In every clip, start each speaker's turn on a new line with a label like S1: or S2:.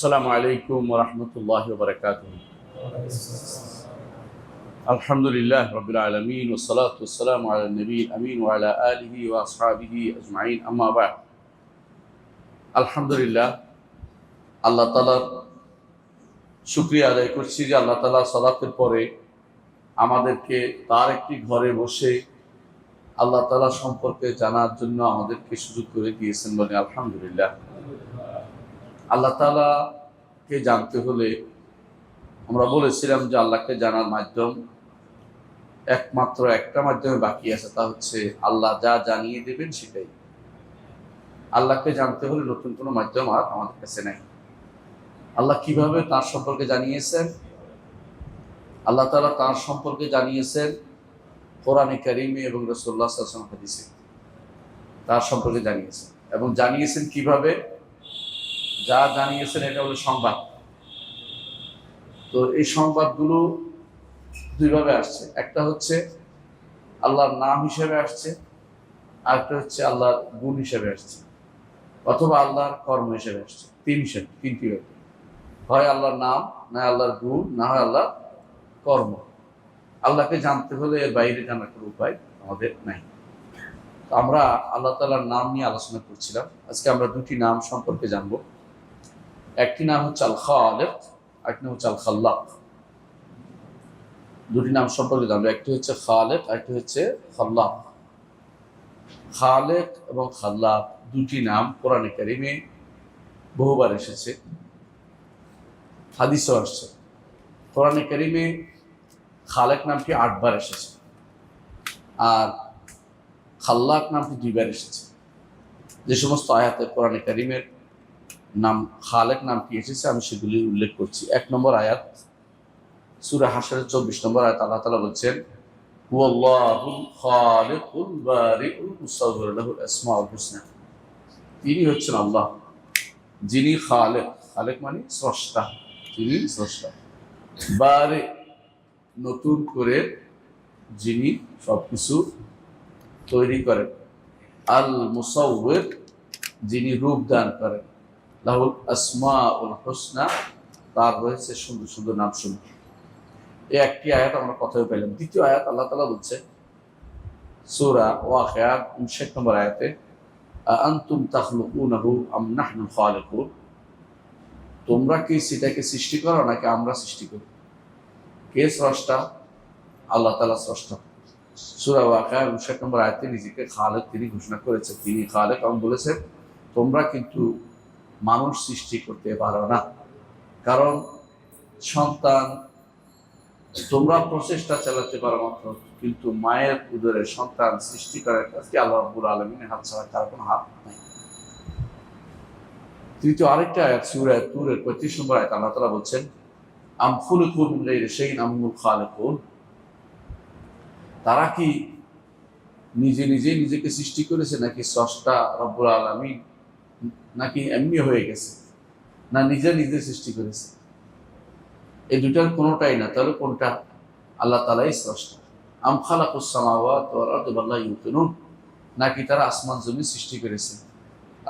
S1: আসসালামু আলাইকুম ওয়া রাহমাতুল্লাহি ওয়া বারাকাতুহু। আলহামদুলিল্লাহ রাব্বিল আলামিন ওয়াস সালাতু ওয়াস সালামু আলা নবিয়িল আমিন ওয়া আলা আলিহি ওয়া আসহাবিহি আজমাইন, আম্মা বা'দ। আলহামদুলিল্লাহ, আল্লাহ তাআলার শুকরিয়া আদায় করছি যে আল্লাহ তাআলা সালাতের পরে আমাদেরকে তার একটি ঘরে বসে আল্লাহ তাআলা সম্পর্কে জানার জন্য আমাদেরকে সুযোগ করে দিয়েছেন বলে আলহামদুলিল্লাহ। আল্লাহ তাআলাকে জানতে হলে আমরা বলেছিলাম যে আল্লাহকে জানার মাধ্যম একমাত্র একটা মাধ্যমে বাকি আছে, তা হচ্ছে আল্লাহ যা জানিয়ে দেবেন সেটাই। আল্লাহকে জানতে হলে নতুন কোনো মাধ্যম আর আমাদের কাছে নাই। আল্লাহ কিভাবে তার সম্পর্কে জানিয়েছেন? আল্লাহ তাআলা তার সম্পর্কে জানিয়েছেন কোরআনে কারিমে এবং রাসূলুল্লাহ সাল্লাল্লাহু আলাইহি ওয়াসাল্লাম হাদিসে তার সম্পর্কে জানিয়েছেন। এবং জানিয়েছেন কিভাবে? যা জানিয়েছেন এটা হলো সংবাদ। তো এই সংবাদগুলো দুইভাবে আসছে। একটা হচ্ছে আল্লাহর নাম হিসেবে আসছে, আর একটা হচ্ছে আল্লাহর গুণ হিসেবে আসছে, অথবা আল্লাহর কর্ম হিসেবে আসছে। তিনটি ভাবে, হয় আল্লাহর নাম, না আল্লাহর গুণ, না হয় আল্লাহর কর্ম। আল্লাহকে জানতে হলে এর বাইরে জানার কোনো উপায় আমাদের নাই। তো আমরা আল্লাহ তাআলার নাম নিয়ে আলোচনা করছিলাম। আজকে আমরা দুটি নাম সম্পর্কে জানবো। একটি নাম হচ্ছে আল খালিক, আরেকটি নাম হচ্ছে আল খাল্লাক। দুটি নাম সম্পর্কে জানবো, একটি হচ্ছে খালিক, আরেকটি হচ্ছে খাল্লাক। খালিক এবং খাল্লাক দুটি নাম কোরআনে কারিমে বহুবার এসেছে, হাদিসেও আসছে। কোরআনে কারিমে খালেক নামটি 8 বার এসেছে, আর খাল্লাক নামটি 2 বার এসেছে। যে সমস্ত আয়াতে কোরআনে কারিমের নাম খালেক নামটি এসেছে আমি সেগুলি উল্লেখ করছি। 1 নম্বর আয়াত, সূরা হাশরের 24 নম্বর আয়াত, আল্লাহ তাআলা বলছেন হুয়াল্লাহুল খালিকুল বারিউল মুসাউবির লাহুল আসমাউল হুসনা। তিনি হচ্ছেন আল্লাহ, যিনি খালেক। খালেক মানে স্রষ্টা, যিনি স্রষ্টা। বারি, নতুন করে যিনি সবকিছু তৈরি করেন। আল মুসাউবির, যিনি রূপ দান করেন। লাহুল আসমাউল হুসনা, তার রয়েছে সুন্দর সুন্দর নাম সমূহ। এই একটি আয়াত আমরা কথাও পেলাম। দ্বিতীয় আয়াত, আল্লাহ তাআলা বলছে সূরা ওয়াকিয়া 59 নম্বর আয়াতে, আনতুম তাখলুকুনাহু আম নাহনুল খালিকুন। তোমরা কি সেটাকে সৃষ্টি করো নাকি আমরা সৃষ্টি করি? কে স্রষ্টা? আল্লাহ তাআলা স্রষ্টা। সূরা ওয়াকিয়া 59 নম্বর আয়াতে নিজেকে খালেক তিনি ঘোষণা করেছেন। তিনি খালেক এবং বলেছেন তোমরা কিন্তু মানুষ সৃষ্টি করতে পারো না। কারণ সন্তান তোমরা প্রচেষ্টা চালাতে পারো মাত্র, কিন্তু মায়ের উদরে সন্তান সৃষ্টি করার কাজটি আল্লাহ রাব্বুল আলামিনের হাত ছাড়া কারো কোনো হাত নাই। তৃতীয় আরেকটা আয়াত, সূরা তুরের 35 নম্বর আয়াত, আল্লাহ তাআলা বলছেন আম খুলিকু মিন গায়রি শাইইন আম হুমুল খালিকুন। তারা কি নিজে নিজে নিজেকে সৃষ্টি করেছে, নাকি স্রষ্টা রব্বুল আলামিন, নাকি এমনি হয়ে গেছে, না নিজে নিজে সৃষ্টি করেছে? এই দুটার কোনোটাই না। তাহলে কোনটা? আল্লাহ তাআলাই স্রষ্টা। আম খালাকুস সামাওয়াতি ওয়াল আরদা বাল লা ইউকিনুন, নাকি তারা আসমান জমিন সৃষ্টি করেছে?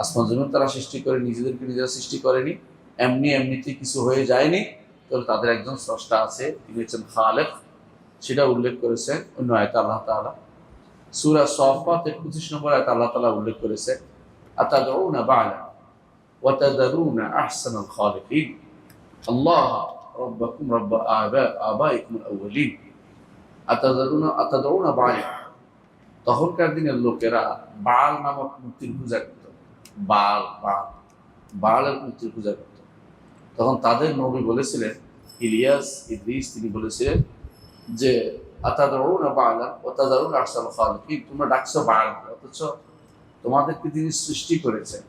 S1: আসমান জমিন তারা সৃষ্টি করে, নিজেদেরকে নিজেরা সৃষ্টি করেনি, এমনিতে কিছু হয়ে যায়নি। তাহলে তাদের একজন স্রষ্টা আছে, তিনি হচ্ছেন খালেক। সেটা উল্লেখ করেছে অন্য আয়াতে আল্লাহ তাআলা। সূরা সাফফাত 25 নম্বর আয়াতে আল্লাহ তাআলা উল্লেখ করেছে আতাদউনা বা'লা ওয়া তাযারুনা আহসানাল খালিকিন আল্লাহ রাব্বাকুম রাব্বা আবাইকুমুল আউয়ালিন। আতাদউনা বা'লা, তখনকার দিনের লোকেরা বাল নামক মূর্তির পূজা করত। বালের মূর্তির পূজা করত। তখন তাদের নবী বলেছিলেন, ইলিয়াস ইদ্রিস, তিনি বলেছিলেন যে আতাদউনা বা'লা ওয়া তাযারুনা আহসানাল খালিকিন, তোমরা ডাকছো বাল, অথচ তোমাদেরকে তিনি সৃষ্টি করেছেন,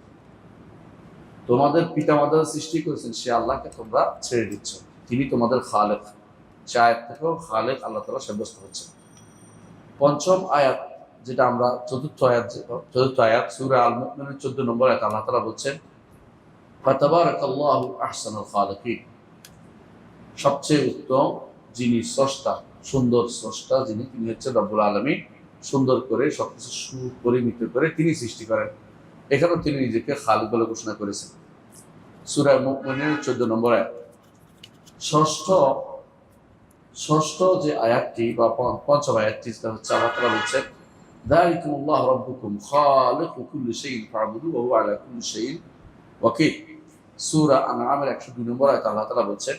S1: তোমাদের পিতামাতারা সৃষ্টি করেছেন, সে আল্লাহকে তোমরা ছেড়ে দিচ্ছ, তিনি তোমাদের খালেক। সে আয়াত থেকেও খালেক আল্লাহ তাআলা সাব্যস্ত হচ্ছে। পঞ্চম আয়াত, যেটা আমরা চতুর্থ আয়াত সূরা আল মুমিনুনের 14 নম্বর আয়াত, আল্লাহ তাআলা বলছেন ফাতাবারাকাল্লাহু আহসানুল খালিকিন। সবচেয়ে উত্তম যিনি স্রষ্টা, সুন্দর স্রষ্টা যিনি, তিনি হচ্ছেন রব্বুল আলামিন। সুন্দর করে সবকিছু সুপরিমিত করে তিনি সৃষ্টি করেন। এখানেও তিনি নিজেকে খালিক বলে ঘোষণা করেছেন। সূরা মুমিনুন 14 নম্বর আয়াত। ষষ্ঠ ষষ্ঠ যে আয়াতটি বা পঞ্চম আয়াতটি, সেটা হচ্ছে আল্লাহ তাআলা বলছেন যালিকুমুল্লাহু রাব্বুকুম খালিকু কুল্লি শাইইন ফা'বুদুহু ওয়া হুয়া আলা কুল্লি শাইইন ওয়াকিল। সূরা আনআমের 102 নম্বর আয়াত আল্লাহ তাআলা বলছেন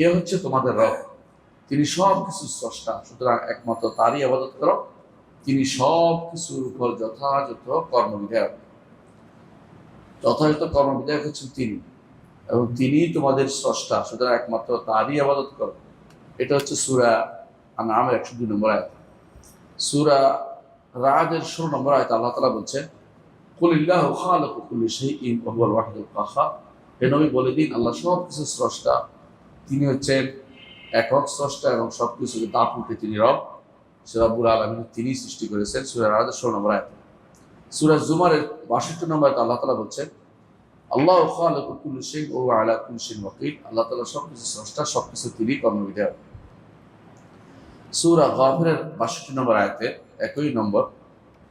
S1: এ হচ্ছে তোমাদের রব, তিনি সব কিছু স্রষ্টা, সুতরাং একমাত্র তারই ইবাদত করো, তিনি সব কিছুর উপর যথাযথ কর্মবিধায়ক। যথাযথ কর্মবিধায়ক হচ্ছেন তিনি, এবং তিনি তোমাদের স্রষ্টা, সুতরাং একমাত্র তারই ইবাদত করো। এটা হচ্ছে সূরা আনআমের 102 নম্বর আয়াত। সূরা রা'দের 16 নম্বর আয়াত আল্লাহ তাআলা বলছেন কুলিল্লাহু খালিকু কুল্লি শাইইন ওয়া হুয়াল ওয়াহিদুল কাহ্হার। হে নবী বলে দিন আল্লাহ সব কিছু স্রষ্টা, তিনি হচ্ছেন একক স্রষ্টা এবং সবকিছুকে দাপুটে তিনি রব, সে রব্বুল আলামিন, তিনি সৃষ্টি করেছেন। সূরা রা'দের 16 নম্বর আয়াত। সূরা জুমারের 62 নম্বর আয়াত আল্লাহ তাআলা বলছেন আল্লাহু খালিকু কুল্লি শাইইন ওয়া হুয়া আলা কুল্লি শাইইন ওয়াকিল। আল্লাহ তাআলা সবকিছু স্রষ্টা, সবকিছু তিনি কর্মবিধায়ক। সূরা গাফিরের 62 নম্বর আয়াতে একই নম্বর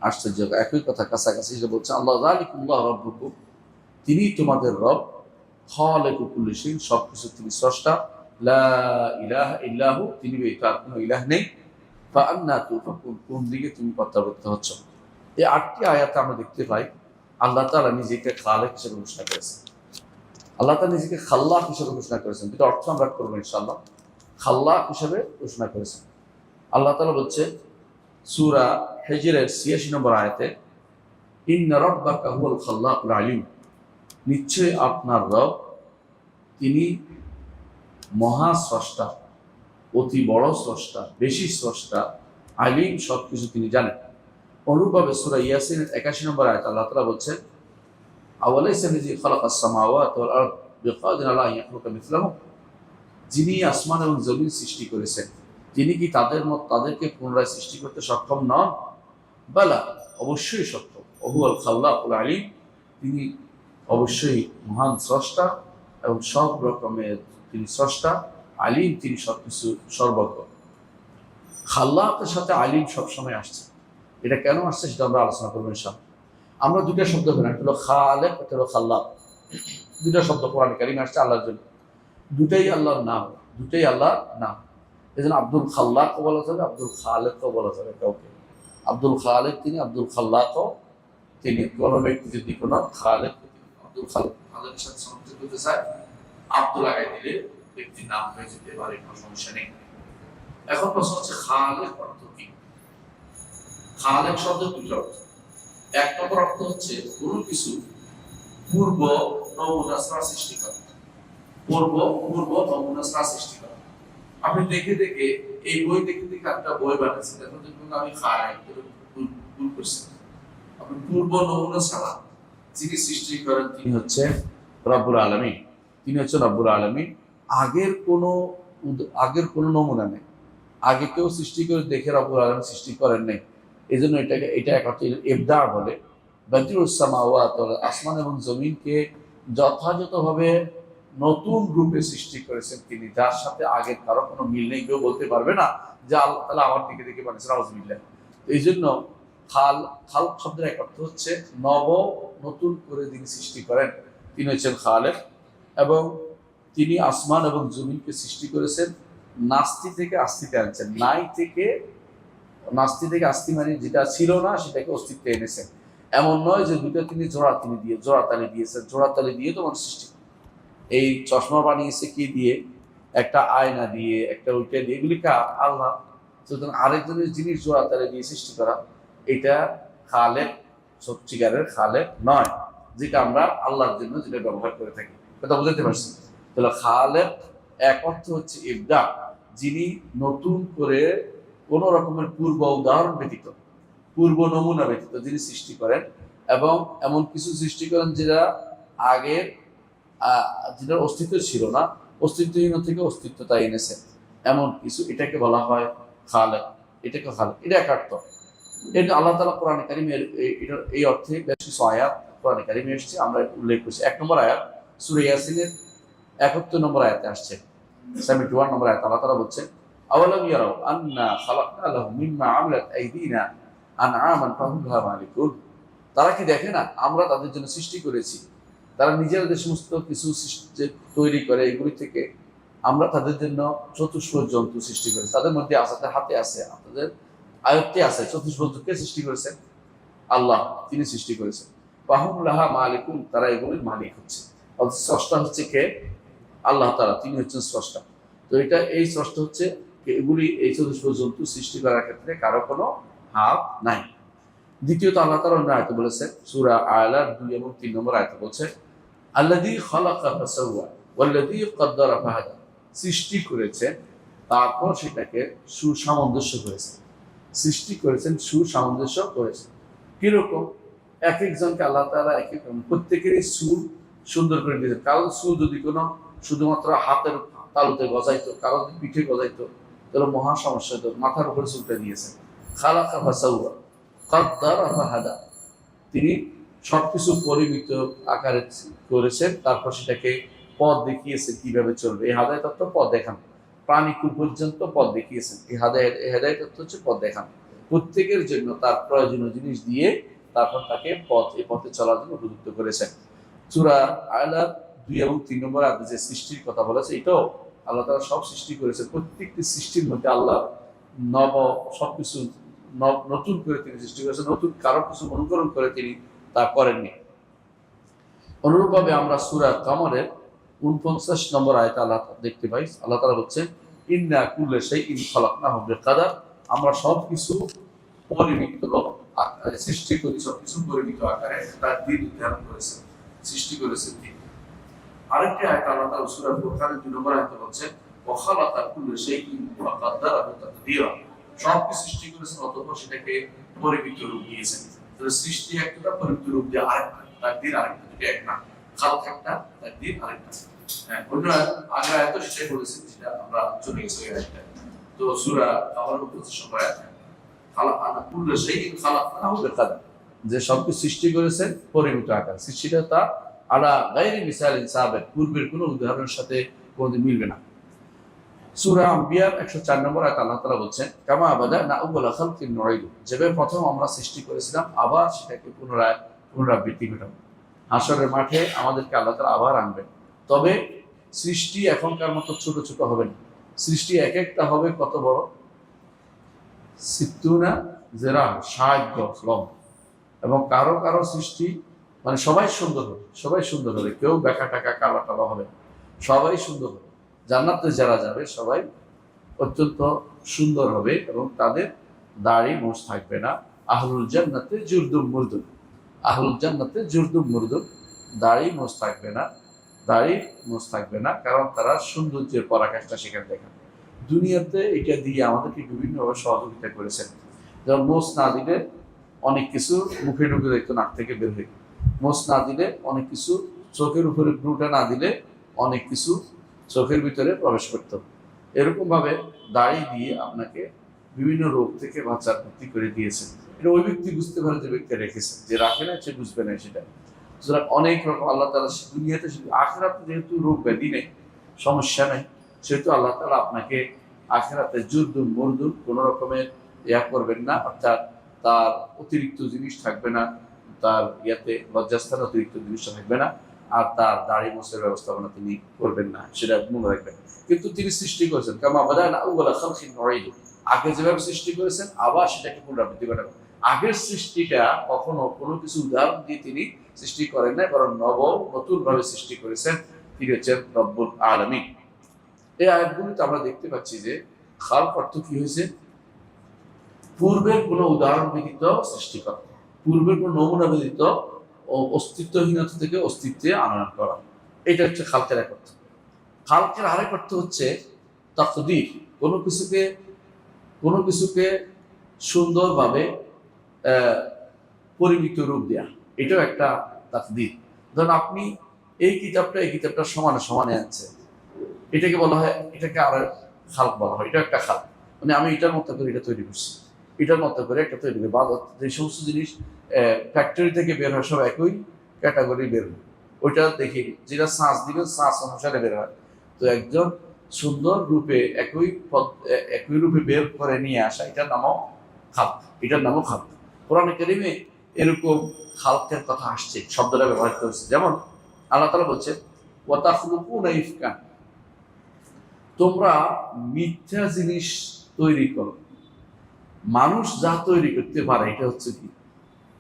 S1: আশ্চর্য একই কথা কাছাকাছি, সে বলছে আল্লাহ যালিকুমুল্লাহু রাব্বুকুম, তিনি তোমাদের রব, খালিকু কুল্লি শাইইন, সবকিছু তিনি স্রষ্টা, লা ইলাহা ইল্লাহু, তিনি ব্যতীত আর কোনো ইলাহ নেই, ফাআন্না তুফাকুন, কোন দিকে তুমি প্রত্যাবর্তিত হচ্ছ। এই 8টি আয়াতে আমরা দেখতে পাই আল্লাহ তাআলা নিজেকে খালেক হিসেবে ঘোষণা করেছেন, আল্লাহ তাআলা নিজেকে খাল্লাক হিসেবে ঘোষণা করেছেন। দুটো অর্থ আমরা করবো ইনশাআল্লাহ। খাল্লাক হিসেবে ঘোষণা করেছেন আল্লাহ তাআলা বলছে সূরা হিজরের 86 নম্বর আয়াতে ইন্না রাব্বাকা হুয়াল খাল্লাকুল আলিম, নিশ্চয়ই আপনার রব তিনি মহা স্রষ্টা, অতি বড় স্রষ্টা, বেশি স্রষ্টা, আলিম, সবকিছু তিনি জানেন। অনুরূপভাবে সূরা ইয়াসিনের 81 নম্বর আয়াত আল্লাহ তাআলা বলছেন আওয়ালাইসা আল্লাযী খালাকাস সামাওয়াতি ওয়াল আরদ বিকাদিরিন আলা আন ইয়াখলুকা মিথলাহুম, যিনি আসমান এবং জমিন সৃষ্টি করেছেন, তিনি কি তাদেরকে পুনরায় সৃষ্টি করতে সক্ষম নন? বালা, অবশ্যই সক্ষম। ওহুয়াল খাল্লাকুল আলিম, তিনি অবশ্যই মহান স্রষ্টা এবং সব রকমের তিনি স্রষ্টা, আলিম, তিনি সবকিছু সর্বজ্ঞ। খাল্লাকের সাথে আলিম সবসময় আসছে। এটা কেন আসছে সেটা আমরা আলোচনা করবো ইনশাআল্লাহ। আমরা দুটা শব্দ পেলাম, একটা হলো খালেক, একটা হলো খাল্লাক। দুটা শব্দ কোরআনে কারিমে আসছে আল্লাহর জন্য, দুটাই আল্লাহর নাম, দুটাই আল্লাহর নাম। এই জন্য আব্দুল খাল্লাকও বলা যাবে, আব্দুল খালেকও বলা যাবে কাউকে। আব্দুল খালেক তিনি, আব্দুল খাল্লাকও তিনি। কোনো ব্যক্তি যদি কোনো খালেক আব্দুল খালেকের সাথে সংযুক্ত করতে চায়, আব্দুল আগে দিলে ব্যক্তির নাম হয়ে যেতে পারে, কোনো সমস্যা নেই। এখন প্রশ্ন হচ্ছে খালেক অর্থ কি? খালেক শব্দের দুটো অর্থ। এক নম্বর অর্থ হচ্ছে কোনো কিছু পূর্ব নমুনা সৃষ্টি করা, পূর্ব নমুনা সৃষ্টি করা। আপনি দেখে দেখে এই বই দেখে দেখে একটা বই বানাচ্ছেন, এখন দেখুন আমি ভুল করছি। আপনি পূর্ব নমুনা ছাড়া যিনি সৃষ্টি করেন তিনি হচ্ছে রব্বুল আলামিন, তিনি হচ্ছে রব্বুল আলামিন। আগের কোনো নমুনা নেই, আগে কেউ সৃষ্টি করে দেখে রব্বুল আলামিন সৃষ্টি করেন নাই। এই জন্য এটা এক অর্থে ইবদা বলে। বাদিউস সামাওয়াত, আসমান এবং জমিনকে যথাযথভাবে নতুন রূপে সৃষ্টি করেছেন তিনি, যার সাথে আগের কারো কোনো মিল নেই। কেউ বলতে পারবে না যে আল্লাহ তাআলা আমার দিকে দেখে বানিয়েছেন, আউযুবিল্লাহ। এই জন্য খালক শব্দের এক অর্থ হচ্ছে নতুন করে যিনি সৃষ্টি করেন তিনি হচ্ছেন খালেক, এবং তিনি আসমান এবং জমিনকে সৃষ্টি করেছেন নাস্তি থেকে আস্তিতে আনছেন। নাস্তি থেকে আস্তি মানে যেটা ছিল না সেটাকে অস্তিত্বে এনেছেন। এমন নয় যে দুটো তিনি জোড়াতালি দিয়েছেন, জোড়াতালি দিয়ে তোমার সৃষ্টি। এই চশমা বানিয়েছে কি দিয়ে? একটা আয়না দিয়ে, একটা ওইটা দিয়ে, এগুলি আল্লাহ। সুতরাং আরেকজনের জিনিস জোড়াতালি দিয়ে সৃষ্টি করা, এটা খালেক, সত্যিকারের খালেক নয়, যেটা আমরা আল্লাহর জন্য যেটা ব্যবহার করে থাকি। কথা বুঝতে পারছি? তাহলে খালেক এক অর্থ হচ্ছে ইবদা, যিনি নতুন করে কোন রকমের পূর্ব উদাহরণ ব্যতীত, পূর্ব নমুনা ব্যতীত যিনি সৃষ্টি করেন, এবং এমন কিছু সৃষ্টি করেন যেটা আগের যেটার অস্তিত্ব ছিল না, অস্তিত্বহীন থেকে অস্তিত্বতা এনেছেন এমন কিছু, এটাকে বলা হয় খালেক। এটাকে খালেক, এটা এক অর্থ। এটা আল্লাহ তাআলা কোরআনে কারিমের এই অর্থে বেশ কিছু আয়াত কোরআনে কারিমে এসেছে, আমরা উল্লেখ করছি। 1 নম্বর আয়াত সূরা ইয়াসিনের 71 নম্বর আয়াতে আসছে, 71 নম্বর আয়াত আল্লাহ তাআলা বলছেন আওয়ালাম ইয়ারাউ আন্না খালাকনা লাহুম মিম্মা আমিলাত আইদিনা আনআমান ফাহুম লাহা মালিকুন। তারা কি দেখে না আমরা তাদের জন্য সৃষ্টি করেছি তারা নিজেরা যে সমস্ত কিছু তৈরি করে এগুলি থেকে আমরা তাদের জন্য চতুষ্পদ জন্তু সৃষ্টি করেছি। তাদের মধ্যে আছে, তাদের হাতে আছে, তাদের আয়ত্তে আছে। চতুষ্পদ জন্তুকে সৃষ্টি করেছেন আল্লাহ, তিনি সৃষ্টি করেছেন। ফাহুম লাহা মালিকুন, তারা এগুলির মালিক হচ্ছে। অর্থাৎ স্রষ্টা হচ্ছে কে? আল্লাহ তাআলা, তিনি হচ্ছেন স্রষ্টা। তো এটা এই স্রষ্টা হচ্ছে এগুলি, এই চতুষ্পদ জন্তু সৃষ্টি করার ক্ষেত্রে কারো কোনো হাত নাই। দ্বিতীয়ত আল্লাহ তাআলা অন্য আয়াতে বলেছেন, সূরা আলার 2 এবং 3 নম্বর আয়াতে বলছে, আল্লাযী খালাকা ফাসাওয়া ওয়াল্লাযী কদ্দারা ফাহাদা, সৃষ্টি করেছেন তারপর সেটাকে সুসামঞ্জস্য করেছেন। সৃষ্টি করেছেন, সুসামঞ্জস্য করেছেন। কিরকম? এক একজনকে আল্লাহ তাআলা এক এক প্রত্যেকেরই সুর সুন্দর করে দিয়েছেন। কারণ সুর যদি কোনো শুধুমাত্র হাতের তালুতে গজাইতো, কারো যদি পিঠে গজাইতো, তাহলে মহা সমস্যা হতো। মাথার উপরে চুলটা দিয়েছেন। খালাকা ফাসাওয়া কদ্দারা ফাহাদা, তিনি সবকিছু পরিমিত আকারে করেছেন, তারপর সেটাকে পথ দেখিয়েছেন কিভাবে চলবে। এই হাদায়াত তত্ত্ব পথ দেখান, প্রাণীকুল পর্যন্ত পথ দেখিয়েছেন। এই হেদায়েত তত্ত্ব হচ্ছে পথ দেখান, প্রত্যেকের জন্য তার প্রয়োজনীয় জিনিস দিয়ে তারপর তাকে এই পথে চলার জন্য উপযুক্ত করেছেন। সূরা আলার 2 এবং 3 নম্বর আয়াতে যে সৃষ্টির কথা বলেছে, এটাও আল্লাহ তাআলা সব সৃষ্টি করেছেন। প্রত্যেকটি সৃষ্টির মধ্যে আল্লাহ সবকিছু নতুন করে তিনি সৃষ্টি করেছেন, নতুন কারো কিছু অনুকরণ করে তিনি তা করেননি। অনুরূপভাবে আমরা সূরা কমরের 49 নম্বর আয়াতে আল্লাহ দেখতে পাই, আল্লাহ তাআলা বলছেন, ইন্না কুল্লা শাইইন খালাকনাহু বিকাদার, আমরা সবকিছু পরিমিত আকারে সৃষ্টি করি, সবকিছু পরিমিত আকারে তার দিন নির্ধারণ করেছেন, সৃষ্টি করেছেন তিনি। আরেকটি আয়াত আল্লাহ তাআলা সূরা ফুরকানের 2 নম্বর আয়াতে বলছেন, ওয়া খালাকা কুল্লা শাইইন ফাকাদ্দারাহু তাকদীরা, সবকিছু সৃষ্টি করেছেন অতঃপর সেটাকে পরিমিত রূপ দিয়েছেন। তাহলে সৃষ্টি একটা, পরিমিত রূপ দিয়ে আরেকটা, তাকদীর আরেকটা, দুটো এক না। খালক একটা, তাকদীর আরেকটা। হ্যাঁ, অন্য আগে আয়াত সেটাই বলেছেন, যেটা আমরা চলে গেছি এই আয়াতটা। তো সূরা কমর 25 নম্বর আয়াত, খালাকানা কুল্লা শাইইন খালাকনাহু বিকাদার, যে সবকিছু সৃষ্টি করেছেন পরিমিত আকার। সৃষ্টিটা তা আলা গায়রি মিসালিন সাবিক, পূর্বের কোনো উদাহরণের সাথে কোনোদিন মিলবে না। সূরা আম্বিয়ার 104 নম্বর আয়াতে আল্লাহ তাআলা বলছেন, কামা বাদানা আউওয়ালা খালকিন নুঈদু, যেভাবে প্রথম আমরা সৃষ্টি করেছিলাম আবার সেটাকে পুনরাবৃত্তি ঘটাবো। হাশরের মাঠে আমাদেরকে আল্লাহ তাআলা আবার আনবেন। তবে সৃষ্টি এখনকার মতো ছোট ছোট হবে না। সৃষ্টি এক একটা হবে কত বড়? 60 জিরা, 60 গজ লম্বা। এবং কারো কারো সৃষ্টি মানে সবাই সুন্দর হবে, সবাই সুন্দর হবে, কেউ বেকা টাকা কালা টালা হবে না, সবাই সুন্দর হবে। জান্নাতে যারা যাবে সবাই অত্যন্ত সুন্দর হবে এবং তাদের দাড়ি মোছ থাকবে না। আহলুল জান্নাতে জুরদুম মুরদুম, আহলুল জান্নাতে জুরদুম মুরদুম, দাড়ি মোছ থাকবে না, দাড়ি মোছ থাকবে না, কারণ তারা সৌন্দর্যের পরাকাষ্ঠা সেখানে দেখাবে। দুনিয়াতে এটা দিয়ে আমাদেরকে বিভিন্নভাবে সহযোগিতা করেছেন। যেমন মোছ না দিলে অনেক কিছু মুখে ঢুকে দেখতো, নাক থেকে বের হয়ে, মোছ না দিলে অনেক কিছু, চোখের উপরে ব্রুটা না দিলে অনেক কিছু চোখের ভিতরে প্রবেশ করত। এরকম ভাবে দাড়ি দিয়ে আপনাকে বিভিন্ন রোগ থেকে বাঁচার মুক্তি করে দিয়েছেন। এটা ওই ব্যক্তি বুঝতে পারে যে ব্যক্তি রেখেছেন, যে রাখে না সে বুঝবে না সেটা। সুতরাং অনেক রকম আল্লাহ তাআলা দুনিয়াতে, আখিরাতে যেহেতু রোগ ব্যাধি নেই, সমস্যা নেই, সেহেতু আল্লাহ তাআলা আপনাকে আখিরাতে জুরদুম মুরদুম কোনো রকমের করবেন না, অর্থাৎ তার অতিরিক্ত জিনিস থাকবে না, তার লজ্জাস্থানে অতিরিক্ত জিনিসটা থাকবে না, আর তার দাড়ি মোছের ব্যবস্থাপনা তিনি করবেন না, সেটা মনে রাখবেন। কিন্তু তিনি সৃষ্টি করেছেন, কামা বাদানা আউওয়ালা খালকিন নুঈদু, আগে যেভাবে সৃষ্টি করেছেন আবার সেটাকে পুনরাবৃত্তি ঘটাবেন। আগের সৃষ্টিটা কখনো কোনো কিছু উদাহরণ দিয়ে তিনি সৃষ্টি করেন না, বরং নতুন ভাবে সৃষ্টি করেছেন। তিনি হচ্ছেন রব্বুল আলামিন। এই আয়াতগুলিতে আমরা দেখতে পাচ্ছি যে খালক অর্থ কি হয়েছে? পূর্বের কোনো উদাহরণ ব্যতীত সৃষ্টি করা, পূর্বের কোনো নমুনা ব্যতীত অস্তিত্বহীনতা থেকে অস্তিত্বে আনয়ন করা, এটা হচ্ছে খালকের এক অর্থ। খালকের আরেক অর্থ হচ্ছে তাকদীর, কোনো কিছুকে সুন্দরভাবে পরিমিত রূপ দেয়া, এটাও একটা তাকদীর। ধরুন আপনি এই কিতাবটা সমানে সমানে আনছে, এটাকে বলা হয়, এটাকে আর খালক বলা হয়, এটা একটা খালক। মানে আমি এটার মতো করে এটা তৈরি করছি, এটার মতো করে একটা তৈরি করি। বা যে সমস্ত জিনিস ফ্যাক্টরি থেকে বের হয় সব একই ক্যাটাগরি বের হয়, ওইটা দেখি যেটা সাঁচ দিবেন সাঁচ অনুসারে বের হয়। তো একজন সুন্দর রূপে একই রূপে বের করে নিয়ে আসা, এটার নামও খালক, এটার নামও খালক। কোরআনে কারিমে এরকম খালকের কথা আসছে, শব্দটা ব্যবহার করেছে। যেমন আল্লাহ তাআলা বলছেন ওয়া তাখলুকুনা ইফকান, তোমরা মিথ্যা জিনিস তৈরি করো। মানুষ যা তৈরি করতে পারে এটা হচ্ছে কি,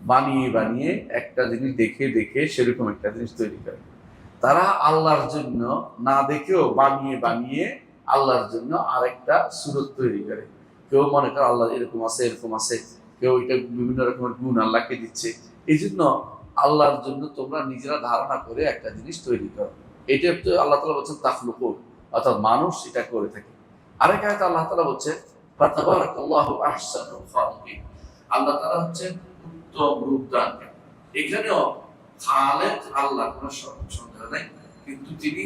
S1: বানিয়ে বানিয়ে একটা জিনিস দেখে দেখে সেরকম একটা জিনিস তৈরি করে। তারা আল্লাহর জন্য না দেখেও বানিয়ে বানিয়ে আল্লাহর জন্য আরেকটা সুরত তৈরি করে। কেউ মনে করে আল্লাহ এরকম আছে এরকম আছে, কেউ এটা বিভিন্ন রকমের গুণ আল্লাহকে দিচ্ছে। এই জন্য আল্লাহর জন্য তোমরা নিজেরা ধারণা করে একটা জিনিস তৈরি করো। এটা তো আল্লাহ তাআলা বলছেন তাখলুকু, অর্থাৎ মানুষ এটা করে থাকে। আরেক আয়াতে আল্লাহ তাআলা বলছেন ফাতাবারাকাল্লাহু আহসানুল খালিকিন, আল্লাহ তাআলা হচ্ছেন উত্তম রূপদানকারী। এখানেও খালেক আল্লাহ, কোনো সন্দেহ নাই, কিন্তু তিনি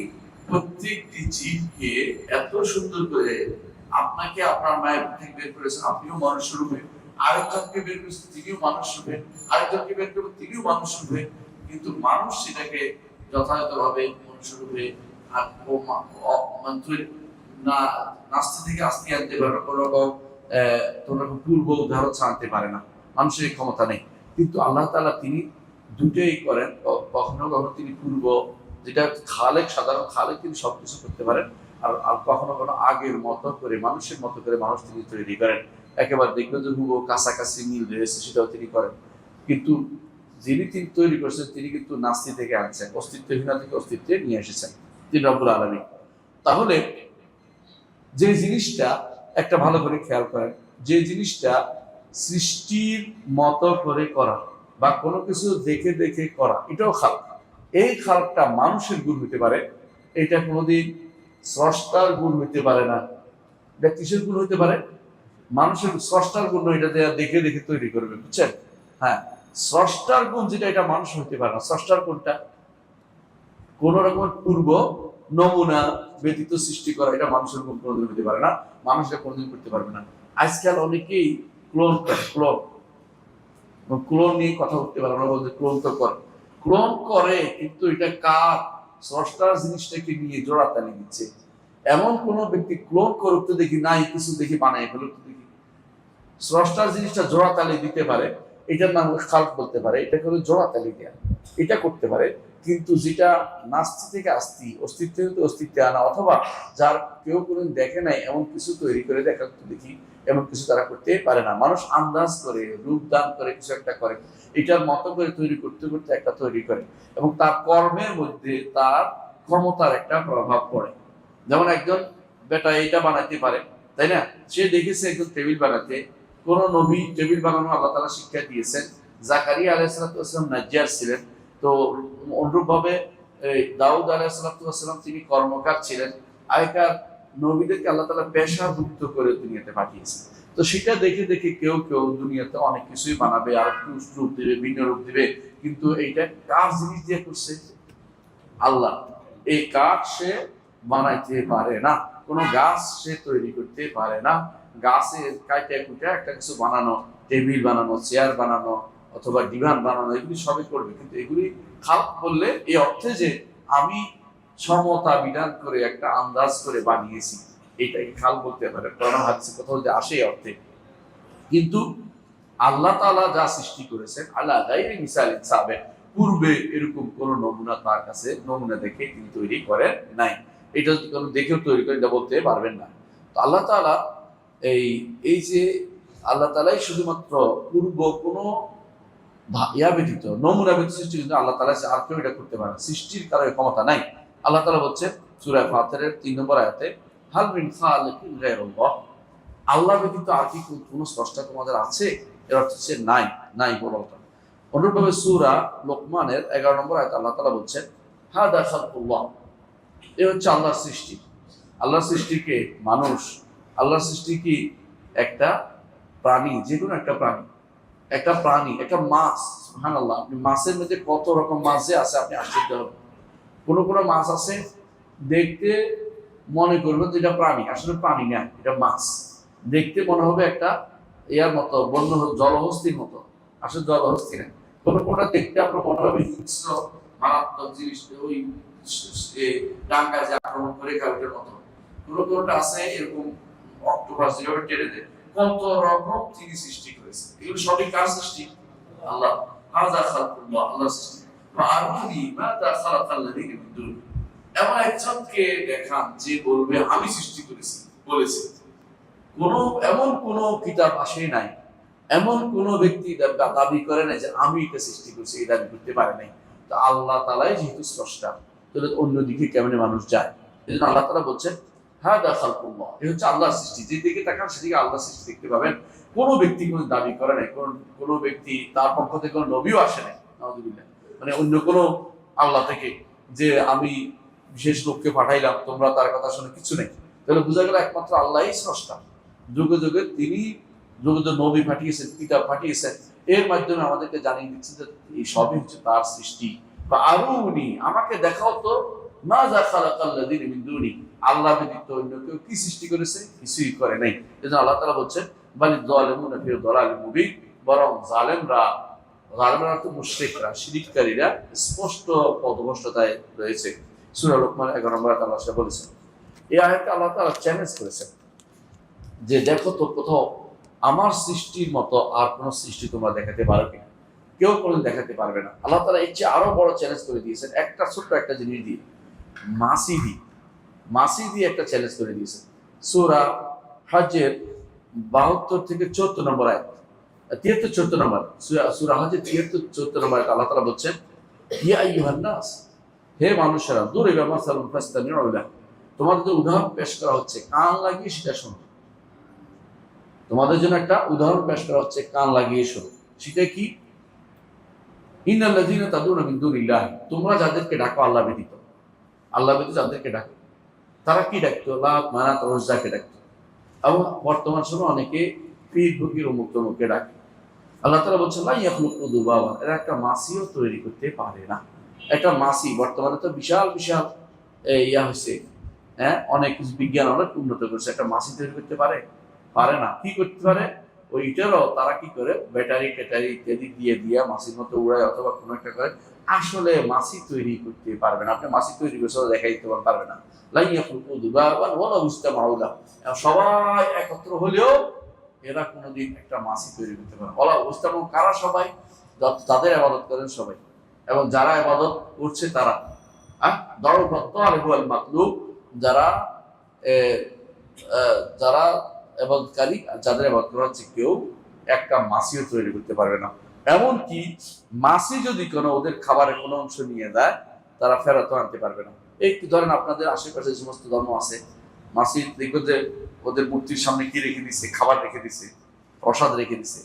S1: প্রত্যেকটি জীবকে এত সুন্দর করে, আপনাকে আপনার মায়ের থেকে বের করেছেন, আপনিও মানুষ রূপে, আরেকজনকে বের করেছেন তিনিও মানুষ রূপে, আরেকজনকে বের করবেন তিনিও মানুষ রূপে, কিন্তু মানুষ সেটাকে যথাযথভাবে মানুষ রূপে না নাস্তি থেকে আস্তি আনতে পারে, কোনো রকম পূর্ব উদাহরণ আনতে পারে না, মানুষের ক্ষমতা নেই। কিন্তু আল্লাহ তাআলা তিনি দুটোই করেন। কখনো কখনো তিনি পূর্ব, যেটা খালেক, সাধারণ খালেক, তিনি সবকিছু করতে পারেন। আর কখনো কখনো আগের মতো করে, মানুষের মতো করে মানুষ তিনি তৈরি করেন। একেবারে দেখবেন যে হুবহু কাছাকাছি মিল রয়েছে, সেটাও তিনি করেন। কিন্তু যিনি তিনি তৈরি করেছেন তিনি কিন্তু নাস্তি থেকে আনছেন, অস্তিত্বহীনা থেকে অস্তিত্বে নিয়ে এসেছেন তিনি রব্বুল আলামিন। তাহলে যে জিনিসটা, একটা ভালো করে খেয়াল করেন, যে জিনিসটা সৃষ্টির মতো করে করা বা কোনো কিছু দেখে দেখে করা, এটাও খালক। এই খালকটা মানুষের গুণ হতে পারে, এটা কোনোদিন স্রষ্টার গুণ হইতে পারে না। এটা কিসের গুণ হইতে পারে? মানুষের, স্রষ্টার গুণ এটা দেখে দেখে তৈরি করবে, বুঝছেন? হ্যাঁ, স্রষ্টার গুণ যেটা, এটা মানুষ হইতে পারে না। স্রষ্টার গুণটা কোন রকমের পূর্ব নমুনা ব্যতীত সৃষ্টি করা, এটা মানুষের গুণ কোনোদিন হতে পারে না, মানুষরা কোনোদিন করতে পারবে না। আজকাল অনেকেই ক্লোন করে, ক্লোন নিয়ে কথা বলতে পারে, আমরা বলতে ক্লোন তো করে, ক্লোন করে, কিন্তু এটা কার? স্রষ্টার জিনিসটাকে নিয়ে জোড়াতালি দিচ্ছে। এমন কোন ব্যক্তি ক্লোন করুক তো দেখি, নাই কিছু দেখি বানাই ফেলুক তো দেখি। স্রষ্টার জিনিসটা জোড়াতালি দিতে পারে, এটার নাম খালক বলতে পারে, এটা করে জোড়াতালি দেয়া, এটা করতে পারে। কিন্তু যেটা নাস্তি থেকে আস্তি, অস্তিত্ব থেকে অস্তিত্বে আনা, অথবা যার কেউ কোনোদিন দেখে নাই এমন কিছু তৈরি করে দেখা দেখি, এমন কিছু তারা করতে পারে না। মানুষ আন্দাজ করে, রূপদান করে, কিছু একটা করে, এটার মতো করে তৈরি করতে করতে একটা তৈরি করে, এবং তার কর্মের মধ্যে তার ক্ষমতার একটা প্রভাব পড়ে। যেমন একজন বেটা এটা বানাইতে পারে, তাই না? সে দেখেছে একজন টেবিল বানাতে, কোন নবী টেবিল বানানো আল্লাহ তাআলা শিক্ষা দিয়েছেন। জাকারিয়া আলাইহিস সালাম নাজ্জার ছিলেন, তো অনুরূপভাবে দাউদ আলাইহিস সালাম তিনি কর্মকার ছিলেন। আগেকার নবীদেরকে আল্লাহ তাআলা পেশাভুক্ত করে দুনিয়াতে পাঠিয়েছেন। তো সেটা দেখে দেখে কেউ কেউ দুনিয়াতে অনেক কিছুই বানাবে, আর একটু রূপ দিবে, ভিন্ন রূপ দিবে, কিন্তু এইটা কার জিনিস দিয়ে করছে? আল্লাহ। এই কাঠ সে বানাইতে পারে না, কোনো গাছ সে তৈরি করতে পারে না। গাছের কাইটা কুইটা একটা কিছু বানানো, টেবিল বানানো, চেয়ার বানানো, অথবা ডিভান বানানো, এগুলি সবই করবে, কিন্তু এগুলি খালক বললে এই অর্থে যে আমি সমতা বিধান করে একটা আন্দাজ করে বানিয়েছি, এটাই খাল বলতে পারে। কোরআন হাদিসে কোথাও যে আসে অর্থে। কিন্তু আল্লাহ তাআলা যা সৃষ্টি করেছেন, আল্লাহ গায়রি মিসালিন সাবিক, পূর্বে এরকম কোন নমুনা তার কাছে, নমুনা দেখে তিনি তৈরি করেন নাই। এটা যদি কোনো দেখেও তৈরি করে এটা বলতে পারবেন না। তো আল্লাহ তাআলা এই যে আল্লাহ তাআলাই শুধুমাত্র পূর্ব কোনো ইয়া ব্যতীত, নমুনা ব্যতীত সৃষ্টি, কিন্তু আল্লাহ তাআলা আর কেউ এটা করতে পারে না, সৃষ্টির কারণে ক্ষমতা নাই। আল্লাহ তাআলা বলছেন সূরা ফাতিরের ৩ নম্বর আয়াতে, হাল মিন খালিকিন গায়রুল্লাহ, আল্লাহ ব্যতীত আর কি কোনো স্রষ্টা তোমাদের আছে? এর অর্থ হচ্ছে নাই, নাই বলতা। অনুরূপভাবে সূরা লোকমানের 11 নম্বর আয়াতে আল্লাহ তাআলা বলছেন হাদা খালকুল্লাহ, এ হচ্ছে আল্লাহর সৃষ্টি। আল্লাহর সৃষ্টি কে? মানুষ। আল্লাহর সৃষ্টি কি? একটা প্রাণী, যে কোনো একটা প্রাণী, একটা প্রাণী, একটা মাছ। সুবহানাল্লাহ, আপনি মাছের মধ্যে কত রকম মাছ যে আছে আপনি আশ্চর্য হবেন। কোনো কোনো মাছ আছে দেখতে মনে করবেন যে এটা প্রাণী, আসলে প্রাণী না, এটা মাছ। দেখতে মনে হবে একটা ইয়ার মতো, বন্য জলহস্তির মতো, আসলে জলহস্তি না। কোনো কোনটা দেখতে আপনার মনে হবে হিংস্র মারাত্মক জিনিস, ওই ডাঙ্গা যে আক্রমণ করে কাউকের মতো। কোনো কোনটা আছে এরকম অক্টোপাস যেভাবে টেনে দেয়, কত রকম তিনি সৃষ্টি করেছেন। এগুলো সবই কার সৃষ্টি? আল্লাহ। হাযা খালকুল্লাহ, আল্লাহর সৃষ্টি। ফাআরুনি মাযা খালাকাল্লাযীনা মিন দুনি, এমন একজনকে দেখান যে বলবে আমি সৃষ্টি করেছি, বলেছে। এমন কোন কিতাব আসে নাই, এমন কোন ব্যক্তি দাবি করে নাই যে আমি এটা সৃষ্টি করছি, এই দাবি করতে পারে নাই। তো আল্লাহ তাআলাই যেহেতু স্রষ্টা, তাহলে অন্যদিকে কেমনে মানুষ যায়? এজন্য আল্লাহ তাআলা বলছেন হাদা খালকুল্লাহ, এই হচ্ছে আল্লাহর সৃষ্টি। যেদিকে তাকান সেদিকে আল্লাহর সৃষ্টি দেখতে পাবেন। কোনো ব্যক্তি কোনো দাবি করে নাই, কোনো ব্যক্তি তার পক্ষ থেকে কোনো নবীও আসে নাই, নাউযুবিল্লাহ, মানে অন্য কোনো আল্লাহ থেকে যে আমি বিশেষ লোককে পাঠাইলাম তোমরা তার কথা শুনে কিছু নেই। তাহলে বোঝা গেল একমাত্র আল্লাহই স্রষ্টা। যুগে যুগে তিনি যুগে যুগে নবী পাঠিয়েছেন, কিতাব পাঠিয়েছেন, এর মাধ্যমে আমাদেরকে জানিয়ে দিচ্ছে যে এই সবই হচ্ছে তার সৃষ্টি। বা আরুনি, আমাকে দেখাও তো মাযা খালাকাল্লাযীনা মিন দুনি, আল্লাহ ব্যতীত অন্য কেউ কি সৃষ্টি করেছে? কিছুই করে নাই। এজন্য আল্লাহ তাআলা বলছেন বালিদ যালিমুনা ফি দালালিন মুবিন, বরং জালেমরা তো মুশরিকরা, শিরককারীরা স্পষ্ট পথভ্রষ্টতায় রয়েছে। সূরা লোকমান 11 নম্বর আয়াতে আল্লাহ বলেছেন। এই আয়াতে আল্লাহ তাআলা চ্যালেঞ্জ করেছেন যে দেখো তো কোথাও আমার সৃষ্টির মতো আর কোন সৃষ্টি তোমরা দেখাতে পারো কিনা? কেউ কোনোদিন দেখাতে পারবে না। আল্লাহ তাআলা এর চেয়ে আরো বড় চ্যালেঞ্জ করে দিয়েছেন, একটা ছোট্ট একটা জিনিস দিয়ে, মাসি দিয়ে একটা চ্যালেঞ্জ করে দিয়েছেন। সূরা হজের 72 থেকে 74 নম্বর আয়াত, 73 74 নম্বর, সূরা হজের 73 74 নম্বর আয়াত আল্লাহ তাআলা বলছেন ইয়া আইয়ুহান নাস, হে মানুষেরা, দুরিবা মাসালুন ফাসতামিউ লাহু, তোমাদের উদাহরণ পেশ করা হচ্ছে, কান লাগিয়ে সেটা শোনো। তোমাদের জন্য একটা উদাহরণ পেশ করা হচ্ছে, কান লাগিয়ে শোনো। সেটা কি? ইন্নাল্লাযীনা তাদউনা মিন দুনিল্লাহ, তোমরা যাদেরকে ডাকো আল্লাহ ব্যতীত, আল্লাহ ব্যতীত যাদেরকে ডাকো, তারা কি ডাকতো? লাত, মানাত, উজ্জাকে ডাকতো। এবং বর্তমান সময়ে অনেকে পীর ফকির অমুক তমুককে ডাকে। আল্লাহ তাআলা বলছেন লা ইয়াখলুকু যুবাবা, এরা একটা মাছিও তৈরি করতে পারে না। একটা মাছি, বর্তমানে তো বিশাল বিশাল ইয়া হয়েছে, হ্যাঁ, অনেক কিছু বিজ্ঞান অনেক উন্নত করছে, একটা মাছি তৈরি করতে পারে না। কি করতে পারে? ওইটারও তারা কি করে, ব্যাটারি ট্যাটারি ইত্যাদি দিয়ে মাছির মতো উড়ায় অথবা কোনো একটা করে, আসলে মাছি তৈরি করতে পারবে না। আপনি মাছি তৈরি করে দেখাই দিতে পারবে না। লা ইয়াখলুকু যুবাবান ওয়ালা ইসতামাউ লাহু, সবাই একত্র হলেও এরা কোনোদিন একটা মাছি তৈরি করতে পারে। ওয়ালা ইসতামাউ, কারা? সবাই, যাদের ইবাদত করেন সবাই, এবং যারা ইবাদত করছে তারা, যারা যারা ইবাদতকারী, যাদের ইবাদত করা হচ্ছে, কেউ একটা মাছিও তৈরি করতে পারবে না। এমনকি মাছি যদি কোনো ওদের খাবারের কোনো অংশ নিয়ে দেয়, তারা ফেরত আনতে পারবে না। এই ধরেন আপনাদের আশেপাশে যে সমস্ত ধর্ম আছে, মাছি দেখবেন যে ওদের মূর্তির সামনে কি রেখে দিচ্ছে, খাবার রেখে দিচ্ছে, প্রসাদ রেখে দিচ্ছে,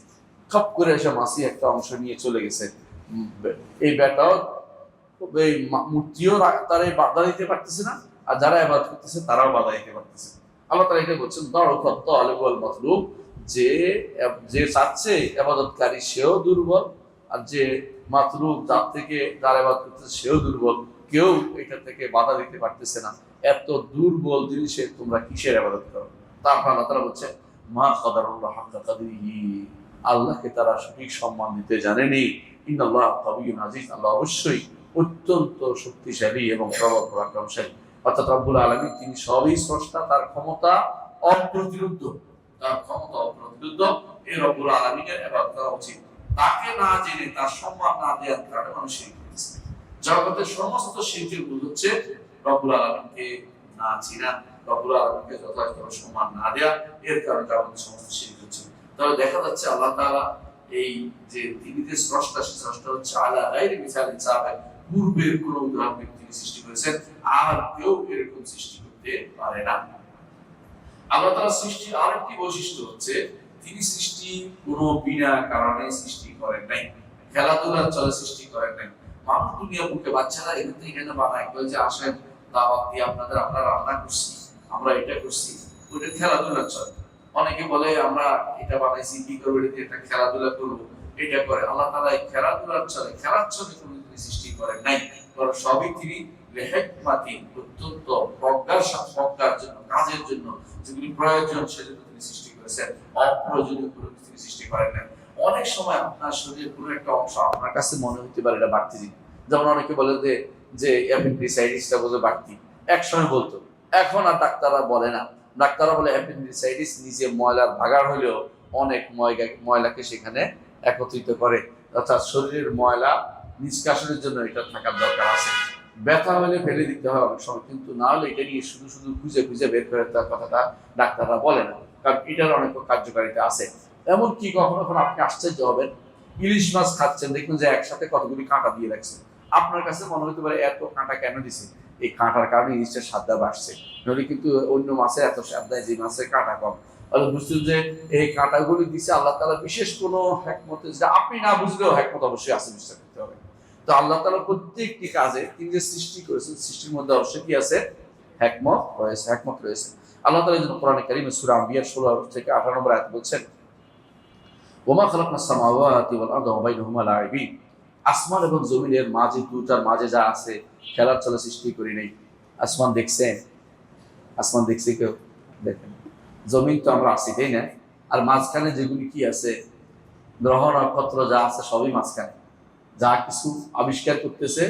S1: খপ করে এসে মাছি একটা অংশ নিয়ে চলে গেছে। এই ব্যাটাও, এই মূর্তিও তারা বাধা দিতে পারতেছে না, আর যারা ইবাদত করতেছে তারাও বাধা দিতে পারতেছে। আল্লাহ তাআলা এটা বলছেন দারুফাত তালিব ওয়াল মাতলুব, যে চাচ্ছে ইবাদতকারী সেও দুর্বল, আর যে মাতলুব যার থেকে যারা ইবাদত করতেছে সেও দুর্বল। কেউ এটা থেকে বাধা দিতে পারতেছে না। এত দুর্বল জিনিসে তোমরা কিসের ইবাদত করো? তারপর আল্লাহ তাআলা বলছে মা কাদারুল্লাহ হাক্কা কাদরিহি, আল্লাহকে তারা সঠিক সম্মান দিতে জানেনি। ইন্নাল্লাহ কাবিয়্যুন আযীজ, আল্লাহ অবশ্যই অত্যন্ত শক্তিশালী এবং প্রবল পরাক্রমশালী। অর্থাৎ রব্বুল আলামিন তিনি সবই স্রষ্টা, তার ক্ষমতা অপ্রতিরোধ্য, এই রব্বুল আলামিনের ইবাদত করা উচিত। তাকে না জেনে, তার সম্মান না দেওয়ার কারণে মানুষ শিরক করেছে। জগতের সমস্ত শিরকের মূল হচ্ছে রব্বুল আলামিনকে না চিনা, রব্বুল আলামিনকে যথাযথ সম্মান না দেওয়া, এর কারণে আমাদের সমস্ত শিরক হচ্ছে। তাহলে দেখা যাচ্ছে আল্লাহ তাআলা এই যে তিনি যে স্রষ্টা, সেই স্রষ্টা হচ্ছে আলা গায়রি মিসালিন সাবিক, পূর্বের কোন উদাহরণ তিনি সৃষ্টি করেছেন, আর কেউ এরকম সৃষ্টি করতে পারে না। আল্লাহ তাআলার সৃষ্টির আরেকটি বৈশিষ্ট্য হচ্ছে তিনি সৃষ্টি কোনো বিনা কারণে সৃষ্টি করেন নাই, খেলাধুলার চলে সৃষ্টি করেন নাই। মানুষ দুনিয়া বুকে বাচ্চারা এখান থেকে এখানে বানায়, বলে যে আসেন দাওয়াত দিয়ে আপনাদের, আমরা রান্না করছি, আমরা এটা করছি, ওইটা খেলাধুলার চলে। অনেকে বলে আমরা এটা বানাইছি, কি করবো, এটা খেলাধুলা করবো, এটা করে। আল্লাহ তাআলা খেলাধুলার চলে, খেলার চলে কোনো সৃষ্টি করেন নাই, বরং সবই তিনি লিহিকমাতি, অত্যন্ত প্রজ্ঞার জন্য, কাজের জন্য, যেগুলি প্রয়োজন সেজন্য তিনি সৃষ্টি করেছেন। অপ্রয়োজনীয় কোনো তিনি সৃষ্টি করেন না। অনেক সময় আপনার শরীরের কোনো একটা অংশ আপনার কাছে মনে হতে পারে এটা বাড়তি জিনিস, যেমন অনেকে বলে যে অ্যাপেন্ডিসাইটিসটা বোঝে বাড়তি, এক সময় বলতো, এখন আর ডাক্তাররা বলে না। ডাক্তাররা বলে অ্যাপেন্ডিসাইটিস নিজে ময়লার ভাগাড় হলেও অনেক ময়লাকে সেখানে একত্রিত করে, অর্থাৎ শরীরের ময়লা নিষ্কাশনের জন্য এটা থাকার দরকার আছে। ব্যথা হলে ফেলে দিতে হয় অনেক সময়, কিন্তু না হলে এটা নিয়ে শুধু শুধু খুঁজে খুঁজে বের করে দেওয়ার কথাটা ডাক্তাররা বলে না, কারণ এটার অনেক কার্যকারিতা আছে। এমনকি কখনো কখনো আপনি আশ্চর্য হবেন, ইলিশ মাছ খাচ্ছেন, দেখুন যে একসাথে কতগুলি কাঁটা দিয়ে রাখছে। আপনার কাছে মনে হতে পারে এত কাঁটা কেন দিছে, এই কাঁটার কারণে ইলিশের স্বাদটা বাড়ছে, নইলে কিন্তু অন্য মাছে এত স্বাদ দেয় যে মাছের কাঁটা কম। তাহলে বুঝছেন যে এই কাঁটাগুলি দিছে আল্লাহ তাআলা বিশেষ কোনো হ্যাকমতে, যেটা আপনি না বুঝলেও হ্যাকমত অবশ্যই আছে, বিশ্বাস করতে হবে। তো আল্লাহ তাআলা প্রত্যেকটি কাজে তিনি যে সৃষ্টি করেছেন, সৃষ্টির মধ্যে অবশ্যই কি আছে, হ্যাকমত রয়েছে। আল্লাহ তাআলা এই জন্য কোরআনে কারীমে সূরা আম্বিয়া 16 থেকে 18 নম্বর আয়াতে বলছেন, ওমা খালাকনাস সামাওয়াতি ওয়াল আরদা ওয়া বাইনাহুমা লাঈবিন, আসমান এবং জমিনের মাঝে, দুটার মাঝে যা আছে খেলার চলে সৃষ্টি করি নাই। আসমান দেখছেন? আসমান দেখছে কেউ? দেখেন। জমিন তো আমরা আছি, তাই না? আর মাঝখানে যেগুলি কি আছে, গ্রহ নক্ষত্র যা আছে সবই মাঝখানে, যা কিছু আবিষ্কার করতেছে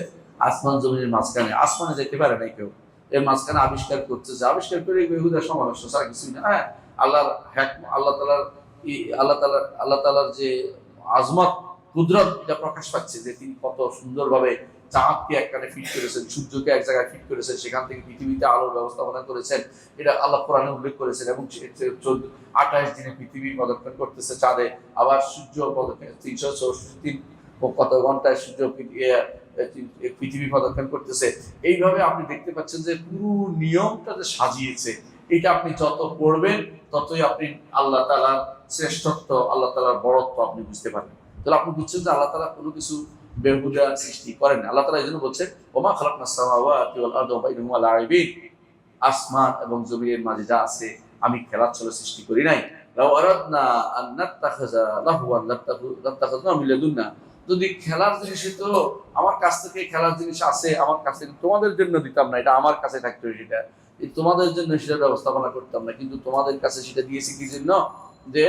S1: আসমান জমিনের মাঝখানে। আসমানে যেতে পারে নাই কেউ, এর মাঝখানে আবিষ্কার করতেছে, আবিষ্কার করে বেহুদা সমাবেশ ছাড়া কিছুই না। হ্যাঁ, আল্লাহর আল্লাহ তাআলার যে আজমত, কুদরত, এটা প্রকাশ পাচ্ছে যে তিনি কত সুন্দরভাবে চাঁদকে একখানে ফিট করেছেন, সূর্যকে এক জায়গায় ফিট করেছেন, সেখান থেকে পৃথিবীতে আলোর ব্যবস্থাপনা করেছেন। এটা আল্লাহ কোরআনে উল্লেখ করেছেন। এবং 28 দিনে পৃথিবী পদক্ষেপ করতেছে চাঁদে, আবার সূর্য পদক্ষেপ 364 কত ঘন্টায় সূর্য পৃথিবী প্রদক্ষিণ করতেছে। এইভাবে আপনি দেখতে পাচ্ছেন যে পুরো নিয়মটা যে সাজিয়েছে, এটা আপনি যত পড়বেন ততই আপনি আল্লাহ তাআলার শ্রেষ্ঠত্ব, আল্লাহ তাআলার বড়ত্ব আপনি বুঝতে পারবেন। তাহলে আপনি বুঝছেন যে আল্লাহ তাআলা কোনো কিছু বেহুদা সৃষ্টি করেন না। আল্লাহ তাআলা এই জন্য বলছেন, ওমা খালাকনাস সামাওয়াতি ওয়াল আরদা ওয়া বাইনাহুমা লাঈবিন, আসমান এবং জমিনের মাঝে যা আছে আমি খেলার ছলে সৃষ্টি করি নাই। লাউ আরাদনা আন নাত্তাখিযা লাহওয়ান লাত্তাখাযনা মিন লাদুন্না, যদি খেলার জিনিস তো আমার কাছ থেকে খেলার জিনিস আছে, আমার কাছে তোমাদের জন্য দিতাম না, এটা আমার কাছে থাকতো, সেটা তোমাদের জন্য সেটা ব্যবস্থাপনা করতাম না, কিন্তু তোমাদের কাছে সেটা দিয়েছি কি জন্য, যে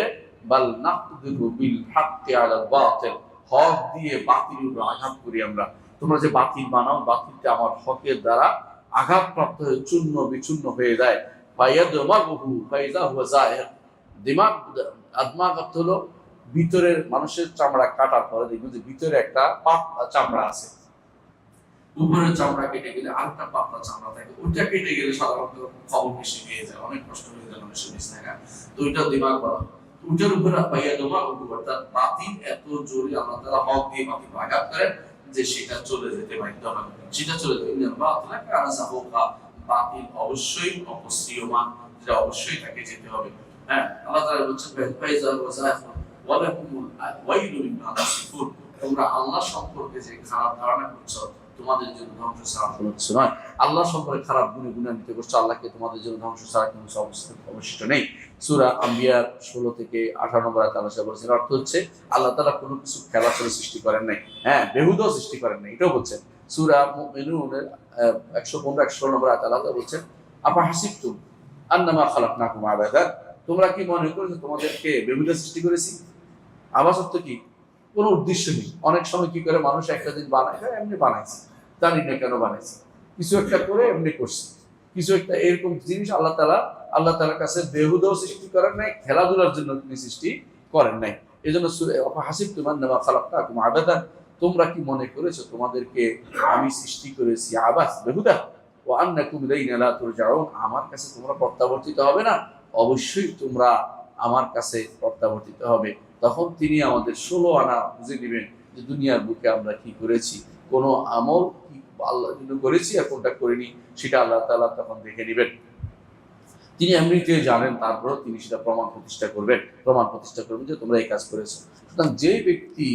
S1: বাল নাকযিবু বিল হাক্কি আলাল বাতিল, হক দিয়ে বাতিলের উপর আঘাত করি আমরা। তোমরা যে বাতিল বানাও, বাতিলটা আমার হকের দ্বারা আঘাতপ্রাপ্ত হয়ে চূর্ণ বিচূর্ণ হয়ে যায়। ফায়াদমাগুহু ফাইযা হুয়া যাহির, দিমাগ, আদমাগ অর্থ হলো ভিতরের মানুষের চামড়া কাটার পরে দেখবেন যে ভিতরে একটা পাতলা চামড়া আছে, উপরের চামড়া কেটে গেলে আরেকটা পাতলা চামড়া থাকে, ওইটা কেটে গেলে সাধারণত খবর বেশি পেয়ে যায়, অনেক কষ্ট হয়ে যায় মানুষের বেঁচে থাকা। তো ওইটা দিমাগ বলা। ওইটার উপরে পাইয়া দেওয়া অর্থাৎ বাতিল এত জোরে আল্লাহ তাআলা হক দিয়ে বাতিল আঘাত করেন যে সেটা চলে যেতে বাধ্য হয়, সেটা চলে যায়। বাতিল অবশ্যই অপসৃয়মান, যেটা অবশ্যই তাকে যেতে হবে। হ্যাঁ, আল্লাহ তাআলা বলছেন, তোমরা আল্লাহ সম্পর্কে যে খারাপ ধারণা করছো, তোমাদের জন্য ধ্বংস ছাড়া কোনো কিছু নয়। আল্লাহ সম্পর্কে খারাপ গুণান্বিত করছো, আল্লাহকে তোমাদের জন্য ধ্বংস ছাড়া কোনো অবশিষ্ট নেই। সূরা আম্বিয়ার 16 থেকে 18 নম্বর আয়াতে আল্লাহ বলেছেন, অর্থ হচ্ছে আল্লাহ তাআলা কোনো কিছু খেলা চলে সৃষ্টি করেন নাই, হ্যাঁ বেহুদাও সৃষ্টি করেন নাই, এটাও বলছেন। সূরা মুমিনুনের 115-116 নম্বর আয়াতে আল্লাহ বলছেন, আফা হাসিবতুম আন্নামা খালাকনাকুম আবাদা, তোমরা কি মনে করছো তোমাদেরকে বেহুদা সৃষ্টি করেছি? আবাস অর্থ কি? কোনো উদ্দেশ্য নেই। অনেক সময় কি করে মানুষ একটা দিন বানায়, এমনি বানাইছে, জানি না কেন বানাইছে, কিছু একটা করে এমনি করছে, কিছু একটা এরকম জিনিস আল্লাহ তাআলার কাছে বেহুদাও সৃষ্টি করেন নাই, খেলাধুলার জন্য তিনি সৃষ্টি করেন নাই। এই জন্য হাসিবতুম আন্নামা খালাকনাকুম আবাদা, তোমরা কি মনে করেছো তোমাদেরকে আমি সৃষ্টি করেছি আবাস, বেহুদা, ওয়া আন্নাকুম ইলাইনা লা তুরজাউন, আমার কাছে তোমরা প্রত্যাবর্তিত হবে না? অবশ্যই তোমরা আমার কাছে প্রত্যাবর্তিত হবে। তখন তিনি আমাদের 16 আনা বুঝে নেবেন যে দুনিয়ার বুকে আমরা কি করেছি, কোন আমল কি আল্লাহর জন্য করেছি আর কোনটা করিনি, সেটা আল্লাহ তাআলা তখন দেখে নেবেন। তিনি এমনিতে জানেন, তারপর তিনি সেটা প্রমাণ প্রতিষ্ঠা করবেন যে তোমরা এই কাজ করেছো। সুতরাং যে ব্যক্তি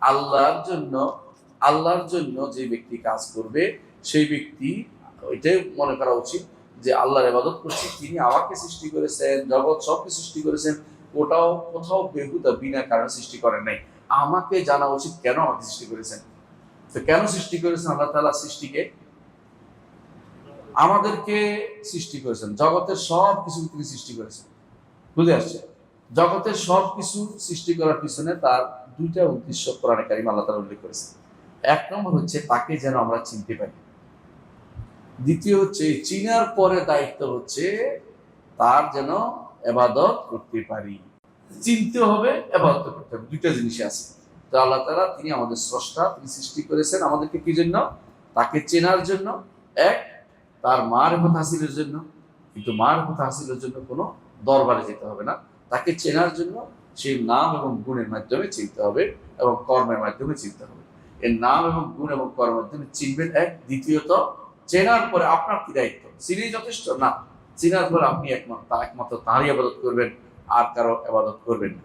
S1: আল্লাহর জন্য যে ব্যক্তি কাজ করবে, সেই ব্যক্তি ওইটাই মনে করা উচিত যে আল্লাহর ইবাদত করছি, তিনি আমাকে সৃষ্টি করেছেন, জগৎ সবকে সৃষ্টি করেছেন, কোথাও বেহুদা বিনা কারণে সৃষ্টি করেন নাই। আমাকে জানা উচিত কেন আমাকে সৃষ্টি করেছেন। তো কেন সৃষ্টি করেছেন আল্লাহ তাআলা সৃষ্টিকে? আমাদেরকে সৃষ্টি করেছেন, জগতের সব কিছু তিনি সৃষ্টি করেছেন, বুঝে আসছে? জগতের সব কিছু সৃষ্টি করার পিছনে তার দুইটা উদ্দেশ্য কোরআনে কারিমে আল্লাহ তাআলা উল্লেখ করেছেন। এক নম্বর হচ্ছে তাকে যেন আমরা চিনতে পারি, দ্বিতীয় হচ্ছে চিনার পরে দায়িত্ব হচ্ছে তার যেন ইবাদত করতে পারি। চিনতে হবে, ইবাদত করতে হবে, দুইটা জিনিস আছে। তো আল্লাহ তাআলা তিনি আমাদের স্রষ্টা, তিনি সৃষ্টি করেছেন আমাদেরকে কি জন্য? তাকে চেনার জন্য, এক, তার মারিফত হাসিলের জন্য। কিন্তু মারিফত হাসিলের জন্য কোনো দরবারে যেতে হবে না, তাকে চেনার জন্য সেই নাম এবং গুণের মাধ্যমে চিনতে হবে এবং কর্মের মাধ্যমে চিনতে হবে। এর নাম এবং গুণ এবং কর্মের মাধ্যমে চিনবেন, এক। দ্বিতীয়ত, চেনার পরে আপনার কি দায়িত্ব? চিনেই যথেষ্ট না, চেনার পরে আপনি একমাত্র তাঁরই আবাদত করবেন, আর কারো আবাদত করবেন না।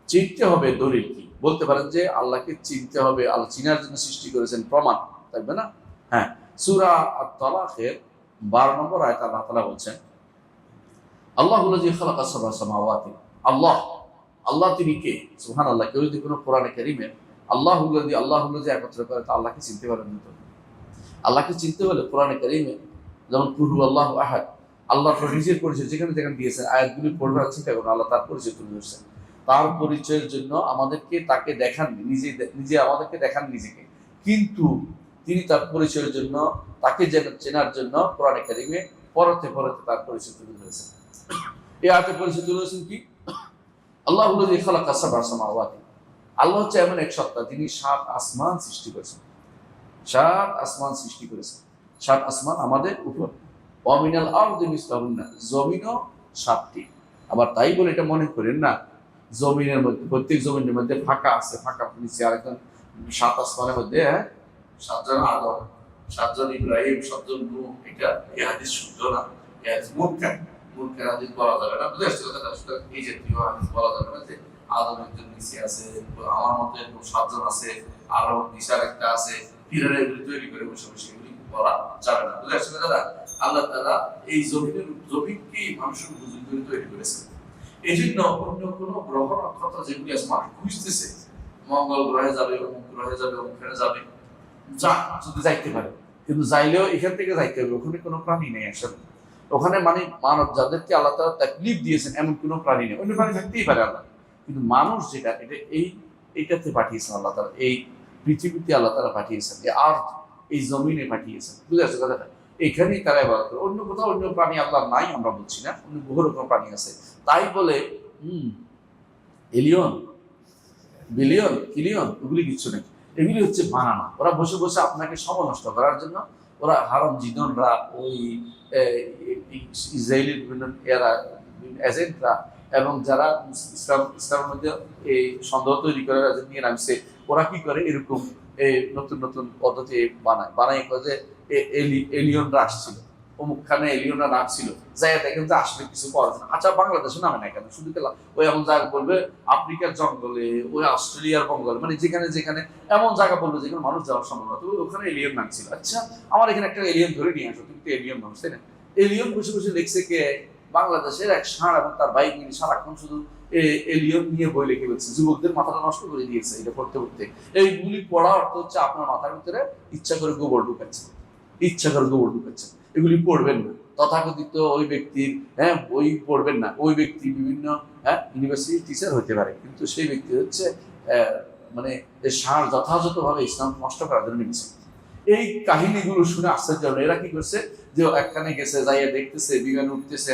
S1: চিনতে হবে দলিল কি? বলতে পারেন যে আল্লাহকে চিনতে হবে, আল্লাহ চিনার জন্য সৃষ্টি করেছেন, প্রমাণ থাকবে না? হ্যাঁ, সূরা আত-তালাকের 12 নম্বর আয়াতে আল্লাহ তাআলা বলছেন, আল্লাহুল্লাযী খালাকাস সাবআ সামাওয়াতি, আল্লাহ, আল্লাহ তিনি কে? সুবহানাল্লাহ। কেউ যদি কোনো কোরআনে কারীমে আল্লাহুল্লাযী একত্র করে, তা আল্লাহকে চিনতে পারবেন না। তো আল্লাহকে চিনতে হলে কোরআনে কারীমে যেমন কুল হুয়াল্লাহু আহাদ, আল্লাহ নিজের পরিচয় যেখানে যেখানে দিয়েছেন, আয়াতগুলি পড়বার চিন্তা করুন, আল্লাহ তার পরিচয় তুলে ধরছেন। তার পরিচয়ের জন্য আমাদেরকে তাকে দেখান, নিজে আমাদেরকে দেখান নিজেকে, কিন্তু তিনি তার পরিচয়ের জন্য, তাকে চেনার জন্য কোরআনে কারীমে পরতে পরতে তার পরিচয় তুলে ধরেছেন। এই আয়াতে পরিচয় তুলে ধরেছেন কি? আল্লাহুল্লাযী খালাকাস সাবআ সামাওয়াতি, আল্লাহ হচ্ছে এমন এক সত্তা, তিনি 7 আসমান সৃষ্টি করেছেন। 7 আসমান সৃষ্টি করেছেন, 7 আসমান আমাদের উপর। ওয়ামিনাল আরদি মিসলাহুন্না, জমিনও 7টি। আবার তাই বলে এটা মনে করেন না জমিনের মধ্যে, প্রত্যেক জমিনের মধ্যে ফাঁকা আছে, ফাঁকা নিচে আরেকজন 7 আসমানের মধ্যে 7 জন আদম, 7 জন ইব্রাহিম, 7 জন নূহ। এটা এই হাদিস শুদ্ধ না, এই হাদিস মুনকার হাদিস বলা যাবে না। বুঝতে পারছেন কথাটা? সুতরাং এই জাতীয় হাদিস বলা যাবে না যে আদম একজন নিচে আছে, আমার মতো এরকম 7 জন আছে, আরো নিচার একটা আছে, পিরারে এগুলি তৈরি করে বসে বসে এগুলি বলা যাবে না। বুঝতে পারছেন দাদা? আল্লাহ তাআলা এই জমিনকে মানুষের উপযোগী করে তৈরি করেছেন। এই জন্য অন্য কোনো গ্রহ নক্ষত্র যেগুলি আছে মানুষ খুঁজতেছে, মঙ্গল গ্রহে যাবে, অমুক গ্রহে যাবে, অমুকখানে যাবে, যা যদি যাইতে পারে, কিন্তু যাইলেও এখান থেকে যাইতে হবে, ওখানে কোনো প্রাণী নেই আসলে। ওখানে মানে মানব যাদেরকে আল্লাহ তাআলা তাকলিফ দিয়েছেন, এমন কোনো প্রাণী নেই। অন্য প্রাণী থাকতেই পারে আল্লাহ, কিন্তু মানুষ যেটা, এটা এইটাতে পাঠিয়েছেন আল্লাহ তাআলা, এই পৃথিবীতে আল্লাহ তাআলা পাঠিয়েছেন, আর এই জমিনে পাঠিয়েছেন। বুঝতে পারছো কথাটা? এখানেই তারা ইবাদত করে, অন্য কোথাও অন্য প্রাণী আল্লাহ নাই আমরা বলছি না, অন্য বহু রকম প্রাণী আছে। তাই বলে এলিয়ন, বিলিয়ন, কিলিয়ন এগুলি কিছু নেই, এগুলি হচ্ছে বানানো। ওরা বসে বসে আপনাকে সময় নষ্ট করার জন্য, ওরা হারাম জিদনরা, ওই ইসরায়েলি বিভিন্ন এজেন্টরা, এবং যারা ইসলামের মধ্যে এই সন্দেহ তৈরি করে নিয়ে নামছে, ওরা কি করে এরকম নতুন নতুন পদ্ধতি বানায় করে যে এলিয়নরা আসছিল, অমুকখানে এলিয়নরা নামছিল, যাই দেখেন যে আসলে কিছু পাওয়া যায় না। আচ্ছা, বাংলাদেশে নামে না কেন? শুধু ওই এমন জায়গা বলবে আফ্রিকার জঙ্গলে, ওই অস্ট্রেলিয়ার বঙ্গলে, মানে যেখানে যেখানে এমন জায়গা বলবে যেখানে মানুষ যাওয়ার সম্ভব না, তো ওখানে এলিয়ন নামছিল। আচ্ছা, আমার এখানে একটা এলিয়ন ধরে নিয়ে আসো, তুমি তো এলিয়ন মানুষ, তাই না? এলিয়ন বসে বসে লিখছে কে? বাংলাদেশের এক ষাঁড় এবং তার বাইক মিলে সারাক্ষণ শুধু এলিয়ন নিয়ে বই লিখে ফেলছে, যুবকদের মাথাটা নষ্ট করে দিয়েছে এটা পড়তে পড়তে। এইগুলি পড়া অর্থ হচ্ছে আপনার মাথার ভিতরে ইচ্ছা করে গোবর ঢুকাচ্ছে, ইচ্ছা করে গোবর ঢুকাচ্ছে। এগুলি পড়বেন না, তথাকথিত ওই ব্যক্তির বই পড়বেন না। ওই ব্যক্তি বিভিন্ন ইউনিভার্সিটি টিচার হতে পারে, কিন্তু সেই ব্যক্তি হচ্ছে মানে ষাঁড় যথাযথভাবে ইসলাম নষ্ট করার জন্য নিয়েছে। এই কাহিনীগুলো শুনে আশ্চর্য হলো। এরা কি করছে যে একখানে গেছে, যাইয়া দেখতেছে বিমান উঠতেছে,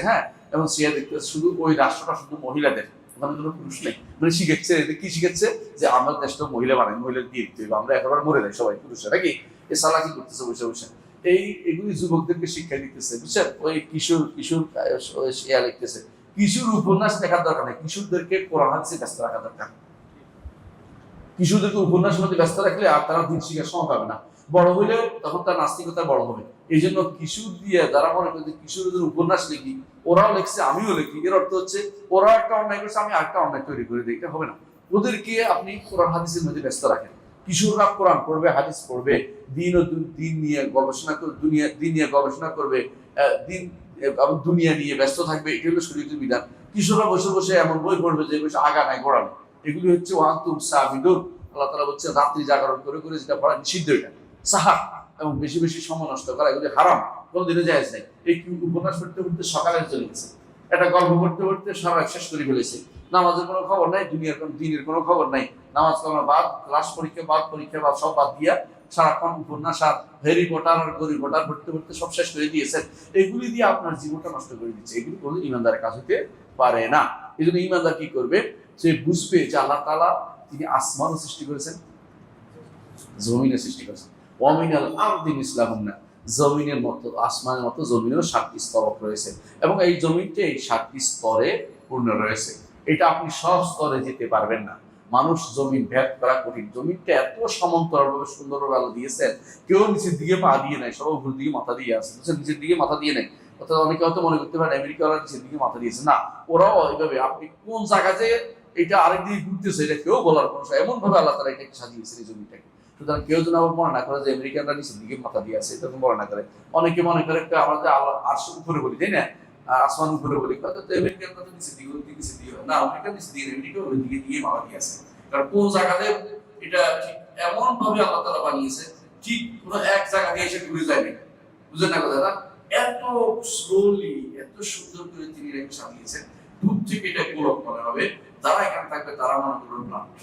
S1: এবং সে দেখতেছে শুধু ওই রাষ্ট্রটা শুধু মহিলাদের, ওখানে কোনো পুরুষ নেই। মানে শিখেছে, কি শিখেছে? যে আমরা দেশটা মহিলা বানাই, মহিলা দিয়ে দিতে হবে, আমরা একেবারে মরে যাই সবাই পুরুষরা, নাকি? এ সালাকি করতেছে বসে বসে। এগুলি যুবকদেরকে শিক্ষা দিতেছে, বুঝছেন? ওই কিশোর লিখতেছে। কিশোর উপন্যাস লেখার দরকার নেই, কিশোরদেরকে কোরআন হাদিসে ব্যস্ত রাখা দরকার। কিশোরদেরকে উপন্যাসের মধ্যে ব্যস্ত রাখলে আর তারা দিন শিখার সময় পাবে না। বড় হইলে তখন তার নাস্তিকতা বড় হবে। এই জন্য কিশোর দিয়ে যারা মনে করে কিশোরদের উপন্যাস লিখি, ওরাও লিখছে আমিও লিখি, এর অর্থ হচ্ছে ওরা একটা অন্যায় করছে, আমি আরেকটা অন্যায় তৈরি করে দিই, এটা হবে না। ওদেরকে আপনি কোরআন হাদিসের মধ্যে ব্যস্ত রাখেন। কিশোররা কোরআন পড়বে, হাদিস পড়বে, দিন নিয়ে গবেষণা করবে, দিন নিয়ে গবেষণা করবে, দুনিয়া নিয়ে ব্যস্ত থাকবে, এটা হলো শরীয়তের বিধান। কিশোররা বসে বসে এমন বই পড়বে যে বসে আগা নাই গোড়া নেই। এগুলি হচ্ছে ওয়ান্তুম সাবিদুন, আল্লাহ তাআলা বলছে রাত্রি জাগরণ করে করে যেটা পড়া নিষিদ্ধ, এটা সাহার, এবং বেশি বেশি সময় নষ্ট করা এগুলি হারাম, কোনোদিনও জায়েজ নেই। এই উপন্যাস পড়তে পড়তে সকালে চলে গেছে, একটা গল্প পড়তে পড়তে সারা শেষ করে ফেলেছে। নামাজের কোনো খবর নাই, দিনের কোনো খবর নাই, নামাজ কালাম বাদ, ক্লাস পরীক্ষা বাদ সব বাদ দিয়া সারাক্ষণ উপন্যাস আর হ্যারি পটার আর গরি পটার পড়তে পড়তে সব শেষ করে দিয়েছেন। এগুলি দিয়ে আপনার জীবনটা নষ্ট করে দিচ্ছে। এগুলি কোনো ইমানদারের কাজ হতে পারে না। এই জন্য ইমানদার কি করবে? সে বুঝবে যে আল্লাহ তাআলা তিনি আসমানও সৃষ্টি করেছেন, জমিনের সৃষ্টি করেছেন। ওয়ামিনাল আরদি মিসলাহুন্না, জমিনের মতো আসমানের মতো জমিনেও 7টি স্তবক রয়েছে এবং এই জমিনটি এই 7টি স্তরে পূর্ণ রয়েছে। এটা আপনি সব স্তরে যেতে পারবেন না, মানুষ জমিন ভেদ করা কঠিন। জমিনটা এত সমান্তরালভাবে সুন্দরভাবে আলো দিয়েছেন, কেউ নিচের দিকে পা দিয়ে নেয়, সব উপর দিকে মাথা দিয়ে আছে, নিচের দিকে মাথা দিয়ে নেয়। অর্থাৎ অনেকে হয়তো মনে করতে পারেন আমেরিকা ওরা নিচের দিকে মাথা দিয়েছে, না, ওরাও এইভাবে। আপনি কোন জায়গাতে এটা আরেক দিকে ঘুরতেছে এটা কেউ বলার কোনো, এমন ভাবে আল্লাহ তারা এটাকে সাজিয়েছে এই জমিটাকে। সুতরাং কেউ যেন আবার মনে না করে যে আমেরিকানরা নিচের দিকে মাথা দিয়ে আছে, এরকম মনে না করে। অনেকে মনে করে আমরা যে আল্লাহ আরশ উপরে বলি, তাই না, আসমান উপরে বলি, আমেরিকানরা তো নিচের দিকে, নিচের দিকে না, আমেরিকা নিচের দিকে, আমেরিকা ওই দিকে দিয়ে মাথা দিয়ে আছে। কারণ কোন জায়গাতে এটা ঠিক এমন ভাবে আল্লাহ তাআলা বানিয়েছে, ঠিক কোনো এক জায়গা দিয়ে এসে ঘুরে যায় না, বুঝলেন না কথাটা? এত স্লোলি, এত সুন্দর করে তিনি রেখে সাজিয়েছেন, দূর থেকে এটা গোলক মনে হবে। যারা এখানে থাকবে তারা মনে করবেন প্লান্ট,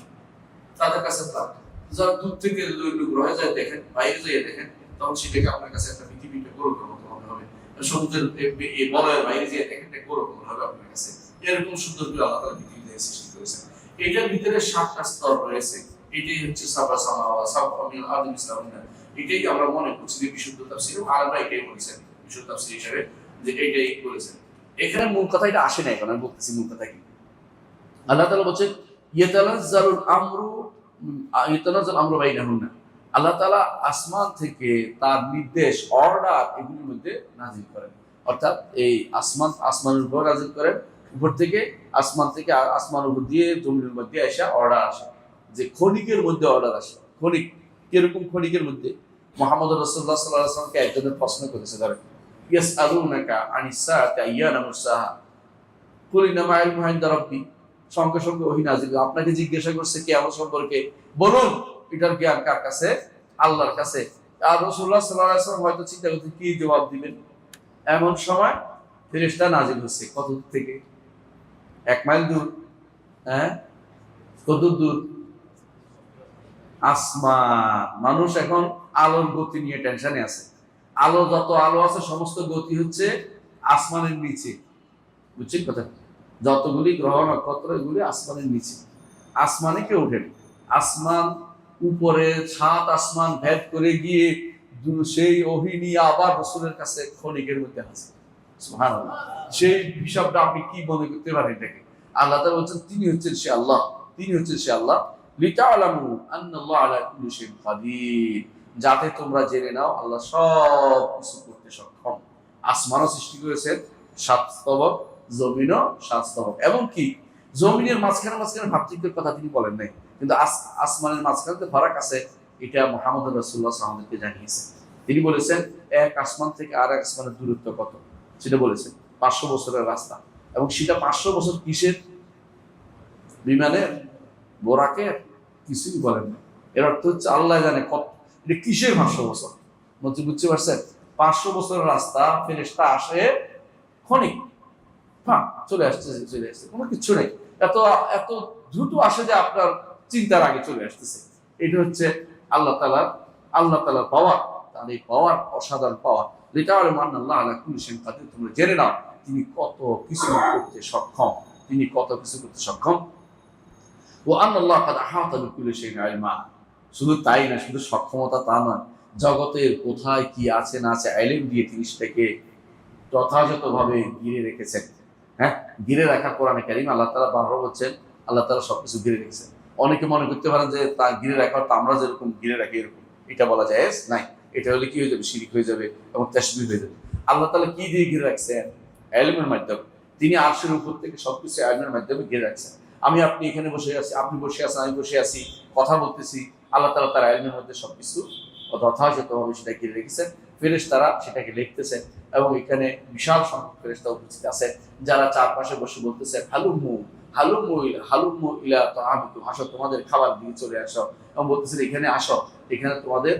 S1: তাদের কাছে প্লান্ট। যারা দূর থেকে গ্রহে যায় দেখেন, বাইরে যেয়ে দেখেন, তখন সেটাকে আপনার কাছে একটা পৃথিবীটা গোলকের মতো মনে হবে। সমুদ্রের এই বলয়ের বাইরে যেয়ে দেখেন একটা গোলক মনে হবে আপনার কাছে। এরকম সুন্দর করে আল্লাহ তাআলা পৃথিবীতে সৃষ্টি করেছেন। এটার ভিতরে 7টা স্তর রয়েছে। এটাই হচ্ছে সাবা সামাওয়া সাবমিল আদম ইসলামনা। এটাই আমরা মনে করছি যে বিশুদ্ধ তাফসীর, আলেমরা এটাই বলেছেন বিশুদ্ধ তাফসীর হিসেবে, যে এইটাই বলেছেন। এখানে মূল কথা এটা আসে না, এখন আমি বলতেছি মূল কথা কি। আল্লাহ তাআলা বলেন ইয়াতানাজ্জালুল আমরু বাইনাহুন্না। আল্লাহ তাআলা আসমান থেকে তার নির্দেশ, অর্ডার এগুলির মধ্যে নাযিল করেন। অর্থাৎ এই আসমানের উপর নাযিল করেন, উপর থেকে আসমান থেকে আসমান উপর দিয়ে জমিনের মধ্যে আসা অর্ডার আসে, যে ক্ষণিকের মধ্যে অর্ডার আসে। ক্ষণিক কিরকম? ক্ষণিকের মধ্যে মুহাম্মদ রাসূলুল্লাহ সাল্লাল্লাহু আলাইহি ওয়াসাল্লামকে একজনে প্রশ্ন করেছে, ধরেন ইয়াসআলুনাকা আনিস সাআতি আইয়ানা মুরসাহা কুল ইন্নামা ইলমুহা ইনদা রাব্বি। সঙ্গে সঙ্গে ওহী নাযিল, আপনাকে জিজ্ঞাসা করছে কিয়ামত সম্পর্কে, বলুন এটার জ্ঞান কার কাছে? আল্লাহর কাছে। আর রাসূলুল্লাহ সাল্লাল্লাহু আলাইহি ওয়াসাল্লাম হয়তো চিন্তা করতে কি জবাব দিবেন। এমন সময় ফেরেশতা নাযিল হচ্ছে। কত দূর থেকে? 1 মাইল দূর। হ্যাঁ, কত দূর? আসমান। মানুষ এখন আলোর গতি নিয়ে টেনশনে আছে। আলো, যত আলো আছে সমস্ত গতি হচ্ছে আসমানের নিচে, বুঝছেন কথা? যতগুলি গ্রহ নক্ষত্র এগুলি আসমানের নিচে, আসমানে কেউ ওঠেনি। আসমান উপরে 7 আসমান ভেদ করে গিয়ে সেই ওহী নিয়ে আবার রাসূলের কাছে ক্ষণিকের মধ্যে আছে। সুবহানাল্লাহ। সেই হিসাবটা আপনি কি মনে করতে পারেন এটাকে? আল্লাহ তাআলা বলছেন তিনি হচ্ছেন সে আল্লাহ, তিনি হচ্ছেন সে আল্লাহ। লিতাআলামু আন্নাল্লাহ আলা কুল্লি শাইইন কাদির, যাতে তোমরা জেনে নাও আল্লাহ সব কিছু করতে সক্ষম। আসমানও সৃষ্টি করেছেন 7 স্তবক, জমিনও 7 স্তবক। এবং কি জমিনের মাঝখানে মাঝখানে ভাতৃত্বের কথা তিনি বলেন নাই, কিন্তু আসমানের মাঝখানে যে ফারাক আছে এটা মুহাম্মদ রাসূলুল্লাহ সাল্লাল্লাহু আলাইহি ওয়াসাল্লামকে জানিয়েছেন। তিনি বলেছেন এক আসমান থেকে আর এক আসমানের দূরত্ব কত, সেটা বলেছেন 500 বছরের রাস্তা। এবং সেটা 500 বছর কিসের? বিমানের, বোরাকের? কিছুই বলেন না। এর অর্থ হচ্ছে আল্লাহ জানে কত, এটা কিসের 500 বছর। বুঝতে পারছেন? 500 বছরের রাস্তা, ফেরেশতা আসে ক্ষণিক, হ্যাঁ চলে আসছে, কোনো কিছু নেই। এত এত দ্রুত আসে যে আপনার চিন্তার আগে চলে আসতেছে। এটা হচ্ছে আল্লাহ তাআলার পাওয়ার। তার এই পাওয়ার অসাধারণ পাওয়ার। লিতাআলামু আলা কুল্লি শাইইন কাদির, তোমরা জেনে নাও তিনি কত কিছু করতে সক্ষম, তিনি কত কিছু করতে সক্ষম। ওয়া আন্নাল্লাহ ক্বাদ আহাতা বিকুল্লি শাইইন ইলমা। শুধু তাই না, শুধু সক্ষমতা তা নয়, জগতের কোথায় কি আছে না আছে ইলম দিয়ে তিনি সেটাকে যথাযথভাবে ঘিরে রেখেছেন। হ্যাঁ, ঘিরে রাখা কোরআনে কারীম আল্লাহ তাআলা বারবার বলছেন, আল্লাহ তাআলা সবকিছু ঘিরে রেখেছেন। অনেকে মনে করতে পারেন যে তা ঘিরে রাখা তো আমরা যেরকম ঘিরে রাখি এরকম, এটা বলা যায় নাই। এটা হলে কি হয়ে যাবে? শিরক হয়ে যাবে এবং তাশবিহ হয়ে যাবে। আল্লাহ তাআলা কি দিয়ে ঘিরে রাখছেন? ইলমের মাধ্যমে। তিনি আরশের উপর থেকে সবকিছু ইলমের মাধ্যমে ঘিরে রাখছেন। আপনি এখানে বসে আছি, আপনি বসে আছেন, আমি বসে আছি, কথা বলতেছি, আল্লাহ তাআলা তার ইলমের মধ্যে সবকিছু যথাযথভাবে সেটা ঘিরে রেখেছেন। ফেরেশতারা সেটাকে লিখতেছেন এবং এখানে বিশাল সংখ্যক ফেরেশতা উপস্থিত আছে, যারা চারপাশে বসে বলতেছে হালুম্মু ইলা তাআমিকুম, আসো তোমাদের খাবার দিয়ে চলে আসো। এবং বলতেছেন এখানে আসো, এখানে তোমাদের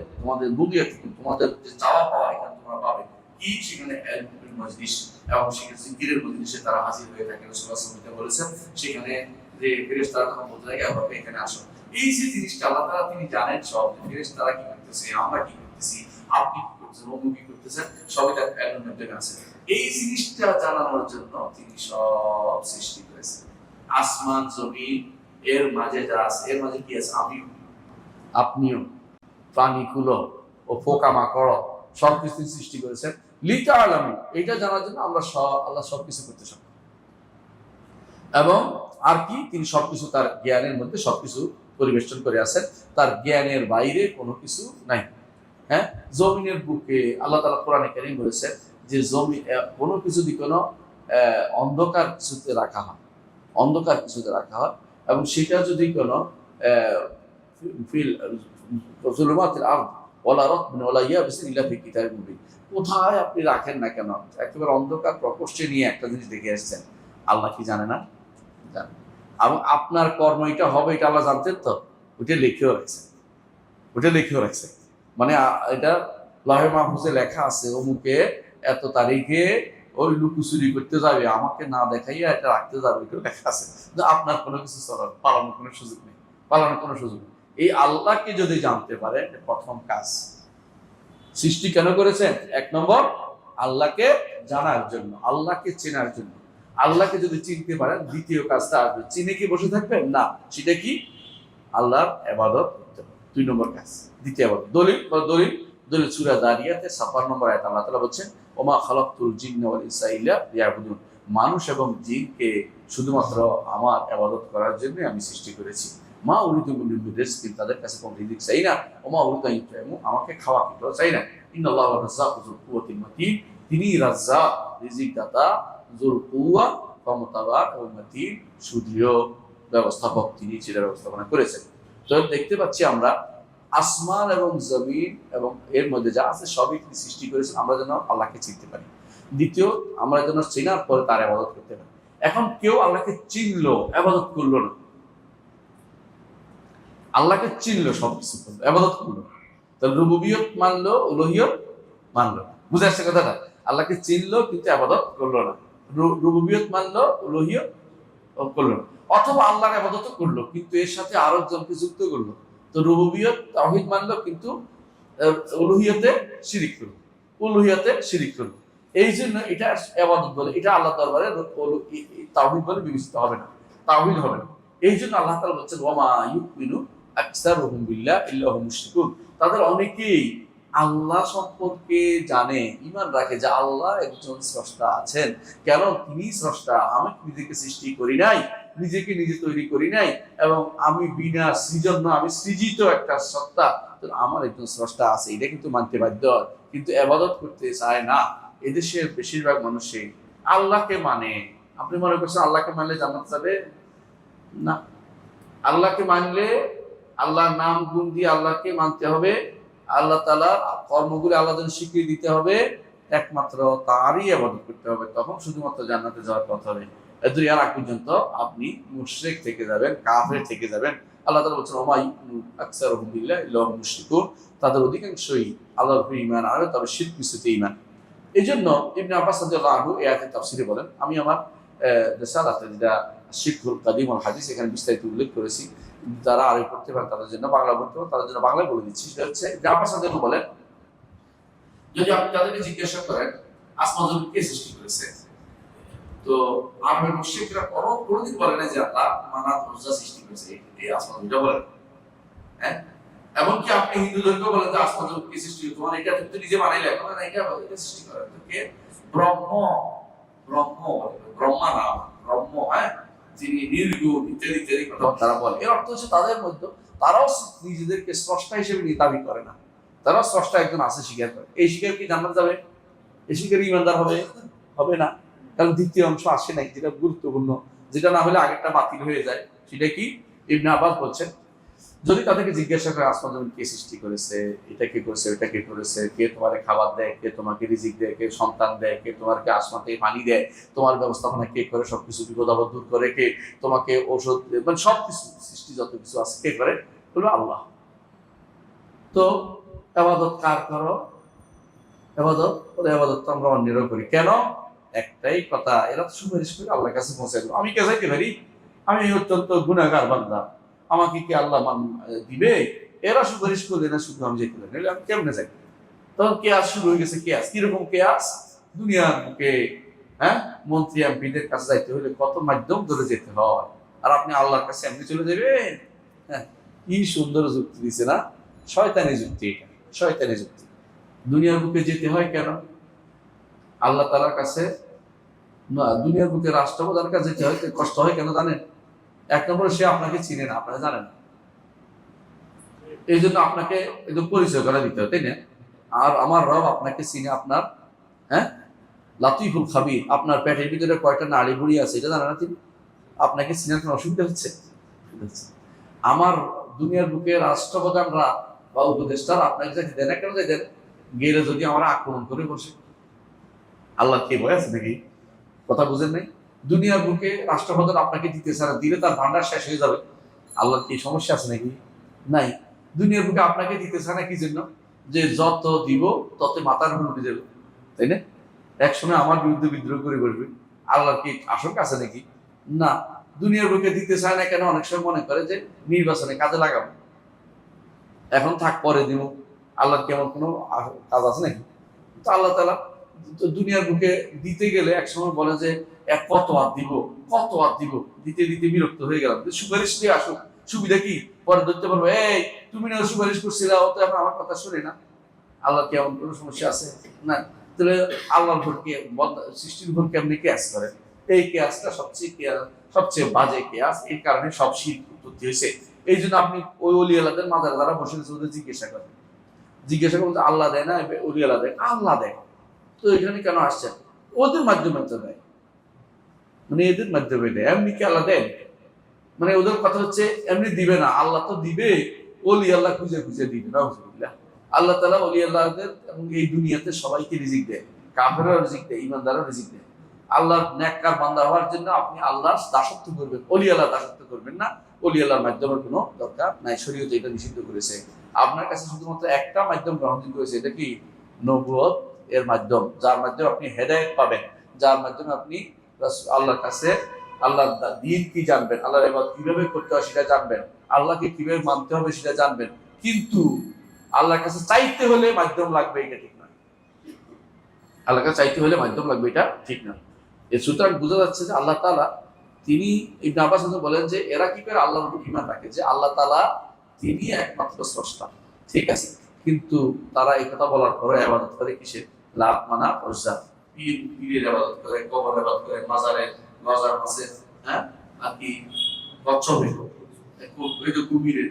S1: বুগিয়া থেকে তোমাদের যে চাওয়া পাওয়া এখানে তোমরা পাবে। কি সেখানে ইলমুল মজলিস, এবং সেখানে জিকিরের মজলিসে তারা হাজির হয়ে থাকে। রাসূলুল্লাহ সাল্লাল্লাহু আলাইহি ওয়াসাল্লাম বলেছেন সেখানে যে ফেরেশতারা তখন বলতে থাকে এখানে আসো। এই যে জিনিসটা আল্লাহ তাআলা তিনি জানেন সব, ফেরেশতারা কি করতেছে, আমরা কি করতেছি, আপনি কি করতেছেন, অন্য কি করতেছেন, সবই তার ইলমের মধ্যে আছে। এই জিনিসটা জানানোর জন্য তিনি সব সৃষ্টি করেছেন। আসমান, জমিন এর মাঝে যারা আছে, এর মাঝে কি আছে? আপনিও, প্রাণীকুলো ও পোকামাকড় সবকিছু সৃষ্টি করেছেন লিতা আলামু, এটা জানার জন্য আমরা আল্লাহ সবকিছু করতে সক্ষম। এবং আর কি, তিনি সবকিছু তার জ্ঞানের মধ্যে সবকিছু পরিবেষ্টন করে আছেন, তার জ্ঞানের বাইরে কোনো কিছু নাই। হ্যাঁ, জমিনের বুকে আল্লাহ তাআলা কোরআনে কারীম বলেছে যে জমি কোনো কিছু যদি কোনো অন্ধকার কিছুতে রাখা হয়, অন্ধকার কিছুতে রাখা হয়, এবং সেটা যদি কোনো কোথায় আপনি রাখেন না কেন, একেবারে অন্ধকার প্রকোষ্ঠে নিয়ে একটা জিনিস দেখে আসছেন, আল্লাহ কি জানে না? জানে। এবং আপনার কর্ম এটা হবে এটা আল্লাহ জানতেন, তো ওইটা লিখেও রাখছে, ওইটা লিখেও রাখছে। মানে এটা লহে মাহফুজে লেখা আছে, অমুকে এত তারিখে ওই লুকুচুরি করতে যাবে, আমাকে না দেখাইয়া এটা রাখতে যাবে, এটা লেখা আছে। আপনার কোনো কিছু পালানোর কোনো সুযোগ নেই, পালানোর কোনো সুযোগ নেই। এই আল্লাহকে যদি জানতে পারে, প্রথম কাজ সৃষ্টি কেন করেছেন? এক নম্বর আল্লাহকে জানার জন্য, আল্লাহকে চেনার জন্য। আল্লাহকে যদি চিনতে পারেন, দ্বিতীয় কাজটা আসবে। চিনে কি বসে থাকবেন না, সেটা কি? আল্লাহর ইবাদত করতে হবে, 2 নম্বর কাজ। দ্বিতীয় দলিল দলিল সূরা যারিয়াতে 56 নম্বর আয়াত আল্লাহ তাআলা বলেন, ওমা খালাকতুল জিন্না ওয়াল ইনসা ইল্লা লিয়াবুদুন, মানুষ এবং জিনকে শুধুমাত্র আমার ইবাদত করার জন্য আমি সৃষ্টি করেছি। মা উরিদু মিনহুম মিন রিজকিন, তাদের কাছে কোনো রিজিক চাই না। ওমা উরিদু আন ইউতঈমুন, আমাকে খাওয়া খেতেও চাই না। ইন্নাল্লাহু রাজ্জাকু যুল কুওয়াতিল মাতিন, তিনি রাজ্জাক, রিজিক দাতা, যুল কুওয়া, ক্ষমতাবান ও মাতিন, সুদৃঢ় ব্যবস্থাপক, তিনি সেটা ব্যবস্থাপনা করেছেন। তো দেখতে পাচ্ছি আমরা আসমান এবং জমিন এবং এর মধ্যে যা আছে সবই তিনি সৃষ্টি করেছেন আমরা যেন আল্লাহকে চিনতে পারি। দ্বিতীয়, আমরা যেন চেনার পরে তার ইবাদত করতে পারি। এখন কেউ আল্লাহকে চিনলো, ইবাদত করলো না, আল্লাহকে চিনলো, সবকিছু করলো, ইবাদত করলো, তাহলে রুবুবিয়ত মানলো, উলুহিয়ত মানলো। বুঝে আসছে কথাটা? আল্লাহকে চিনলো কিন্তু ইবাদত করলো না, রুবুবিয়ত মানলো, উলুহিয়ত করলো না। অথবা আল্লাহর ইবাদত করলো কিন্তু এর সাথে আরো জনকে যুক্ত করলো, তো রুবুবিয়ত তাওহীদ মানলো কিন্তু উলুহিয়তে শিরিক করলো, উলুহিয়তে শিরিক করলো। এই জন্য এটা ইবাদত বলে, এটা আল্লাহ দরবারে তাওহীদ বলে বিবেচিত হবে না, তাওহীদ হবে না। এই জন্য আল্লাহ তাআলা বলেছেন, ওয়ামা ইউমিনু আকসারুহুম বিল্লাহি ইল্লা হুম মুশরিকুন, তাদের অনেকেই আল্লাহ সম্পর্কে জানে, ঈমান রাখে যে আল্লাহ একজন স্রষ্টা আছেন। কেন? তিনি স্রষ্টা, আমি নিজেকে সৃষ্টি করি নাই, নিজেকে নিজে তৈরি করি নাই, এবং আমি বিনা সৃজন না, আমি সৃজিত একটা সত্তা, তো আমার একজন স্রষ্টা আছে, এটা কিন্তু মানতে বাধ্য। কিন্তু ইবাদত করতে চায় না। এদেশের বেশিরভাগ মানুষই আল্লাহকে মানে, আপনি মনে করছেন আল্লাহকে মানলে জান্নাত যাবে? না। আল্লাহকে মানলে আল্লাহর নাম গুণ দিয়ে আল্লাহকে মানতে হবে, আল্লাহ তাআলার কর্মগুলো আল্লাহর জন্য স্বীকৃতি দিতে হবে, একমাত্র তারই ইবাদত করতে হবে, তখন শুধুমাত্র জান্নাতে যাওয়ার কথা হবে। এর আগ পর্যন্ত আপনি মুশরিক থেকে যাবেন, কাফের থেকে যাবেন। আল্লাহ তাআলা বলছেন, ওমা ইউমিনু আকসারুহুম বিল্লাহি ইল্লা হুম মুশরিকুন, তাদের অধিকাংশই আল্লাহর উপর ঈমান আনে, তবে শিরক কিছুতে ঈমান। এই জন্য ইবনে আব্বাস রাদিয়াল্লাহু আনহু এই আয়াতের তাফসীরে বলেন, আমি আমার রিসালাতে যেটা শিখুল কাদিম ওয়াল হাদিস, এখানে বিস্তারিত উল্লেখ করেছি, যারা আরবি পড়তে পারেন তাদের জন্য, বাংলা পড়তে পারেন তাদের জন্য বাংলায় বলে দিচ্ছি। সেটা হচ্ছে ইবনে আব্বাস রাদিয়াল্লাহু আনহু বলেন, যদি আপনি তাদেরকে জিজ্ঞাসা করেন আসমান জমিন কে সৃষ্টি করেছে, তো আরবের মুশরিকরা কোনোদিন বলে না যে আল্লাহ মানাত উজ্জা সৃষ্টি করেছে, এই আসমান জমিনটা বলেন। হ্যাঁ, এমনকি আপনি হিন্দুদেরকেও বলেন যে আসমান জমিন কে সৃষ্টি করেছে, তোমার এটা তুমি নিজে বানাইলে, এখন না এটা সৃষ্টি করে কে? ব্রহ্ম, ব্রহ্মা নাম, ব্রহ্ম, হ্যাঁ, যিনি নির্গুণ, ইত্যাদি ইত্যাদি কথা তারা বলে। এর অর্থ হচ্ছে তাদের মধ্যে তারাও নিজেদেরকে স্রষ্টা হিসেবে দাবি করে না, তারা স্রষ্টা একজন আছে স্বীকার করে। এই স্বীকার কি জান্নাত যাবে? এই স্বীকার ইমানদার হবে? হবে না। কারণ দ্বিতীয় অংশ আসে নাই, যেটা গুরুত্বপূর্ণ, যেটা না হলে আগেরটা বাতিল হয়ে যায়। সেটা কি? ইবনে আব্বাস বলছেন, যদি তাদেরকে জিজ্ঞাসা করে আসমান জমিন কে সৃষ্টি করেছে, এটা কে করেছে, ওইটা কে করেছে, কে তোমাকে খাবার দেয়, কে তোমাকে রিজিক দেয়, কে সন্তান দেয়, কে তোমাকে আসমান থেকে পানি দেয়, তোমার ব্যবস্থাপনা কে করে, সবকিছু বিপদ আপদ দূর করে কে, তোমাকে ঔষধ, মানে সবকিছু সৃষ্টি যত কিছু আছে কে করে? বললো আল্লাহ। তো ইবাদত কার করো? ইবাদত তো আমরা অন্যেরও করি। কেন? একটাই কথা, এরা তো সুপারিশ করে আল্লাহর কাছে পৌঁছে গেল, আমি কে যাইতে পারি? আমি অত্যন্ত গুনাহগার বান্দা, আমাকে কি আল্লাহ দিবে? এরা সুপারিশ করলে না শুধু আমি যেতে পারি, আমি কেমনে যাই? তখন কেয়াস শুরু হয়ে গেছে। কেয়াস কিরকম? কেয়াস দুনিয়ার বুকে, হ্যাঁ, মন্ত্রী এমপিদের কাছে যাইতে হলে কত মাধ্যম ধরে যেতে হয়, আর আপনি আল্লাহর কাছে এমনি চলে যাবেন। হ্যাঁ, কি সুন্দর যুক্তি দিছে না? শয়তানি যুক্তি, এটা শয়তানি যুক্তি। দুনিয়ার বুকে যেতে হয় কেন? আল্লাহ তাআলার কাছে না, দুনিয়ার বুকে রাষ্ট্রপ্রধানের কাছে যেতে হয় কষ্ট হয় কেন জানেন? এক নম্বরে সে আপনাকে চিনে না, আপনারা জানেন, এই জন্য আপনাকে একদম পরিচয় করে দিতে হয়, তাই না? আর আমার রব আপনাকে চিনে, আপনার, হ্যাঁ, লাতিফুল খাবির, আপনার পেটের ভিতরে কয়টা নাড়ি বুড়ি আছে এটা জানেন না তিনি? আপনাকে চিনার কোনো অসুবিধা হচ্ছে? আমার দুনিয়ার বুকে রাষ্ট্রপ্রধানরা বা উপদেষ্টারা আপনাকে যাকে দেন, কেন দেন? গেলে যদি আমরা আক্রমণ করে বসে, আল্লাহ কে ভয় আছে নাকি? কথা বুঝেন নাই? দুনিয়ার বুকে রাষ্ট্রপ্রধান আপনাকে দিতেছে না, দিলে তার ভান্ডার শেষ হয়ে যাবে। আল্লাহর কি সমস্যা আছে নাকি? নাই। দুনিয়ার বুকে আপনাকে দিতেছে না কি জন্য? যে যত দিব তত মাথার উপর উঠে যাবে, তাই না? একসময় আমার বিরুদ্ধে বিদ্রোহ করে বসবে। আল্লাহর কি আশঙ্কা আছে নাকি? না। দুনিয়ার বুকে দিতে চায় না কেন? অনেক সময় মনে করে যে নির্বাচনে কাজে লাগাবো, এখন থাক পরে দিব। আল্লাহর কেমন কোনো কাজ আছে নাকি? তো আল্লাহ তাআলা দুনিয়ার বুকে দিতে গেলে একসময় বলে যে কত আর দিব, কত আর দিব, দিতে দিতে বিরক্ত হয়ে গেলাম, সুপারিশ দিয়ে আসুক, সুবিধা কি? পরে ধরতে পারবো, এই তুমি না সুপারিশ করছিলা, ও তো এখন আমার কথা শুনে না। আল্লাহ কি এমন কোনো সমস্যা আছে? না। তাহলে আল্লাহর উপর কে সৃষ্টির উপর কেমনি কেয়াস করে? এই কেয়াসটা সবচেয়ে বাজে কেয়াস। এই কারণে সব শিরক উৎপত্তি হয়েছে। এই জন্য আপনি ওই অলি আল্লাহদের মাজার দ্বারা বসে ওদের জিজ্ঞাসা করেন, আল্লাহ দেয় না, অলি আল্লাহ দেয়? আল্লাহ দেয়। তো এখানে কেন আসছেন? ওদের মাধ্যমে তো দেয়, মানে এদের মাধ্যমে দেয়। এমনি কি আল্লাহ দেয়? মানে ওদের কথা হচ্ছে এমনি দিবে না, আল্লাহ তো দিবে, অলি আল্লাহ খুঁজে খুঁজে দিবে। নাউজুবিল্লাহ। আল্লাহ তাআলা অলি আল্লাহদের এবং এই দুনিয়াতে সবাইকে রিজিক দেয়, কাফেরও রিজিক দেয়, ঈমানদারও রিজিক দেয়। আল্লাহর নেককার বান্দা হওয়ার জন্য আপনি আল্লাহর দাসত্ব করবেন, অলি আল্লাহর দাসত্ব করবেন না। অলি আল্লাহর মাধ্যমের কোনো দরকার নাই, শরীয়ত এটা নিষিদ্ধ করেছে। আপনার কাছে শুধুমাত্র একটা মাধ্যম গ্রহণযোগ্য হয়েছে, এটা কি? নবুয়ত এর মাধ্যম, যার মাধ্যমে আপনি হেদায়েত পাবেন, যার মাধ্যমে আপনি আল্লাহর কাছে আল্লাহর দ্বীন কি জানবেন, আল্লাহর ইবাদত কিভাবে করতে হয় সেটা জানবেন, আল্লাহকে কিভাবে মানতে হবে সেটা জানবেন। কিন্তু আল্লাহর কাছে চাইতে হলে মাধ্যম লাগবে, এটা ঠিক না। আল্লাহর কাছে চাইতে হলে মাধ্যম লাগবে, এটা ঠিক না। এর সুতরাং বোঝা যাচ্ছে যে আল্লাহ তাআলা তিনি, ইবনে আব্বাস বলেন যে এরা কি করে আল্লাহর উপর ঈমান রাখে যে আল্লাহ তাআলা তিনি একমাত্র স্রষ্টা, ঠিক আছে, কিন্তু তারা এই কথা বলার পরে ইবাদত করে কিসের? লাত, মানাত, উজ্জা, পীরের ইবাদত করে, কবরের ইবাদত করে, মাজার মাসে, হ্যাঁ, আর কি কচ্ছপের, ওই যে কুমিরের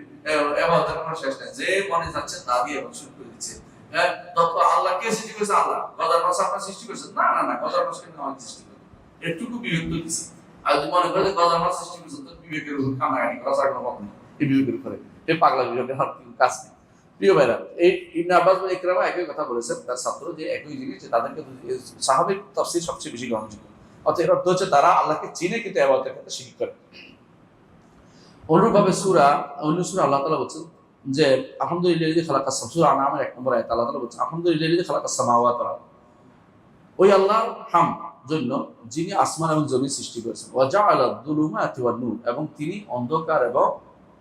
S1: ইবাদতের কোনো শেষ নাই। যে মনে যাচ্ছে তা দিয়ে শুরু করে দিচ্ছে। হ্যাঁ, তত আল্লাহ কে সৃষ্টি করেছে? আল্লাহ। গজার মাছ আপনার সৃষ্টি করেছে? না না না, গজার মাছ কিন্তু আমার সৃষ্টি করে, একটুকু বিবেক দিচ্ছে। আর যদি মনে করে যে গজার মাছ সৃষ্টি করেছে, তো বিবেকের উপর কান্নাকাটি করা ছাড়া কোনো পথ নেই। এই বিবেকের উপরে এই পাগলা বিবেকের হাত কাজ নেই। প্রিয় ভাইরা, এই ইবনে আব্বাস ইকরামা একই কথা বলেছেন তার ছাত্র, যে একই জিনিস, যে তাদেরকে সাহাবীর তাফসীর সবচেয়ে বেশি গ্রহণযোগ্য। অর্থাৎ এর অর্থ হচ্ছে তারা আল্লাহকে চিনে কিন্তু ইবাদতের ক্ষেত্রে শিরক করে। অনুরূপভাবে অন্য সূরা আল্লাহ তাআলা বলছেন যে আলহামদুলিল্লাহি খালাকাস সামাওয়াতি, সূরা আনামের 1 নম্বর আয়াত আল্লাহ তাআলা বলছেন আলহামদুলিল্লাহি খালাকাস সামাওয়াতি ওয়াল আরদ, ওই আল্লাহর হামদ জন্য যিনি আসমান এবং জমিন সৃষ্টি করেছেন, ওয়া জাআলা যুলুমাতি ওয়ান নূর, এবং তিনি অন্ধকার এবং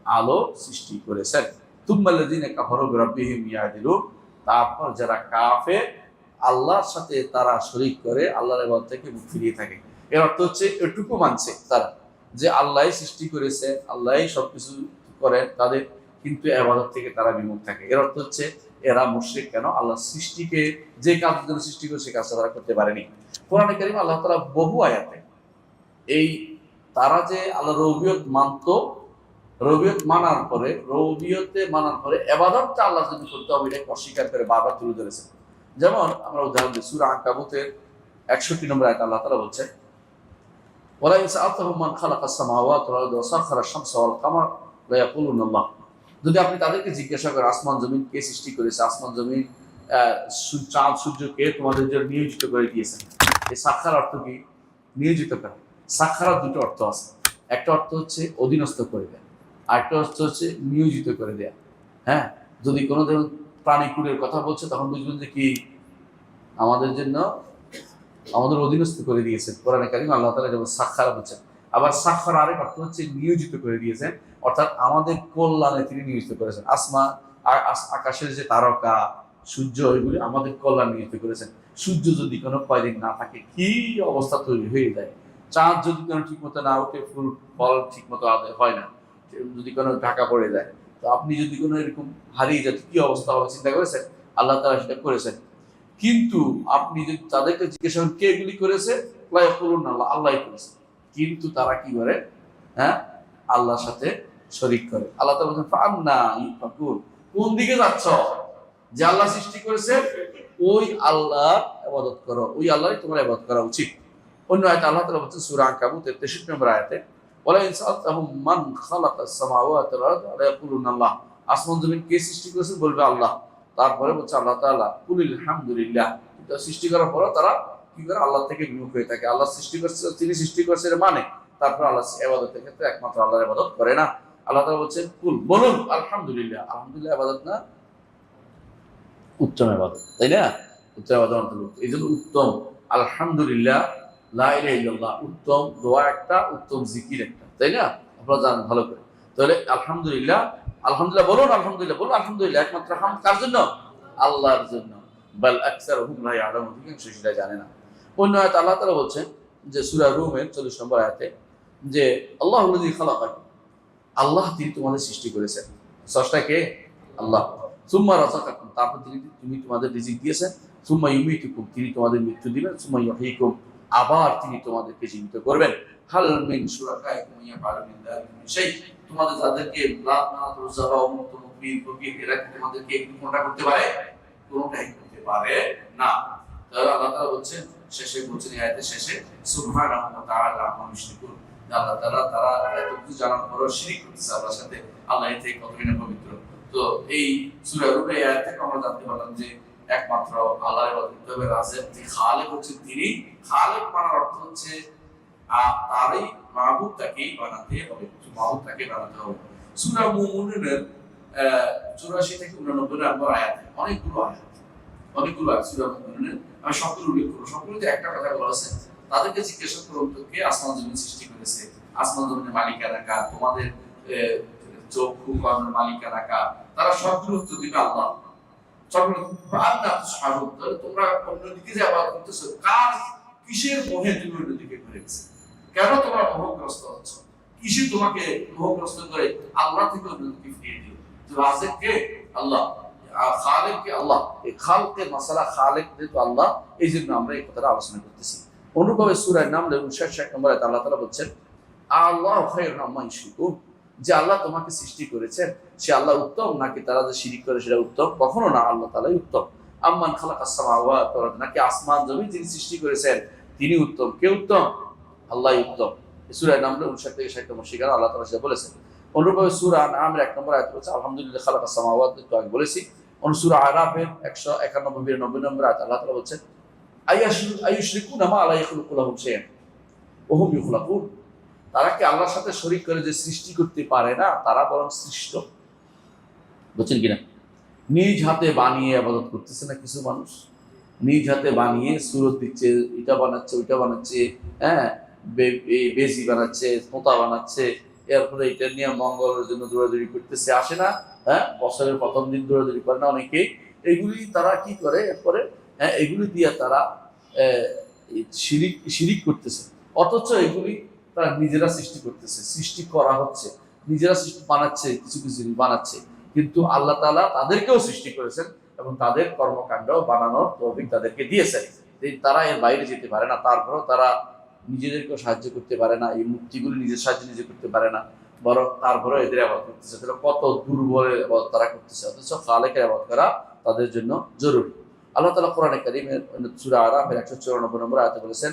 S1: আলো সৃষ্টি করেছেন। তুম্মাল্লাযীনা কাফারু বিরাব্বিহিম ইয়াদিলুন, তারপর যারা কাফের আল্লাহর সাথে তারা শরীক করে আল্লাহর ইবাদত থেকে মুখ ফিরিয়ে থাকে। এর অর্থ হচ্ছে এটুকু মানছে তারা যে আল্লাহই সৃষ্টি করেছে, আল্লাহই সবকিছু করেন তাদের, কিন্তু ইবাদত থেকে তারা বিমুখ থাকে। এর অর্থ হচ্ছে এরা মুশরিক। কেন? আল্লাহ সৃষ্টিকে যে কাজের জন্য সৃষ্টি করে সেই কাজটা তারা করতে পারেনি। কোরআনে কারীমে আল্লাহ তাআলা বহু আয়াতে এই তারা যে আল্লাহ রুবিয়ত মানতো, রুবিয়ত মানার পরে ইবাদতটা আল্লাহর জন্য করতে হবে এটাকে অস্বীকার করে বারবার তুলে ধরেছেন। যেমন আমরা উদাহরণ দিই, সূরা আনকাবুতের 61 নম্বর আয়াতে আল্লাহ তাআলা বলছেন ওয়ালা ইন সাআলতাহুম মান খালাকাস সামাওয়াতি ওয়াল আরদা ওয়া সাখারাশ শামসা ওয়াল কামার লা ইয়াকুলুনা আল্লাহ, যদি আপনি তাদেরকে জিজ্ঞাসা করেন আসমান জমিন কে সৃষ্টি করেছে, আসমান জমিন চাঁদ সূর্য কে তোমাদের জন্য নিয়োজিত করে দিয়েছেন। এই সাখার অর্থ কি? নিয়োজিত করা। সাখারার দুটো অর্থ আছে, একটা অর্থ হচ্ছে অধীনস্থ করে দেয়া, আরেকটা অর্থ হচ্ছে নিয়োজিত করে দেয়া। হ্যাঁ, যদি কোনো ধরুন প্রাণীকুলের কথা বলছে তখন বুঝবেন যে কি আমাদের জন্য আমাদের অধীনস্থ করে দিয়েছেন। কোরআনে কারীমে আল্লাহ তাআলা যেমন সাখারা বলছেন, আবার সাখার আরেক অর্থ হচ্ছে নিয়োজিত করে দিয়েছেন, অর্থাৎ আমাদের কল্যাণে তিনি নিয়োজিত করেছেন। আকাশের যে তারকা, সূর্য, এগুলি আমাদের কল্যাণ নিয়োজিত করেছেন। সূর্য যদি কোনো কয়দিন না থাকে কি অবস্থা তৈরি হয়ে যায়, চাঁদ যদি কোনো ঠিক মতো না ওঠে, ফুল ফল ঠিক মতো আদায় হয় না, যদি কোনো ঢাকা পড়ে যায়, তো আপনি যদি কোনো এরকম হারিয়ে যায় কি অবস্থা হবে চিন্তা করেছেন? আল্লাহ তাআলা সেটা করেছেন। কিন্তু আপনি যদি তাদেরকে জিজ্ঞাসা করেন কে এগুলি করেছে, আল্লাহ, আল্লাহই করেছে। কিন্তু তারা কি করে? হ্যাঁ, আল্লাহর সাথে শরীক করে। আল্লাহ তাআলা বলেন ফাআন্না ইউফাকুন, কোন দিকে যাচ্ছ? যে আল্লাহ সৃষ্টি করেছে ওই আল্লাহর ইবাদত করো, ওই আল্লাহরই তোমার ইবাদত করা উচিত। অন্য আয়াতে আল্লাহ তাআলা বলেছেন সূরা আনকাবুত 63 নম্বর আয়াতে, ওয়ালা ইন সাআলতাহুম মান খালাকাস সামাওয়াতি ওয়াল আরদ লা ইয়াকুলুনা আল্লাহ, আসমান জমিন কে সৃষ্টি করেছেন বলবে আল্লাহ। তারপরে বলছে আল্লাহ তাআলা কুলিল হামদুলিল্লাহ, কিন্তু সৃষ্টি করার পর তারা কি করে? আল্লাহ থেকে বিমুখ হয়ে থাকে। আল্লাহ সৃষ্টি করছে, তিনি সৃষ্টি করছে মানে তারপর আল্লাহ ইবাদতের ক্ষেত্রে একমাত্র আল্লাহর ইবাদত করে না। আল্লাহ তাআলা বলছেন কুল, বলুন আলহামদুলিল্লাহ। আলহামদুলিল্লাহ ইবাদত না? উত্তম ইবাদত, তাই না? উত্তম ইবাদত অন্তর্ভুক্ত। এই জন্য উত্তম আলহামদুলিল্লাহ, লা ইলাহা ইল্লাল্লাহ উত্তম দোয়া একটা, উত্তম জিকির একটা, তাই না? আপনারা জানেন ভালো করে। তাহলে আলহামদুলিল্লাহ, আলহামদুলিল্লাহ বলুন, আলহামদুলিল্লাহ বলুন, আলহামদুলিল্লাহ একমাত্র হামদ কার জন্য? আল্লাহর জন্য। বাল আকসারুহুম লা ইয়ালামুন, অধিকাংশ সেটা জানে না। অন্য আয়াতে আল্লাহ তাআলা বলছেন যে সূরা রুমের 40 নম্বর আয়াতে যে আল্লাহুল্লাযী খালাকাকুম, আল্লাহ তিনি তোমাদের সৃষ্টি করেছেন। স্রষ্টা কে? আল্লাহ। সুম্মা রাযাকাকুম, তারপর তিনি তোমাদের রিজিক দিয়েছেন। সুম্মা ইউমীতুকুম, তিনি তোমাদের মৃত্যু দিবেন। সুম্মা ইউহয়ীকুম, আবার তিনি তোমাদেরকে জীবিত করবেন। হাল মিন শুরাকাইকুম ইয়াফআলু মিন যালিকা শাই, তোমাদের যাদেরকে লাত মানাত রোজা বা মুক্ত মুকবির ফকির এরা তোমাদেরকে একটু কোনটা করতে পারে? কোনটাই করতে পারে না। তাহলে আল্লাহ তাআলা বলছেন, শেষে বলছেন আয়াতের শেষে সুবহানাহু ওয়া তাআলা আম্মা ইউশরিকুন, আল্লাহ তাআলা তারা এত কিছু জানার পরও শিরক করতেছে আল্লাহর সাথে। আল্লাহ এর থেকে কতই না পবিত্র। তো এই সূরা রুমের আয়াত থেকে আমরা জানতে পারলাম যে একমাত্র আল্লাহর ইবাদত করতে হবে। রাযিক, যে খালেক হচ্ছে তিনি। খালেক মানার অর্থ হচ্ছে তারই মাবুদ তাকেই বানাতে হবে, মাবুদ তাকে বানাতে হবে। সূরা মুমিনুনের 84 থেকে 89 নম্বর আয়াতে অনেকগুলো আয়াত সূরা মুমিনুনের, আমি সবগুলো উল্লেখ করব। সবগুলোতে একটা কথা বলা আছে, তাদেরকে জিজ্ঞাসা করুন তো কে আসমান জমিন সৃষ্টি করেছে, আসমান জমিনের মালিকানা কার, তোমাদের চক্ষু কর্ণের মালিকানা কার, তারা সবগুলো উত্তর দিবে আল্লাহ। সবগুলো আল্লাহ শাহুদ। তোমরা অন্যদিকে যে আবাদ করতেছো, কার কিসের মোহে তুমি অন্যদিকে ঘুরে গেছে? কেন তোমরা মোহগ্রস্ত হচ্ছ? কিসে তোমাকে মোহগ্রস্ত করে আল্লাহ থেকে অন্যদিকে ফিরিয়ে দিল? তো রাযিক কে? আল্লাহ। আর খালেক কে? আল্লাহ। এই খালকের মাসালা, খালেক যেহেতু আল্লাহ, এই জন্য আমরা এই কথাটা আলোচনা করতেছি। অনুভাবে সূরা নামল 59 নম্বর আয়াতে আল্লাহ তাআলা বলছেন আল্লাহু খায়রুন আম্মা ইউশরিকুন, যে আল্লাহ তোমাকে সৃষ্টি করেছেন সে আল্লাহ উত্তম নাকি তারা যে শিরিক করে সেটা উত্তম? কখনো না, আল্লাহ তাআলাই উত্তম। আম্মান খালাকাস সামাওয়াতি ওয়াল আরদ, নাকি আসমান জমিন যিনি সৃষ্টি করেছেন তিনি উত্তম? কে উত্তম? আল্লাহই উত্তম। সূরা নামল 59 থেকে 60 নম্বর সেখানে আল্লাহ তাআলা সেটা বলেছেন। অনুরূপভাবে সূরা আনআমের 1 নম্বর আয়াতে বলছে আলহামদুলিল্লাহ খালাকাস সামাওয়াতি, তো আগে বলেছি। সূরা আরাফের 191 92 নম্বর আয়াতে আল্লাহ তাআলা বলছেন আইয়ুশরিকুনা মা লা ইয়াখলুকু লাহুম শাইআন ওয়া হুম ইখলাকুন, তারা কি আল্লাহর সাথে শরীক করে যে সৃষ্টি করতে পারে না, তারা বরং সৃষ্ট। বুঝছেন কিনা? নিজ হাতে বানিয়ে ইবাদত করতেছে না কিছু মানুষ, নিজ হাতে বানিয়ে সুরত দিচ্ছে, এটা বানাচ্ছে, ওইটা বানাচ্ছে, হ্যাঁ বেজি বানাচ্ছে, পোঁতা বানাচ্ছে, এরপরে এটা নিয়ে মঙ্গলের জন্য দৌড়াদৌড়ি করতেছে। আসে না? হ্যাঁ, বছরের প্রথম দিন দৌড়াদৌড়ি করে না অনেকে? এগুলি তারা কি করে? এরপরে হ্যাঁ, এগুলি দিয়ে তারা শিরিক করতেছে। অথচ এগুলি তারা নিজেরা সৃষ্টি করতেছে, সৃষ্টি করা হচ্ছে, নিজেরা সৃষ্টি বানাচ্ছে, কিছু কিছু জিনিস বানাচ্ছে। কিন্তু আল্লাহ তাআলা তাদেরকেও সৃষ্টি করেছেন এবং তাদের কর্মকাণ্ড বানানোর তৌফিক তাদেরকে দিয়েছেন। তারা এর বাইরে যেতে পারে না, তারপরেও তারা নিজেদেরকেও সাহায্য করতে পারে না, এই মূর্তিগুলি নিজের সাহায্যে নিজে করতে পারে না, বরং তারপরেও এদের আবাদ করতেছে। তাহলে কত দুর্বল আবাদ তারা করতেছে, অথচ খালেকের আবাদ করা তাদের জন্য জরুরি। আল্লাহ তাআলা কোরআনে কারীমের সূরা আরাফের 194 নম্বর আয়াতে বলেছেন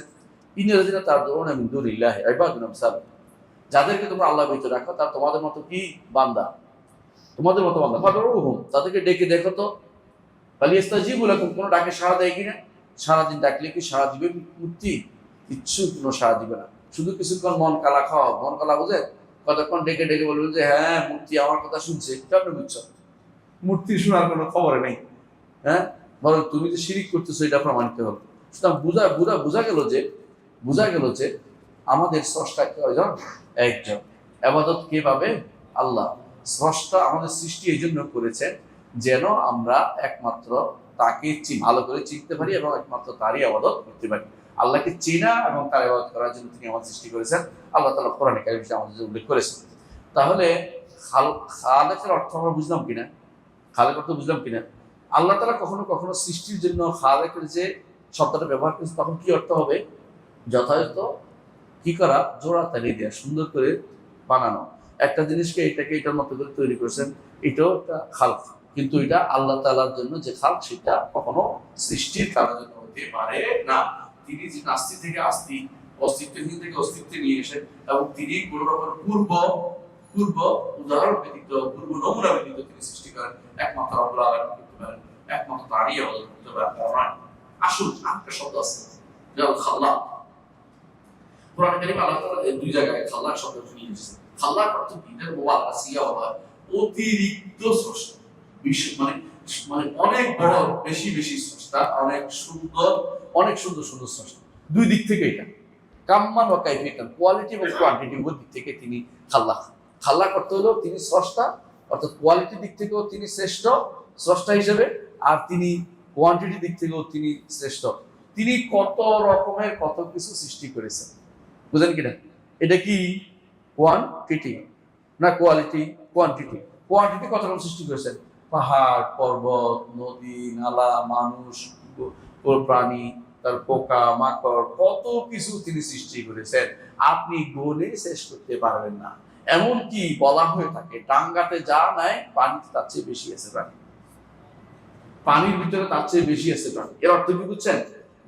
S1: ইন্নাল্লাযীনা তাদউনা মিন দুনিল্লাহি ইবাদুন আমসালুকুম, যাদেরকে তোমরা আল্লাহর ভিতরে রাখো তারা তোমাদের মতো কি বান্দা, তোমাদের মতো বান্দা। ফাদউহুম, তাদেরকে ডেকে দেখো তো, ফালিয়াস্তাজিবু লাকুম, কোন ডাকে সাড়া দেয় কিনা? সারাদিন ডাকলে কি সাড়া দিবে মূর্তি? কিচ্ছু কোনো সাড়া দিবে না। শুধু কিছুক্ষণ মন কালা খাওয়া, মন কালা বুঝে কতক্ষণ ডেকে ডেকে বলবেন যে হ্যাঁ মূর্তি আমার কথা শুনছে। কেমন বুঝছো? মূর্তি শোনার কোনো খবর নেই। হ্যাঁ, বরং তুমি যে শিরিক করতেছো এটা প্রমাণিত হবে। সুতরাং বোঝা গেল যে আমাদের স্রষ্টা কয়জন? একজন। ইবাদত কে পাবে? আল্লাহ। স্রষ্টা আমাদের সৃষ্টি এই জন্য করেছেন যেন আমরা একমাত্র তাকে ভালো করে চিনতে পারি এবং একমাত্র তারই ইবাদত করতে পারি। আল্লাহকে চেনা এবং তার ইবাদত করার জন্য তিনি আমাদের সৃষ্টি করেছেন। আল্লাহ তাআলা কোরআনে কারীমে আমাদের উল্লেখ করেছেন। তাহলে খালেকের অর্থ আমরা বুঝলাম কিনা? খালেক অর্থ বুঝলাম কিনা? আল্লাহ তাআলা কখনো কখনো সৃষ্টির জন্য খালেকের যে শব্দটা ব্যবহার করেছে তখন কি অর্থ হবে? যথাযথ কি করা, জোড়া তালি দেওয়া, সুন্দর করে বানানো। একটা জিনিসকে এটাকে এটার মতো করে তৈরি করেছেন, এটাও একটা খালক। কিন্তু এটা আল্লাহ তাআলার জন্য যে খালক, সেটা কখনো সৃষ্টির কারণের জন্য হতে পারে না। তিনি যে নাস্তি থেকে আস্তি, অস্তিত্বহীন থেকে অস্তিত্বে নিয়ে এসে, এবং তিনি কোনো রকম পূর্ব উদাহরণ ব্যতীত, পূর্ব নমুনা ব্যতীত তিনি সৃষ্টি করেন। একমাত্র রব্বুল আলামিন করতে পারেন, একমাত্র তারই ইবাদত করতে পারেন। আসল আরেকটা শব্দ আছে, যেমন খাল্লাক। কোরআন কারীমে আল্লাহ তাআলা এই দুই জায়গায় খাল্লাক শব্দটি নিয়ে এসেছেন। খাল্লাক অর্থ কি? এর মুবালাগা সিয়া বলা হয়, অতিরিক্ত স্রষ্টা। মানে অনেক বড়, বেশি স্রষ্টা, অনেক সুন্দর স্রষ্টা। দুই দিক থেকে এটা কাম্মান ওয়া কাইফিয়াতান, কোয়ালিটি এবং কোয়ান্টিটি উভয় দিক থেকে তিনি খাল্লাক। খাল্লাক অর্থ হলো তিনি স্রষ্টা, অর্থাৎ কোয়ালিটির দিক থেকেও তিনি শ্রেষ্ঠ স্রষ্টা হিসেবে, আর তিনি কোয়ান্টিটির দিক থেকেও তিনি শ্রেষ্ঠ। তিনি কত রকমের কত কিছু সৃষ্টি করেছেন, বুঝলেন কিনা? এটা কি কোয়ান্টিটি না কোয়ালিটি? কোয়ান্টিটি। কোয়ান্টিটি কত রকম সৃষ্টি করেছেন? পাহাড়, পর্বত, নদী, নালা, মানুষ, প্রাণী, তার পোকা মাকড়, কত কিছু তিনি সৃষ্টি করেছেন, আপনি গুণে শেষ করতে পারবেন না। এমনকি বলা হয়ে থাকে, ডাঙ্গাতে যা নাই পানিতে তার চেয়ে বেশি আছে প্রাণী, পানির ভিতরে তার চেয়ে বেশি আছে প্রাণী। এর অর্থ কি বুঝছেন?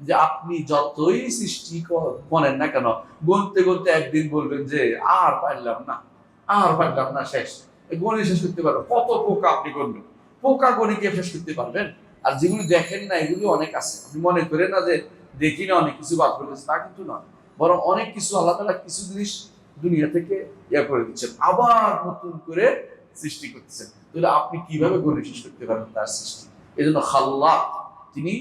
S1: যে আপনি যতই সৃষ্টি করেন না কেন, গুনতে গুনতে একদিন বলবেন যে আর পারলাম না, শেষ। গণে শেষ করতে পারবেন? কত পোকা আপনি গণবেন, পোকা গণে কে শেষ করতে পারবেন? আর যেগুলি দেখেন না, এগুলি অনেক আছে। আপনি মনে করেন না যে দেখি না অনেক কিছু বাদ পড়ে গেছে, তা কিন্তু নয়। বরং অনেক কিছু আল্লাহ তাআলা কিছু জিনিস দুনিয়া থেকে করে দিচ্ছেন, আবার নতুন করে সৃষ্টি করতেছেন। তাহলে আপনি কিভাবে গণে শেষ করতে পারবেন তার সৃষ্টি? এই জন্য খাল্লাক, তিনি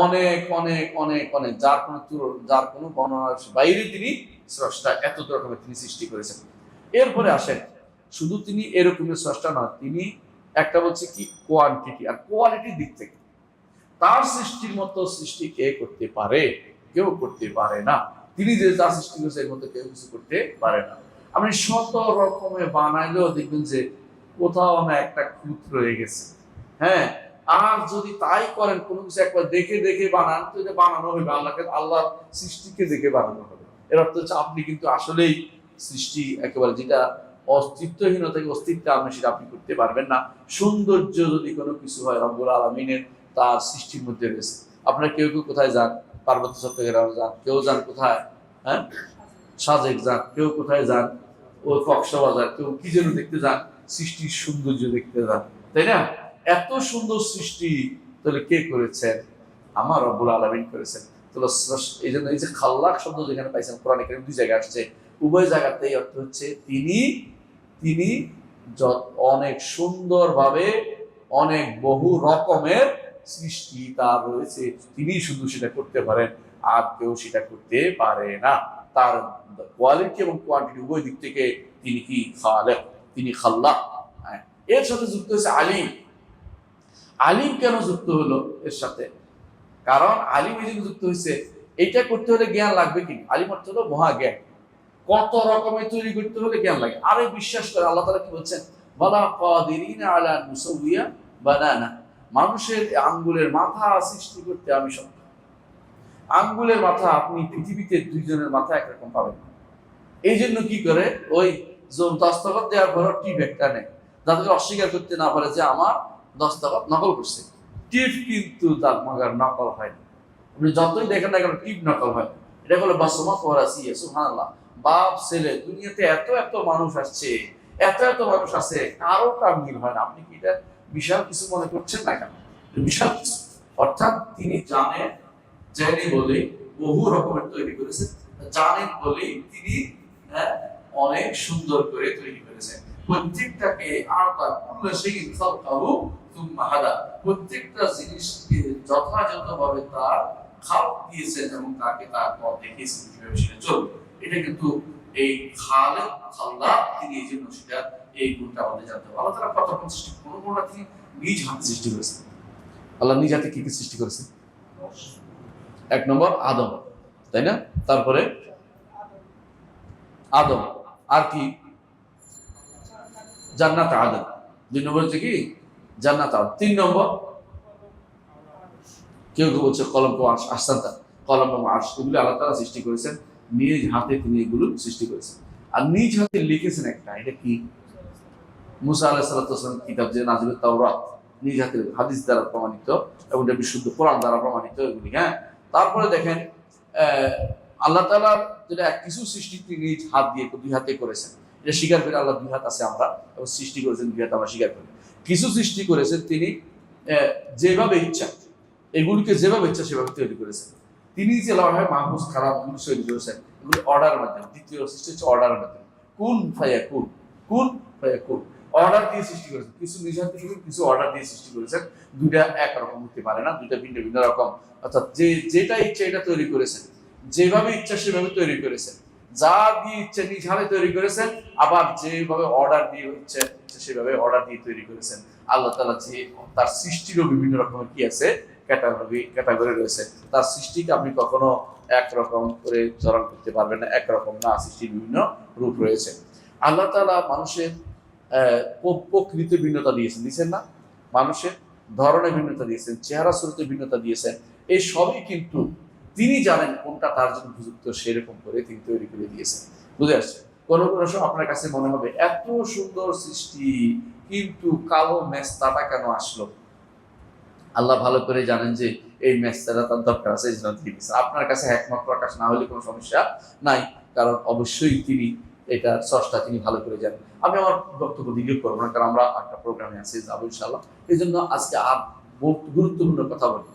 S1: অনেক অনেক অনেক অনেক, যার কোনো বর্ণনার বাইরে তিনি স্রষ্টা। এত রকমের তিনি সৃষ্টি করেছেন। এরপরে আসেন, শুধু তিনি এরকমের স্রষ্টা নয়, তিনি একটা বলছে কি কোয়ান্টিটি আর কোয়ালিটির দিক থেকে তার সৃষ্টির মতো সৃষ্টি কে করতে পারে? কেউ করতে পারে না। তিনি যে যা সৃষ্টি করেছে এর মতো কেউ কিছু করতে পারে না। আপনি শত রকমের বানাইলেও দেখবেন যে কোথাও না একটা খুঁত রয়ে গেছে। হ্যাঁ, আর যদি তাই করেন, কোনো কিছু একবার দেখে দেখে বানান, তো এটা বানানো হবে আল্লাহ সৃষ্টিকে দেখে বানানো হবে। এর অর্থ হচ্ছে আপনি কিন্তু আসলেই সৃষ্টি একেবারে যেটা অস্তিত্বহীন থেকে অস্তিত্ব আপনি সেটা আপনি করতে পারবেন না। সৌন্দর্য যদি কোনো কিছু হয়, রব্বুল আলামিনের তার সৃষ্টির মধ্যে রয়েছে। আপনারা কেউ কেউ কোথায় যান? পার্বত্য চট্টগ্রাম যান, কেউ যান কোথায়? হ্যাঁ, সাজেক যান, কেউ কোথায় যান? ও কক্সবাজার, কেউ কি যেন দেখতে যান, সৃষ্টির সৌন্দর্য দেখতে যান, তাই না? এত সুন্দর সৃষ্টি তাহলে কে করেছেন? আমার রব্বুল আলামিন করেছেন। তাহলে এই জন্য এই যে খাল্লাক শব্দ যেখানে পাইছেন কোরআনে কারীমে দুই জায়গায় আসছে, উভয় জায়গাতেই অর্থ হচ্ছে তিনি অনেক সুন্দরভাবে অনেক বহু রকমের সৃষ্টি তার রয়েছে, তিনি শুধু সেটা করতে পারেন, আর কেউ সেটা করতে পারে না। তার কোয়ালিটি এবং কোয়ান্টিটি উভয় দিক থেকে তিনি কি খালেক, তিনি খাল্লাক। এর সাথে যুক্ত হয়েছে আলিম। আলিম কেন যুক্ত হলো এর সাথে? কারণ আলিম এই জন্য যুক্ত হয়েছে, এটা করতে হলে জ্ঞান লাগবে কি? আলিম অর্থ হলো মহাজ্ঞান। কত রকমের তৈরি করতে হলে জ্ঞান লাগে। আরে বিশ্বাস করে আল্লাহ তাআলা কি বলছেন? ওয়ালা কাদিরিনা আলা নুসাউইয়া বানানা, মানুষের আঙ্গুলের মাথা সৃষ্টি করতে আমি সক্ষম। আঙ্গুলের মাথা আপনি পৃথিবীতে দুইজনের মাথা একরকম পাবেন। এই জন্য কি করে, ওই দস্তখত দেওয়ার পর টিপ একটা নেয়, যাতে অস্বীকার করতে না পারে যে আমার দস্তখত নকল করছে। টিপ কিন্তু দাগমাগার নকল হয় না। আপনি যতই দেখেন না কেন, টিপ নকল হয়। এটা হলো বাসমত ওয়ারাসিয়া, সুবহানাল্লাহ। বাপ ছেলে, দুনিয়াতে এত এত মানুষ আসছে, এত এত মানুষ আছে, কারো কার মিল হয় না। আপনি কি এটা বিশাল কিছু মনে করছেন না কেন? বিশাল কিছু। অর্থাৎ তিনি জানেন বলে বহু রকমের তৈরি করেছেন, জানেন বলেই তিনি অনেক সুন্দর করে তৈরি করেছেন। প্রত্যেকটাকে প্রত্যেকটা জিনিসকে যথাযথভাবে তার খালক দিয়েছেন এবং তাকে তার পথ দেখিয়েছেন কিভাবে সেটা চলবে। এটা কিন্তু এই খালেক খাল্লাক, তিনি এই জন্য সেটা এই গুণটা আমাদের জানতে হবে। আল্লাহ তাআলা কত রকম সৃষ্টি, কোনটা তিনি নিজ হাতে সৃষ্টি করেছেন। আল্লাহ নিজ হাতে কি কি সৃষ্টি করেছেন? এক নম্বর আদম, তাই না? তারপরে আদম, আর কি? জান্নাত আদম। 2 নম্বর হচ্ছে কি জান্নাত আদম। 3 নম্বর কেউ কেউ বলছে কলম আসান্তা, কলম এবং আরশ, এগুলো আল্লাহ তাআলা সৃষ্টি করেছেন, নিজ হাতে তিনি এগুলো সৃষ্টি করেছেন। আর নিজ হাতে লিখেছেন একটা, এটা কি? মুসা আলাইহিস সালাম কিতাব যে নাজিলুত তাওরাত, নিজ হাতে, হাদিস দ্বারা প্রমাণিত এবং এটা বিশুদ্ধ কোরআন দ্বারা প্রমাণিত এগুলি। হ্যাঁ, তারপরে দেখেন আল্লাহ তাআলা যেটা কিছু সৃষ্টি তিনি নিজ হাত দিয়ে 2 হাতে করেছেন, এটা স্বীকার করে আল্লাহ 2 হাত আছে আমরা, এবং সৃষ্টি করেছেন 2 হাত আমরা স্বীকার করি। কিছু সৃষ্টি করেছেন তিনি যেভাবে ইচ্ছা, এগুলিকে যেভাবে ইচ্ছা সেভাবে তৈরি করেছেন। তিনি যে লৌহে মাহফুজ খারাপ তৈরি করেছেন, এগুলি অর্ডারের মাধ্যমে। দ্বিতীয় সৃষ্টি হচ্ছে অর্ডারের মাধ্যমে, কুন ফায়াকুন, কুন ফায়াকুন, অর্ডার দিয়ে সৃষ্টি করেছেন। কিছু নিজ হাতে, কিছু অর্ডার দিয়ে সৃষ্টি করেছেন। 2টা একরকম হতে পারে না, 2টা ভিন্ন ভিন্ন রকম। অর্থাৎ যেটা ইচ্ছা এটা তৈরি করেছেন, যেভাবে ইচ্ছা সেভাবে তৈরি করেছেন, যা দিয়ে ইচ্ছা নিজ হাতে তৈরি করেছেন, আবার যেভাবে অর্ডার দিয়ে ইচ্ছা সেভাবে অর্ডার দিয়ে তৈরি করেছেন। আল্লাহ তাআলা যে তার সৃষ্টিরও বিভিন্ন রকমের কি আছে, ক্যাটাগরি রয়েছে। তার সৃষ্টিকে আপনি কখনো একরকম করে চরণ করতে পারবেন না, একরকম না, সৃষ্টির বিভিন্ন রূপ রয়েছে। আল্লাহ তাআলা মানুষের প্রকৃতির ভিন্নতা দিয়েছেন না? মানুষের ধরনের ভিন্নতা দিয়েছেন, চেহারা শুরুতে ভিন্নতা দিয়েছেন। এই সবই কিন্তু তিনি জানেন কোনটা তার জন্য উপযুক্ত, সেরকম করে তিনি তৈরি করে দিয়েছেন। বুঝে আসছে? কোনো কোনো সময় আপনার কাছে মনে হবে এত সুন্দর সৃষ্টি, কিন্তু কালো মেস্তাটা কেন আসলো? আল্লাহ ভালো করে জানেন যে এই মেস্তাটা তার দরকার আছে, এই জন্য তিনি আপনার কাছে একমত প্রকাশ না হলে কোনো সমস্যা নাই, কারণ অবশ্যই তিনি এটার স্রষ্টা, তিনি ভালো করে জানেন। আমি আমার বক্তব্য দীর্ঘ করবো না, কারণ আমরা একটা প্রোগ্রামে আছি, যাবো ইনশাআল্লাহ। এই জন্য আজকে আর গুরুত্বপূর্ণ কথা বলি।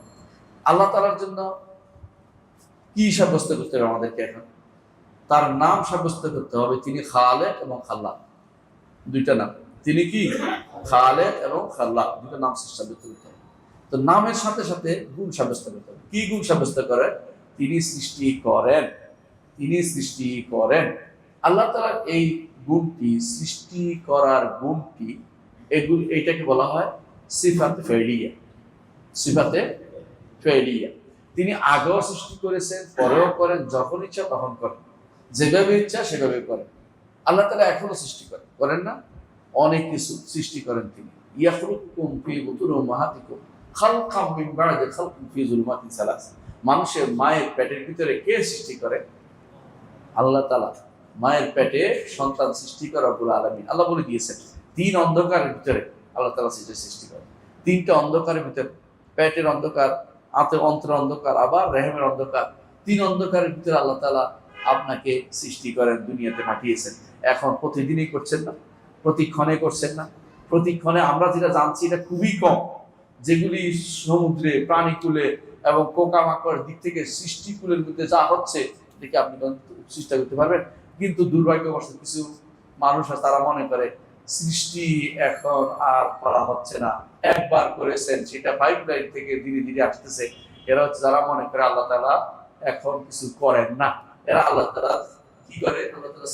S1: আল্লাহ তাআলার জন্য কি সাব্যস্ত করতে হবে আমাদেরকে? এখন তার নাম সাব্যস্ত করতে হবে, তিনি খালেক এবং খাল্লাক, 2টা নাম। তিনি কি? খালেক এবং খাল্লাক, 2টা নাম সাব্যস্ত করতে হবে। তো নামের সাথে সাথে গুণ সাব্যস্ত করতে হবে। কি গুণ সাব্যস্ত করেন? তিনি সৃষ্টি করেন, তিনি সৃষ্টি করেন। আল্লাহ তাআলার এই গুণটি, সৃষ্টি করার গুণটি, এইটাকে বলা হয় সিফাতে ফেলিয়া। সিফাতে ফেলিয়া, তিনি আগেও সৃষ্টি করেছেন, পরেও করেন, যখন ইচ্ছা তখন করেন, যেভাবে ইচ্ছা সেভাবে করেন। আল্লাহ তাআলা এখনো সৃষ্টি করেন না? অনেক কিছু সৃষ্টি করেন তিনি। ইয়াখলুকুকুম ফি বুতুনি উম্মাহাতিকুম খালকাম মিন বা'দি খালকিন ফি যুলুমাতিন সালাস। মানুষের মায়ের পেটের ভিতরে কে সৃষ্টি করে? আল্লাহ তাআলা। মায়ের পেটে সন্তান সৃষ্টি করে রব্বুল আলামিন। আল্লাহ বলে দিয়েছেন 3 অন্ধকারের ভিতরে আল্লাহ তাআলা সৃষ্টি করে। 3টা অন্ধকারের ভিতরে, পেটের অন্ধকার, অন্তর অন্ধকার, আবার রেহেমের অন্ধকার। 3 অন্ধকারের ভিতরে আল্লাহ তাআলা আপনাকে সৃষ্টি করেন, দুনিয়াতে পাঠিয়েছেন। এখন প্রতিদিনই করছেন না? প্রতিক্ষণে করছেন না? প্রতিক্ষণে আমরা যেটা জানছি এটা খুবই কম, যেগুলি সমুদ্রে, প্রাণীকুলে এবং পোকামাকড় দিক থেকে সৃষ্টিকুলের মধ্যে যা হচ্ছে, এটাকে আপনি চেষ্টা করতে পারবেন? কিন্তু দুর্ভাগ্যবশত কিছু মানুষ আছে, তারা মনে করে সৃষ্টি এখন আর করা হচ্ছে না, একবার করেছেন, সেটা পাইপলাইন থেকে ধীরে ধীরে আসতেছে। এরা হচ্ছে যারা মনে করে আল্লাহ তাআলা এখন কিছু করেন না। এরা আল্লাহ তাআলা কি করে? আল্লাহ তাআলা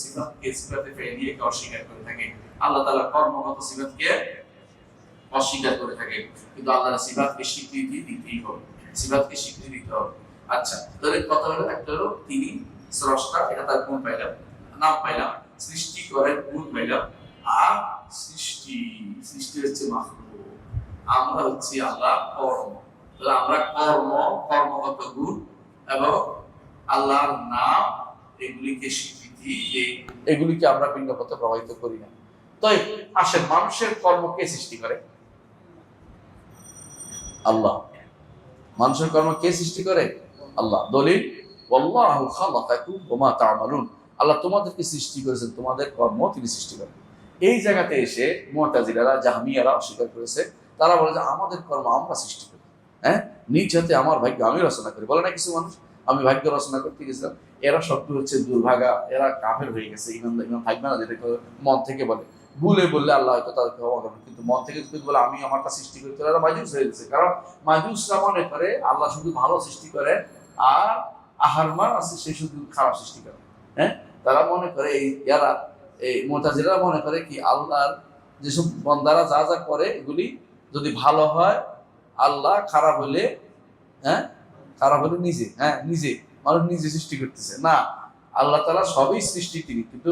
S1: সিফাতে ফেলিয়াকে অস্বীকার করে থাকে। আল্লাহ তাআলা কর্মগত সিফাতকে অস্বীকার করে থাকে, কিন্তু আল্লাহর সিফাতকে স্বীকৃতি দিতেই হবে, সিফাতকে স্বীকৃতি দিতে হবে। আচ্ছা, তাহলে কথা হলো, একটা হলো তিনি স্রষ্টা, এটা তার গুণ পাইলাম, নাম পাইলাম। সৃষ্টি করেন, গুণ পাইলাম। আর সৃষ্টি হচ্ছে মাখলুক, আমরা হচ্ছি আল্লাহ কর্ম। তাহলে আমরা কর্মগত গুণ এবং আল্লাহর নাম, এগুলিকে স্বীকৃতি, এগুলিকে আমরা ভিন্ন পথে প্রবাহিত করি না। তো আসেন, মানুষের কর্ম কে সৃষ্টি করে? আল্লাহ। মানুষের কর্ম কে সৃষ্টি করে? আল্লাহ। দলিল, ওয়াল্লাহু খালাকাকুম ওয়া মা তা'মালুন। আল্লাহ তোমাদেরকে সৃষ্টি করেছেন, তোমাদের কর্ম তিনি সৃষ্টি করেন। এই জায়গাতে এসে মুতাজিলারা, জাহমিয়ারা অস্বীকার করেছে। তারা বলে যে আমাদের কর্ম আমরা সৃষ্টি করি, হ্যাঁ, নিজ হাতে আমার ভাগ্য আমি রচনা করি। বলে না কিছু মানুষ, আমি ভাগ্য রচনা করতে গেছিলাম। এরা শব্দ হচ্ছে দুর্ভাগা, এরা কাফের হয়ে গেছে, ইমান থাকবে না, যেটা মন থেকে বলে। ভুলে বললে আল্লাহ হয়তো তাদেরকে ক্ষমা করবেন, কিন্তু মন থেকে যদি বলে আমি আমারটা সৃষ্টি করি, তারা মাজুস হয়ে গেছে। কারণ মাজুসরা মনে করে আল্লাহ শুধু ভালো সৃষ্টি করে, আর আহারমান আছে সে শুধু খারাপ সৃষ্টি করে। হ্যাঁ, তারা মনে করে, এই মুতাজিলারা মনে করে কি আল্লাহর যেসব বান্দারা যা যা করে এগুলি যদি ভালো হয় আল্লাহ, খারাপ হলে নিজে মানুষ নিজে সৃষ্টি করতেছে না। আল্লাহ তাআলা সবই সৃষ্টি তিনি, কিন্তু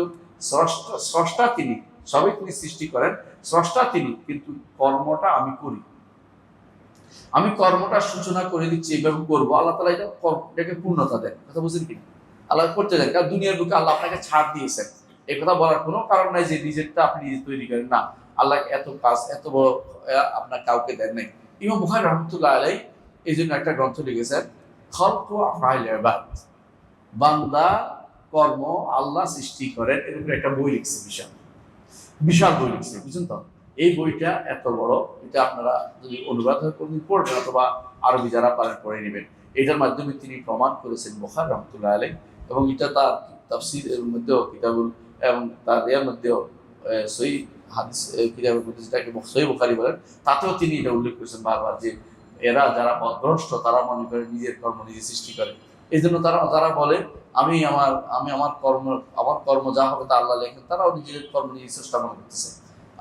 S1: স্রষ্টা তিনি, সবই তিনি সৃষ্টি করেন, স্রষ্টা তিনি, কিন্তু কর্মটা আমি করি। আমি কর্মটা সূচনা করে দিচ্ছি, এইভাবে করবো। আল্লাহ তাআলা এটাকে পূর্ণতা দেন। কথা বুঝলেন কি? আল্লাহ করতে দেন, কারণ দুনিয়ার বুকে আল্লাহ আপনাকে ছাড় দিয়েছেন। এই কথা বলার কোনো কারণ নাই যে নিজেরটা আপনি নিজে তৈরি করেন। না, আল্লাহ এত কাজ, এত বড় আপনার কাউকে দেন নাই। ইমাম বুখারী রাহমাতুল্লাহ আলাইহি এই জন্য একটা গ্রন্থ লিখেছেন, খালকু আফআইল ইবাদ, বান্দা কর্ম আল্লাহ সৃষ্টি করেন, এরকম একটা বই লিখছে, বিশাল বিশাল বই লিখছে, বুঝছেন তো? এই বইটা এত বড়, এটা আপনারা যদি অনুবাদ হয় কোনদিন পড়বেন, অথবা আরবি যারা পারেন পড়ে নেবেন। এটার মাধ্যমে তিনি প্রমাণ করেছেন বুখারী রাহমাতুল্লাহ আলাইহি, এবং এটা তার তাফসীর এর মধ্যেও, কিতাবুল, এবং তার এর মধ্যেও সহিহ হাদিস কিতাবের মধ্যে যেটাকে সহিহ বুখারী বলেন, তাতেও তিনি এটা উল্লেখ করেছেন বারবার, যে এরা যারা পথভ্রষ্ট তারা মনে করে নিজের কর্ম নিজে সৃষ্টি করে। এই জন্য তারা বলে আমি আমার কর্ম যা হবে তা আল্লাহ লেখেন। তারাও নিজের কর্ম নিজে চেষ্টা মনে করতেছে।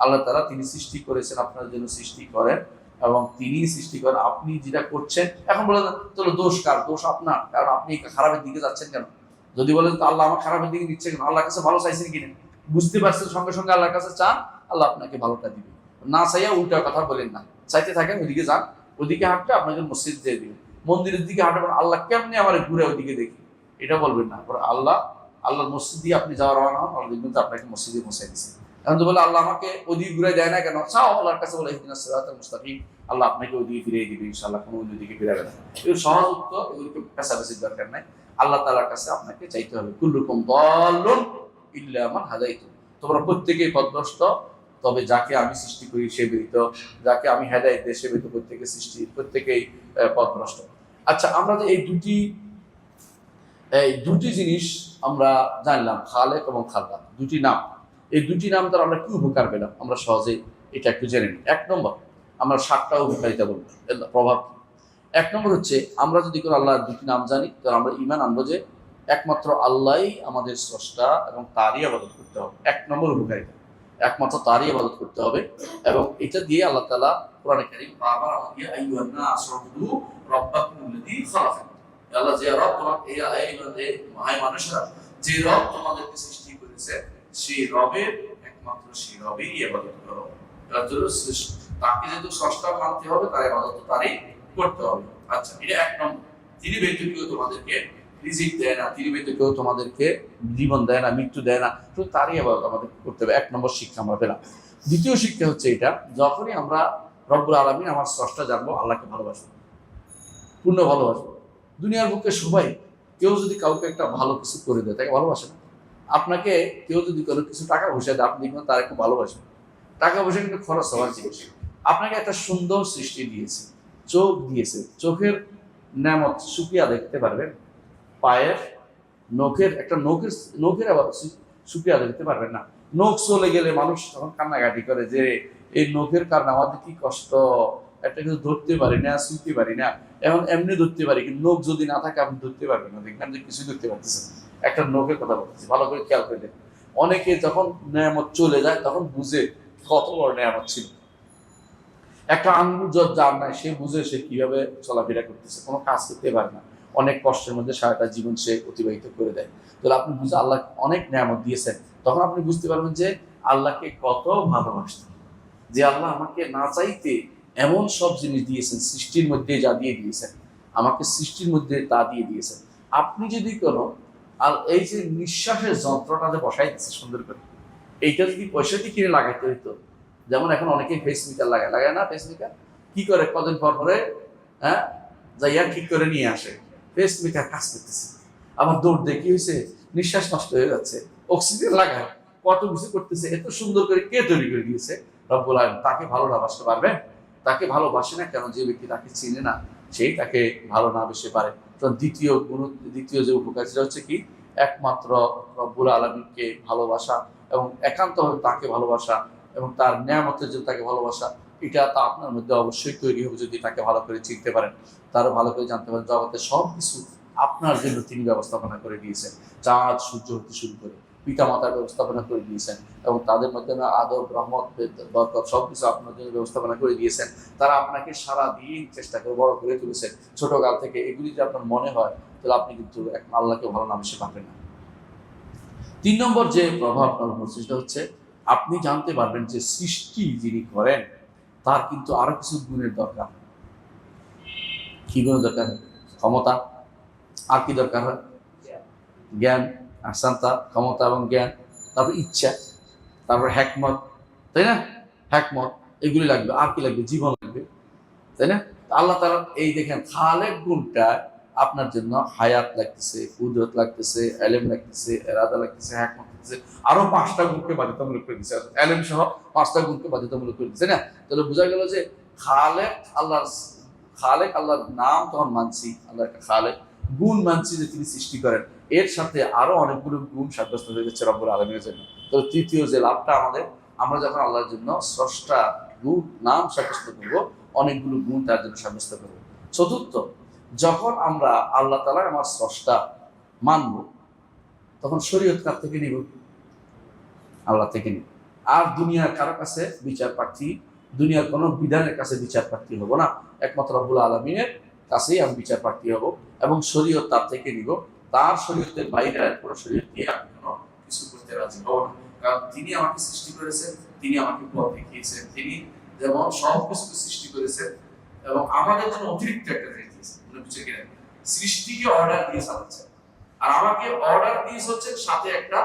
S1: আল্লাহ তাআলা তিনি সৃষ্টি করেছেন, আপনার জন্য সৃষ্টি করেন, এবং তিনি সৃষ্টি করেন, আপনি যেটা করছেন। এখন বলেন তাহলে দোষ কার? দোষ আপনার, কারণ আপনি খারাপের দিকে যাচ্ছেন কেন? যদি বলেন তো আল্লাহ আমার খারাপের দিকে নিচ্ছে কেন, আল্লাহর কাছে ভালো চাইছেন কিনা বুঝতে পারছেন, সঙ্গে সঙ্গে আল্লাহর কাছে চান, আল্লাহ আপনাকে ভালোটা দিবে। না চাইয়া উল্টা কথা বলেন না, চাইতে থাকেন, ওইদিকে যান, ওইদিকে হাঁটতে আপনাকে মসজিদ দিয়ে দিবে। মন্দিরের দিকে হাঁটবেন, আল্লাহ কেমনি আমার ঘুরে ওইদিকে দেখি, এটা বলবেন না। আল্লাহর মসজিদ দিয়ে আপনি যাওয়ার রওনা হন, আল্লাহ দেখবেন আপনাকে মসজিদে পৌঁছে দিচ্ছে। এখন তো বলে আল্লাহ আমাকে ওদিকে ঘুরে দেয় না কেন, চাও আল্লাহর কাছে বলে ইহদিনাস সিরাতাল মুস্তাকিম, আল্লাহ আপনাকে ওইদিকে ফিরিয়ে দিবে ইনশাআল্লাহ, কোনো ওইদিকে ফিরাবে না। এগুলো সহজ উত্তর, এগুলোকে পেশাবেশির দরকার নাই। আল্লাহ তাআলার কাছে আপনাকে চাইতে হবে। কুল্লুকুম দাল্লুন ইল্লা মান হাদাইতু, তোমরা প্রত্যেকেই পথভ্রষ্ট, তবে যাকে আমি সৃষ্টি করি সে ব্যতীত, যাকে আমি হেদায়েত দেই সে ব্যতীত প্রত্যেকেই পথভ্রষ্ট। আচ্ছা, আমরা যে এই দুটি জিনিস আমরা জানলাম, খালেক এবং খাল্লাক, দুটি নাম। এই দুটি নাম দ্বারা আমরা কি উপকার পেলাম, আমরা সহজে এটা একটু জেনে নিই। এক নম্বর, আমরা 7টা উপকারিতা বলবো, প্রভাব কি। এক নম্বর হচ্ছে, আমরা যদি কোনো আল্লাহর দুটি নাম জানি, তাহলে আমরা ঈমান আনবো যে একমাত্র আল্লাহই আমাদের স্রষ্টা, এবং তারই ইবাদত করতে হবে। এক নম্বর উপকারিতা, একমাত্র তারই ইবাদত করতে হবে। এবং এটা দিয়ে আল্লাহ তাআলা কোরআনে কারীম বারবার আমাকে আইয়ুহান নাস উবুদু রাব্বাকুমুল্লাযী খালাকাকুম, আল্লাহ যে রব তোমাকে, এই মানুষরা, যে রব তোমাদেরকে সৃষ্টি করেছে, সেই রবের, একমাত্র সেই রবেরই ইবাদত করো। তাকে যেহেতু স্রষ্টা মানতে হবে, তার ইবাদত তারই করতে হবে। আচ্ছা, এটা এক নম্বর। তিনি ব্যতীত কেউ তোমাদেরকে রিজিক দেয় না, তিনি ব্যতীত কেউ তোমাদেরকে জীবন দেয় না, মৃত্যু দেয় না, শুধু তারই ইবাদত আমাদের করতে হবে। এক নম্বর শিক্ষা আমরা পেলাম। দ্বিতীয় শিক্ষা হচ্ছে এটা, যখনই আমরা রব্বুল আলামিন আমার স্রষ্টা জানবো, আল্লাহকে ভালোবাসবো, পূর্ণ ভালোবাসবো। দুনিয়ার বুকে সবাই, কেউ যদি কাউকে একটা ভালো কিছু করে দেয়, তাকে ভালোবাসে না। আপনাকে কেউ যদি কোনো কিছু টাকা পয়সা দেয়, আপনি কিন্তু তার একটু ভালোবাসবেন। টাকা পয়সা কিন্তু খরচ হওয়ার জিনিস। আপনাকে একটা সুন্দর সৃষ্টি দিয়েছে, চোখ দিয়েছে, চোখের নেয়ামত শুকিয়া দেখতে পারবেন? পায়ের নখের আবার শুকিয়া দেখতে পারবেন না। নখ চলে গেলে মানুষ তখন কান্নাকাটি করে যে এই নখের কারণে আমাদের কি কষ্ট, একটা কিছু ধরতে পারি না, শুনতে পারি না। এখন এমনি ধরতে পারি, কিন্তু নখ যদি না থাকে আপনি ধরতে পারবেন না, দেখবেন যে কিছুই ধরতে পারতেছেন। একটা নখের কথা বলতেছি, ভালো করে খেয়াল করে দেখুন। অনেকে যখন নেয়ামত চলে যায় তখন বুঝে কত বড় নেয়ামত ছিল। একটা আঙ্গুল যার নাই, সে বুঝে সে কিভাবে চলাফেরা করতেছে, কোনো কাজ করতে পারে না, অনেক কষ্টের মধ্যে সারাটা জীবন সে অতিবাহিত করে দেয়। তাহলে আপনি বুঝে আল্লাহ অনেক নেয়ামত দিয়েছেন, তখন আপনি বুঝতে পারবেন যে আল্লাহকে কত ভালোবাসতেন, যে আল্লাহ আমাকে না চাইতে এমন সব জিনিস দিয়েছেন, সৃষ্টির মধ্যে যা দিয়ে দিয়েছেন, আমাকে সৃষ্টির মধ্যে তা দিয়ে দিয়েছেন। আপনি যদি কোনো আর এই যে নিঃশ্বাসের যন্ত্রটা যে বসাই দিচ্ছে সুন্দর করে, এইটা যদি পয়সা দিয়ে কিনে লাগাইতে হইতো, যেমন এখন অনেকেই পেসমেকার লাগায় না, পেসমেকার কি করে কদিন পর পরে যাইয়া ঠিক করে নিয়ে আসে, পেসমেকার কাজ করতেছে, আবার দৌড় দিয়ে কি হয়েছে, নিঃশ্বাস নষ্ট হয়ে যাচ্ছে, অক্সিজেন লাগায়, কত কিছু করতেছে। এত সুন্দর করে কে তৈরি করে দিয়েছে? রব্বুল আলামিন। তাকে ভালো না বাসতে পারবে? তাকে ভালোবাসে না কেন? যে ব্যক্তি তাকে চিনে না, সেই তাকে ভালো না বেশি পারে। তো দ্বিতীয় যে উপকারিতা হচ্ছে কি, একমাত্র রব্বুল আলামিনকে ভালোবাসা এবং একান্তভাবে তাকে ভালোবাসা এবং তার নিয়ামতের জন্য তাকে ভালোবাসা। এটা তা আপনার মধ্যে অবশ্যই তৈরি হবে যদি তাকে ভালো করে চিনতে পারেন, তারও ভালো করে জানতে পারেন। জগতের সব কিছু আপনার জন্য তিনি ব্যবস্থাপনা করে দিয়েছেন, চাঁদ সূর্য হতে শুরু করে পিতা মাতার ব্যবস্থাপনা করে দিয়েছেন, এবং তাদের মধ্যে আদব রহমত বরকত সবকিছু আপনার জন্য ব্যবস্থাপনা করে দিয়েছেন। তারা আপনাকে সারা দিন চেষ্টা করে বড় করে তুলেছেন ছোটকাল থেকে। এগুলি যে আপনার মনে হয় তাহলে আপনি কিন্তু এক আল্লাহকে ভালো নামে পারবেন না। 3 নম্বর যে প্রভাব পড়ছে সেটা হচ্ছে আপনি জানতে পারবেন যে সৃষ্টি যিনি করেন তার কিন্তু আরো কিছু গুণের দরকার। কি গুণের দরকার? ক্ষমতা। আর কি দরকার হয়? জ্ঞান, আহসানতা, ক্ষমতা এবং জ্ঞান, তারপর ইচ্ছা, তারপর হ্যাকমত, তাই না? হ্যাকমত এগুলি লাগবে। আর কি লাগবে? জীবন লাগবে, তাই না? আল্লাহ তাআলা এই দেখেন খালেক গুণটা আপনার জন্য হায়াত লাগতেছে, কুদরত লাগতেছে, এলেম লাগতেছে, এরাদা লাগতেছে, হ্যাকমত লাগতেছে, আরো 5টা গুণকে বাধ্যতামূলক করে দিচ্ছে। এলেম সহ 5টা গুণকে বাধ্যতামূলক করে দিচ্ছে, না? তাহলে বোঝা গেল যে খালেক আল্লাহর, খালেক আল্লাহর নাম তখন মানছি, আল্লাহ একটা খালেক, গুণ মানছি যে তিনি সৃষ্টি করেন, এর সাথে আরো অনেকগুলো গুণ সাব্যস্ত হয়ে যাচ্ছে রব্বুল আলামিনের জন্য। তো তৃতীয় যে লাভটা আমাদের, আমরা যখন আল্লাহর জন্য স্রষ্টা গুণ নাম সাব্যস্ত করবো, অনেকগুলো গুণ তার জন্য সাব্যস্ত করবো। চতুর্থ, যখন আমরা আল্লাহ তাআলা আমার স্রষ্টা মানব, তখন শরীয়ত কার থেকে নিব? আল্লাহ থেকে নিব। আর দুনিয়ার কারো কাছে বিচার প্রার্থী, দুনিয়ার কোনো বিধানের কাছে বিচার প্রার্থী হব না, একমাত্র রব্বুল আলামিনের কাছেই আমি বিচার প্রার্থী হব। এবং শরীয়ত তার থেকে নিব। তার শরীয়তের বাইরে কোনো শরীয়ত দিয়ে আমি কোনো কিছু করতে রাজি হব না। কারণ তিনি আমাকে সৃষ্টি করেছেন, তিনি আমাকে পথ দেখিয়েছেন, তিনি যেমন সব কিছুকে সৃষ্টি করেছেন এবং আমাদের জন্য অতিরিক্ত একটা জিনিস দিয়েছেন। মনে হচ্ছে কিনা? সৃষ্টিকে অর্ডার দিয়ে চালাচ্ছেন, আর আমাকে অর্ডার দিয়েছে হচ্ছে সাথে একটা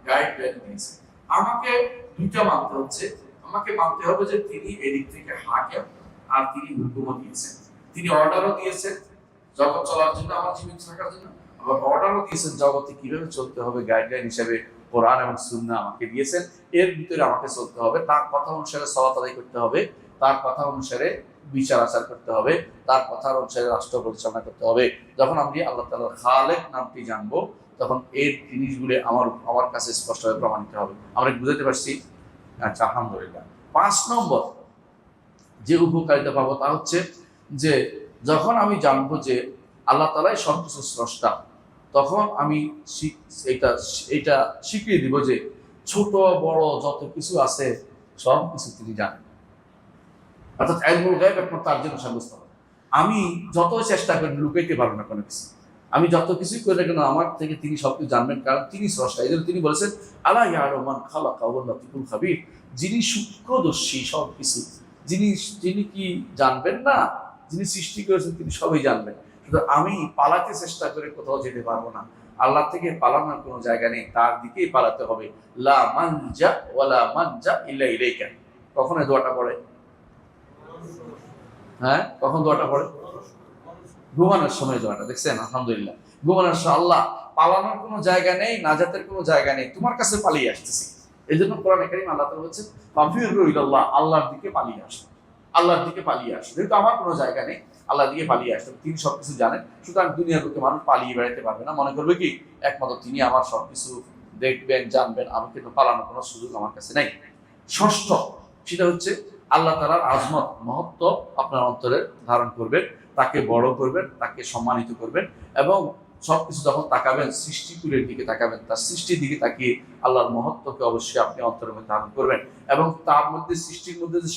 S1: গাইডলাইন দিয়েছে। আমাকে দুইটা মানতে হচ্ছে। আমাকে মানতে হবে যে তিনি এদিক থেকে হাকেম, আর তিনি হুকুমও দিয়েছেন, তিনি অর্ডারও দিয়েছেন জগৎ চলার জন্য, আমার জীবিত থাকার জন্য, আবার অর্ডারও দিয়েছেন জগতে কিভাবে চলতে হবে, গাইডলাইন হিসেবে কোরআন এবং সুন্নাহ আমাকে দিয়েছেন। এর ভিতরে আমাকে চলতে হবে, তার কথা অনুসারে সালাত আদায় করতে হবে, তার কথা অনুসারে বিচার আচার করতে হবে, তার কথা অনুসারে রাষ্ট্র পরিচালনা করতে হবে। যখন আমি আল্লাহ তাআলার খালেক নামটি জানবো, তখন এর জিনিসগুলো আমার কাছে স্পষ্টভাবে প্রমাণিত হবে। আমরা বুঝতে পারছি? আচ্ছা, আলহামদুলিল্লাহ। 5 নম্বর যে উপকারিতা পাবো তা হচ্ছে যে যখন আমি জানবো যে আল্লাহ তাআলাই সবকিছু স্রষ্টা, তখন আমি এটা শিখিয়ে দিব যে ছোট বড় যত কিছু আছে সব কিছু তিনি জানেন। অর্থাৎ ইলমুল গায়ব একমাত্র তার জন্য সাব্যস্ত হবে। আমি যত চেষ্টা করি লুকাইতে পারবো না কোনো কিছু, আমি যত কিছুই করে কেন আমার থেকে তিনি সবকিছু জানবেন, কারণ তিনি স্রষ্টা। এই জন্য তিনি বলেছেন আলা ইয়ালামু মান খালাকা ওয়া লাতিফুল খাবীর, যিনি সূক্ষ্মদর্শী সবকিছু, যিনি কি জানবেন না? যিনি সৃষ্টি করেছেন তিনি সবই জানবেন। শুধু আমি পালাতে চেষ্টা করে কোথাও যেতে পারবো না। আল্লাহ থেকে পালানোর কোনো জায়গা নেই, তার দিকেই পালাতে হবে। লা মানজা ওয়ালা মানজা ইল্লা ইলাইকা। কখন এই দোয়াটা পড়ে? হ্যাঁ, কখন দোয়াটা পড়ে? ঘুমানোর সময় দোয়াটা। দেখছেন? আলহামদুলিল্লাহ। ঘুমানোর সময় আল্লাহ, পালানোর কোনো জায়গা নেই, নাজাতের কোনো জায়গা নেই, তোমার কাছে পালিয়ে আসতেছি। এই জন্য কোরআনে কারীম আল্লাহ তাআলা বলছেন ফাফিরু ইলাল্লাহ, আল্লাহর দিকে পালিয়ে আসো, আল্লাহর দিকে পালিয়ে আসো। যেহেতু আমার কোনো জায়গা নেই, আল্লাহর দিকে পালিয়ে আসতে, তিনি সবকিছু জানেন। সুতরাং দুনিয়ার লোকে মানুষ পালিয়ে বেড়াতে পারবে না, মনে করবে কি একমাত্র তিনি আমার সবকিছু দেখবেন, জানবেন, আমি কিন্তু পালানোর কোনো সুযোগ আমার কাছে নেই। ষষ্ঠ, সেটা হচ্ছে আল্লাহ তাআলার আজমত মহত্ব আপনার অন্তরে ধারণ করবেন, তাকে বড় করবেন, তাকে সম্মানিত করবেন, এবং সবকিছু যখন তাকাবেন সৃষ্টিকুলের দিকে তাকাবেন, তার সৃষ্টির দিকে তাকিয়ে আল্লাহর মহত্বকে অবশ্যই আপনি অন্তরের মধ্যে ধারণ করবেন। এবং তার মধ্যে সৃষ্টির মধ্যে যে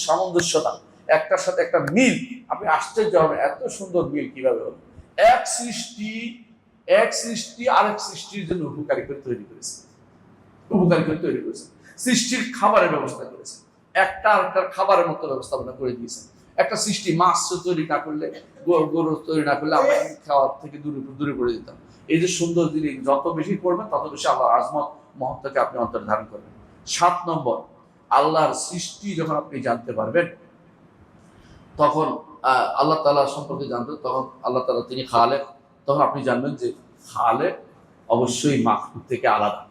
S1: সামঞ্জস্যতা, একটার সাথে একটা মিল, আপনি আশ্চর্য হবেন এত সুন্দর মিল কিভাবে হলো। এক সৃষ্টি আরেক সৃষ্টির জন্য উপকারী করে তৈরি করেছে, সৃষ্টির খাবারের ব্যবস্থা করেছে, একটা আরেকটার খাবারের মতো ব্যবস্থাপনা করে দিয়েছেন। একটা সৃষ্টি মাছ তৈরি না করলে, গরু তৈরি না করলে আমরা খাওয়ার থেকে দূরে পড়ে যেতাম। এই যে সুন্দর জিনিস যত বেশি করবেন তত বেশি আল্লাহর আজমত মহত্বকে আপনি অন্তরে ধারণ করবেন। 7 নম্বর, আল্লাহর সৃষ্টি যখন আপনি জানতে পারবেন, তখন আল্লাহ তাআলা সম্পর্কে জানবেন, তখন আল্লাহ তাআলা তিনি খালেক, তখন আপনি জানবেন যে খালেক অবশ্যই মাখলুক থেকে আলাদা।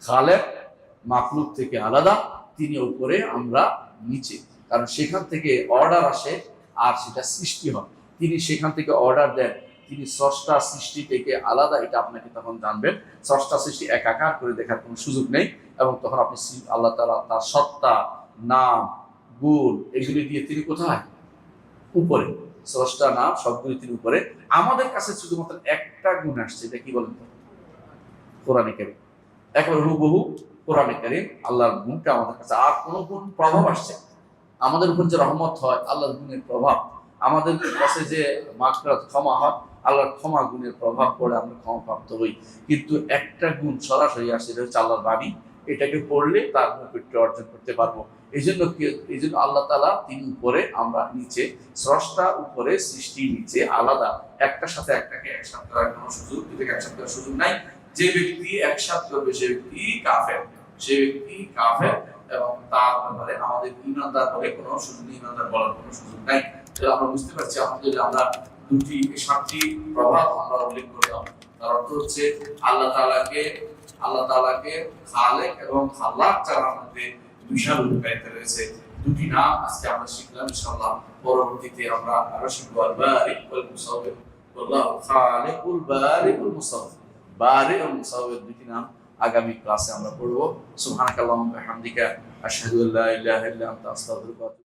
S1: খালেক মাখলুক থেকে আলাদা, তিনি উপরে, আমরা নিচে। কারণ সেখান থেকে অর্ডার আসে আর সেটা সৃষ্টি হয়, তিনি সেখান থেকে অর্ডার দেন। তিনি স্রষ্টা, সৃষ্টি থেকে আলাদা, এটা আপনাকে তখন জানবেন। স্রষ্টা সৃষ্টি একাকার করে দেখার কোনো সুযোগ নেই। এবং তখন আপনি আল্লাহ তাআলা তার সত্তা, নাম, গুণ এগুলি দিয়ে তিনি কোথায়? উপরে। স্রষ্টা, নাম সবগুলি তিনি উপরে। আমাদের কাছে শুধুমাত্র একটা গুণ আসছে, এটা কি বলেন তো? কোরআনে কারীম। একবার হুবহু কোরআনে কারীম আল্লাহর গুণটা আমাদের কাছে। আর কোন গুণ প্রভাব আসছে আমাদের উপর যে রহমত হয়, আল্লাহর গুণের প্রভাব, আমাদের কাছে যে মাগফিরাত, ক্ষমা হয়, আল্লাহর ক্ষমা গুণের প্রভাব পড়ে আমরা ক্ষমা প্রাপ্ত হই। কিন্তু একটা গুণ সরাসরি আসে, এটা হচ্ছে আল্লাহর বাণী, এটাকে পড়লে তার নৈকট্য অর্জন করতে পারবো। এই জন্য আল্লাহ তাআলা তিনি উপরে, আমরা নিচে, স্রষ্টা উপরে, সৃষ্টি নিচে, আলাদা। একটার সাথে একটাকে একসাথে করার কোনো সুযোগ, দুটোকে একসাথে করার সুযোগ নাই। যে ব্যক্তি একসাথে করবে সে ব্যক্তি কাফের, এবং তার ব্যাপারে আমাদের ঈমানদার বলে কোনো সুযোগ নেই, ঈমানদার বলার কোনো সুযোগ নাই। তাহলে আমরা বুঝতে পারছি আলহামদুলিল্লাহ, আমরা সাতটি প্রভাব আমরা উল্লেখ করলাম। তার অর্থ হচ্ছে আল্লাহ তাআলাকে খালেক এবং খাল্লাক জানার মধ্যে বিশাল উপকারিতা রয়েছে। দুটি নাম আজকে আমরা শিখলাম, ইনশাআল্লাহ পরবর্তীতে আমরা আরো শিখবো। আল বারিক ওয়াল মুসাউবির, আল্লাহু খালিকুল বারিকুল মুসাউবির। বারিক এবং মুসাউবির দুটি নাম আগামী ক্লাসে আমরা পড়বো। সুবহানাকাল্লাহুম্মা ওয়া বিহামদিকা, আশহাদু আল্লা ইলাহা ইল্লা আনতা, আস্তাগফিরুকা।